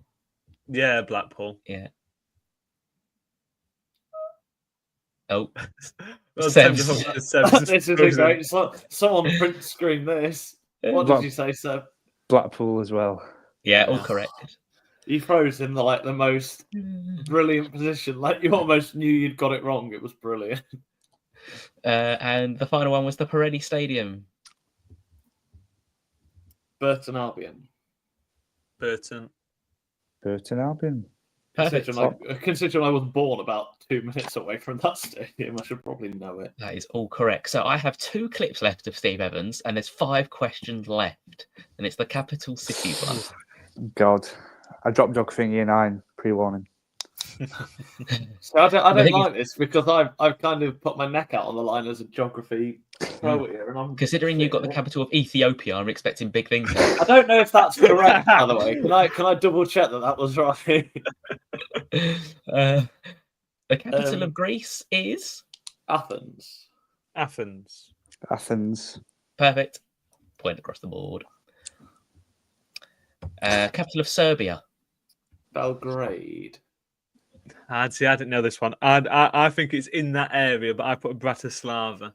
S4: Yeah, Blackpool.
S2: Yeah. Oh,
S4: Well,
S2: Seb's-
S4: Seb's
S1: This is great. Someone print screen this. What did you say, Seb?
S3: Blackpool as well.
S2: yeah, all correct.
S1: You froze in the most brilliant position. Like you almost knew you'd got it wrong. It was brilliant.
S2: And the final one was the Pirelli Stadium.
S1: Burton Albion.
S4: Burton.
S3: Burton Albion.
S2: Perfect.
S1: Considering I was born about 2 minutes away from that stadium, I should probably know it.
S2: That is all correct. So I have 2 clips left of Steve Evans, and there's 5 questions left, and it's the capital city one.
S3: God. I dropped geography in year 9, pre-warning.
S1: So I don't like this because I've kind of put my neck out on the line as a geography pro here, and I'm
S2: Considering you got the capital of Ethiopia, I'm expecting big things. There.
S1: I don't know if that's correct, by the way. Can I double check that was right?
S2: The capital of Greece is
S1: Athens.
S4: Athens.
S2: perfect. Point across the board. Capital of Serbia.
S1: Belgrade.
S4: I didn't know this one. I think it's in that area, but I put Bratislava.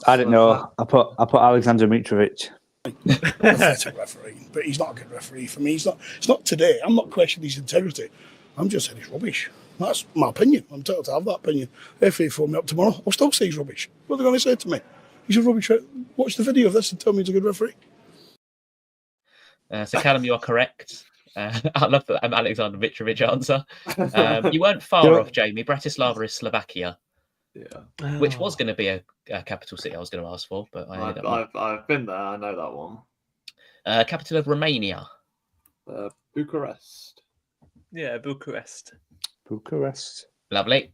S3: I didn't know. I put Alexander Mitrovic.
S7: Pathetic referee, but he's not a good referee for me. It's not today. I'm not questioning his integrity. I'm just saying he's rubbish. That's my opinion. I'm entitled to have that opinion. If they phone me up tomorrow, I'll still say he's rubbish. What are they going to say to me? He's a rubbish. Watch the video of this and tell me he's a good referee.
S2: So Callum, you are correct. I love that Alexander Mitrovic answer. You weren't far off, Jamie. Bratislava is Slovakia, which was going to be a capital city I was going to ask for, but I ended up.
S1: I've been there. I know that one.
S2: Capital of Romania.
S1: Bucharest.
S4: Yeah, Bucharest.
S2: Lovely.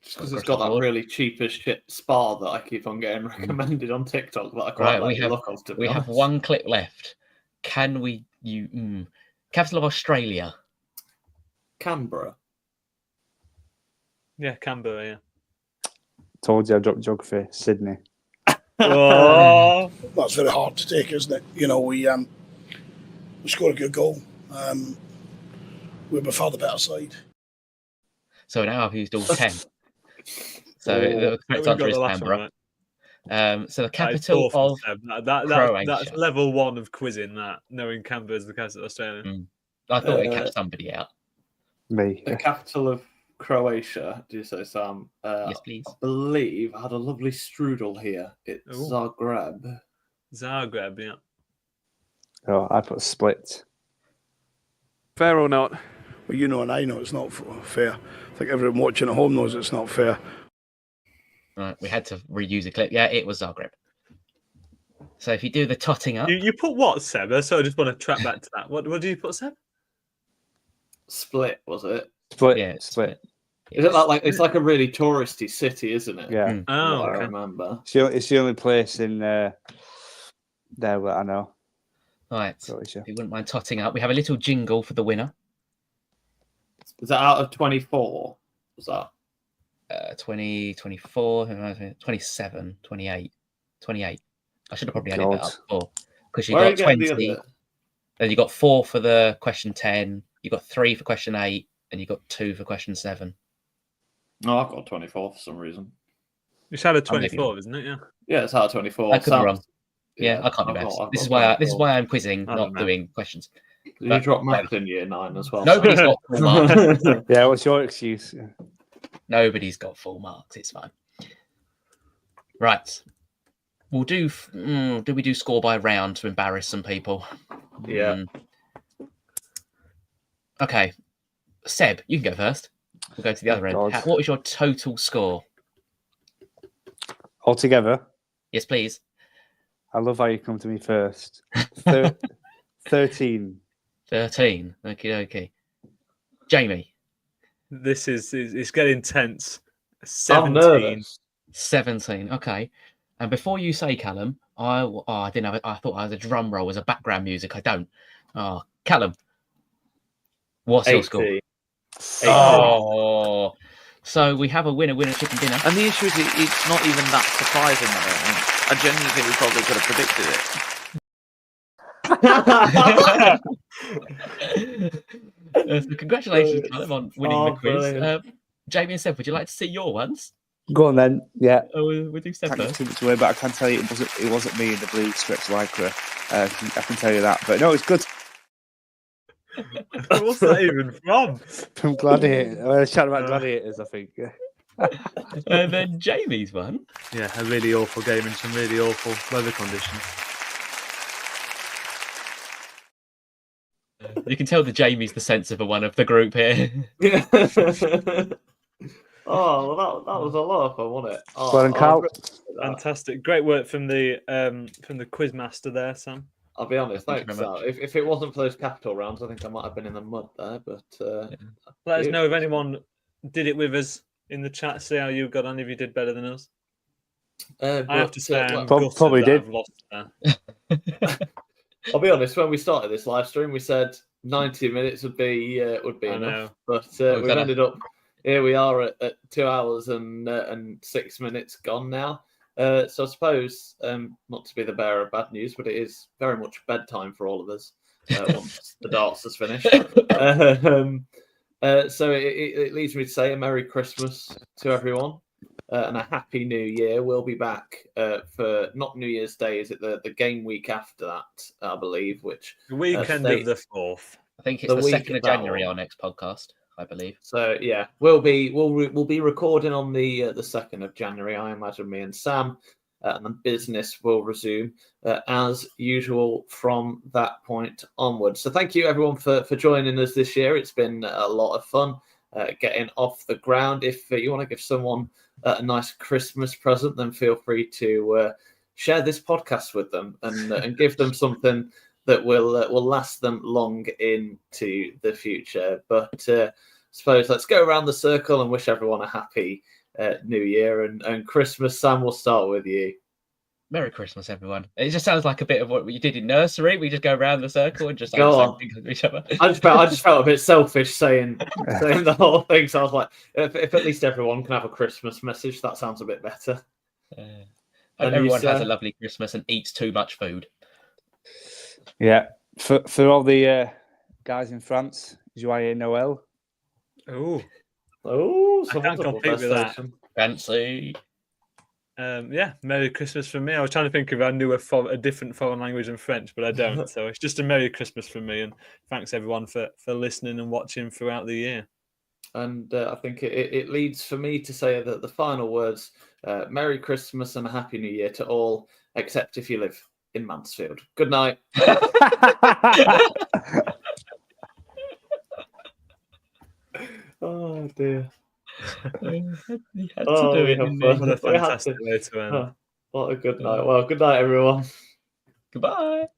S1: Just because it's got that really cheap as shit spa that I keep on getting recommended on TikTok that I quite
S2: Right,
S1: like the look of.
S2: We have 1 clip left. Can we? Capital of Australia.
S1: Canberra.
S4: Yeah, Canberra. Yeah.
S3: Told you I dropped geography. Sydney.
S4: Oh,
S7: That's very hard to take, isn't it? You know, we scored a good goal. We're by far the better side.
S2: So now I've used all 10. So the correct answer is Canberra. So the capital of Croatia.
S4: That's level 1 of quizzing. That knowing Canberra is the capital of Australia.
S2: I thought it kept somebody out.
S3: Me.
S1: The capital of Croatia, do you say, Sam?
S2: Yes, please.
S1: I believe I had a lovely strudel here. It's Zagreb.
S4: Zagreb, yeah.
S3: Oh, I put Split.
S6: Fair or not?
S7: Well, you know and I know it's not fair. I think everyone watching at home knows it's not fair.
S2: Right, we had to reuse a clip. Yeah, it was Zagreb. So if you do the totting up,
S4: You put what, Seb? So I just want to track back to that. What did you put, Seb?
S1: Split, was it?
S3: Split.
S2: yeah,
S3: Split.
S1: Is it like it's like a really touristy city, isn't it?
S3: Yeah.
S4: Oh,
S1: I
S4: okay.
S1: remember.
S3: It's the only place in there that I know.
S2: Right.
S3: Croatia.
S2: If you wouldn't mind totting up, we have a little jingle for the winner.
S1: Is that out of 24? Was that?
S2: 20, 24, 27, 28, 28. I should have probably added that up before. Because you
S1: Where are
S2: got
S1: you getting the
S2: 20,
S1: other?
S2: then you got 4 for the question 10, you got 3 for question 8, and you got 2 for question 7.
S1: No, I've got 24 for some reason.
S4: It's out of
S2: Oh, maybe
S4: 24, isn't it? Yeah.
S1: Yeah, it's out of 24.
S2: I could be wrong. Yeah, I can't be
S1: I've
S2: maths.
S1: got-
S2: This is
S1: I've
S2: why
S1: got
S2: this is
S1: 24.
S2: why I'm quizzing,
S4: I
S2: not
S4: don't know.
S2: doing questions.
S1: You dropped maths in year 9 as well.
S2: Nobody's got full marks.
S3: Yeah, what's your excuse?
S2: Nobody's got full marks. It's fine. Right. We'll do. Do we do score by round to embarrass some people?
S1: Yeah.
S2: Okay. Seb, you can go first. We'll go to the other end.
S3: God.
S2: What was your total score?
S3: Altogether,
S2: Yes, please.
S3: I love how you come to me first. 13.
S2: 13. Okay. Jamie,
S4: This is it's getting tense.
S1: I'm
S4: 17.
S1: nervous.
S2: 17. Okay. And before you say Callum, I didn't have it. I thought I had a drum roll as a background music. I don't. Oh, Callum, what's your score?
S1: 80.
S2: Oh, so we have a winner chicken dinner.
S8: And the issue is, it's not even that surprising. I don't think. I genuinely think we probably could have predicted it.
S2: So congratulations, Callum, on winning the quiz.
S1: Brilliant.
S2: Jamie and Seb, would you like to see your ones?
S3: Go on then. Yeah.
S2: We'll do Seb
S8: Can't give
S2: first.
S8: too much away, but I can tell you it wasn't me in the blue stretch lycra. I can tell you that. But no, it's good.
S4: What's that even from?
S3: From Gladiator. I was chatting about Gladiators, I think.
S2: And then Jamie's one.
S4: Yeah, a really awful game in some really awful weather conditions.
S2: You can tell that Jamie's the sensible one of the group here.
S1: Yeah. Oh, well, that was a lot of fun, wasn't it? Oh,
S3: Well done, Carl.
S4: Fantastic. Great work from the quiz master there, Sam.
S1: I'll be honest,
S2: Thank you
S1: thanks,
S2: very
S1: Sal. If it wasn't for those capital rounds, I think I might have been in the mud there. But
S4: Let us know if anyone did it with us in the chat. See how you got on, if you did better than us. I have to say, I'm gutted
S3: probably
S4: that
S3: did.
S4: I've lost there.
S1: I'll be honest. When we started this live stream, we said 90 minutes would be
S4: I
S1: enough,
S4: know.
S1: but
S2: We've
S1: we've
S2: done it.
S1: ended up. Here we are at 2 hours and 6 minutes gone now. So I suppose, not to be the bearer of bad news, but it is very much bedtime for all of us once the darts has finished. So it leads me to say a Merry Christmas to everyone and a Happy New Year. We'll be back for not New Year's Day, is it the game week after that, I believe, which
S4: The weekend
S1: State-
S4: of the 4th.
S2: I think it's
S1: The
S2: the
S1: week
S2: 2nd
S1: of
S2: of
S1: that
S2: January,
S1: one.
S2: our next podcast, I believe.
S1: So yeah, we'll be recording on the 2nd of January. I imagine me and Sam, and then business will resume as usual from that point onwards. So thank you everyone for joining us this year. It's been a lot of fun getting off the ground. If you want to give someone a nice Christmas present, then feel free to share this podcast with them and give them something that will last them long into the future. But suppose let's go around the circle and wish everyone a happy New Year and Christmas. Sam, we'll start with you.
S2: Merry Christmas, everyone. It just sounds like a bit of what you did in nursery. We just go around the circle and just say
S1: Go
S2: the same
S1: on.
S2: things to each other.
S1: I just felt a bit selfish saying the whole thing. So I was like, if at least everyone can have a Christmas message, that sounds a bit better.
S2: Hope
S1: And you,
S2: everyone has
S1: sir?
S2: a lovely Christmas and eats too much food.
S3: Yeah. For all the guys in France, Joyeux Noël.
S4: Oh,
S1: Oh,
S4: I
S1: some
S4: can't
S1: wonderful
S4: compete with that.
S1: festation.
S2: Fancy.
S4: yeah, Merry Christmas from me. I was trying to think if I knew a different foreign language than French, but I don't. So it's just a Merry Christmas from me, and thanks everyone for listening and watching throughout the year.
S1: And I think it leads for me to say that the final words, Merry Christmas and a Happy New Year to all, except if you live in Mansfield. Good night. Oh, dear.
S2: You had
S1: Oh,
S2: to do
S1: we
S2: it,
S1: have
S2: didn't
S1: fun.
S2: you?
S4: What a
S1: We had
S4: fantastic
S1: to.
S4: way to end.
S1: What a good night. Well, good night, everyone.
S2: Goodbye.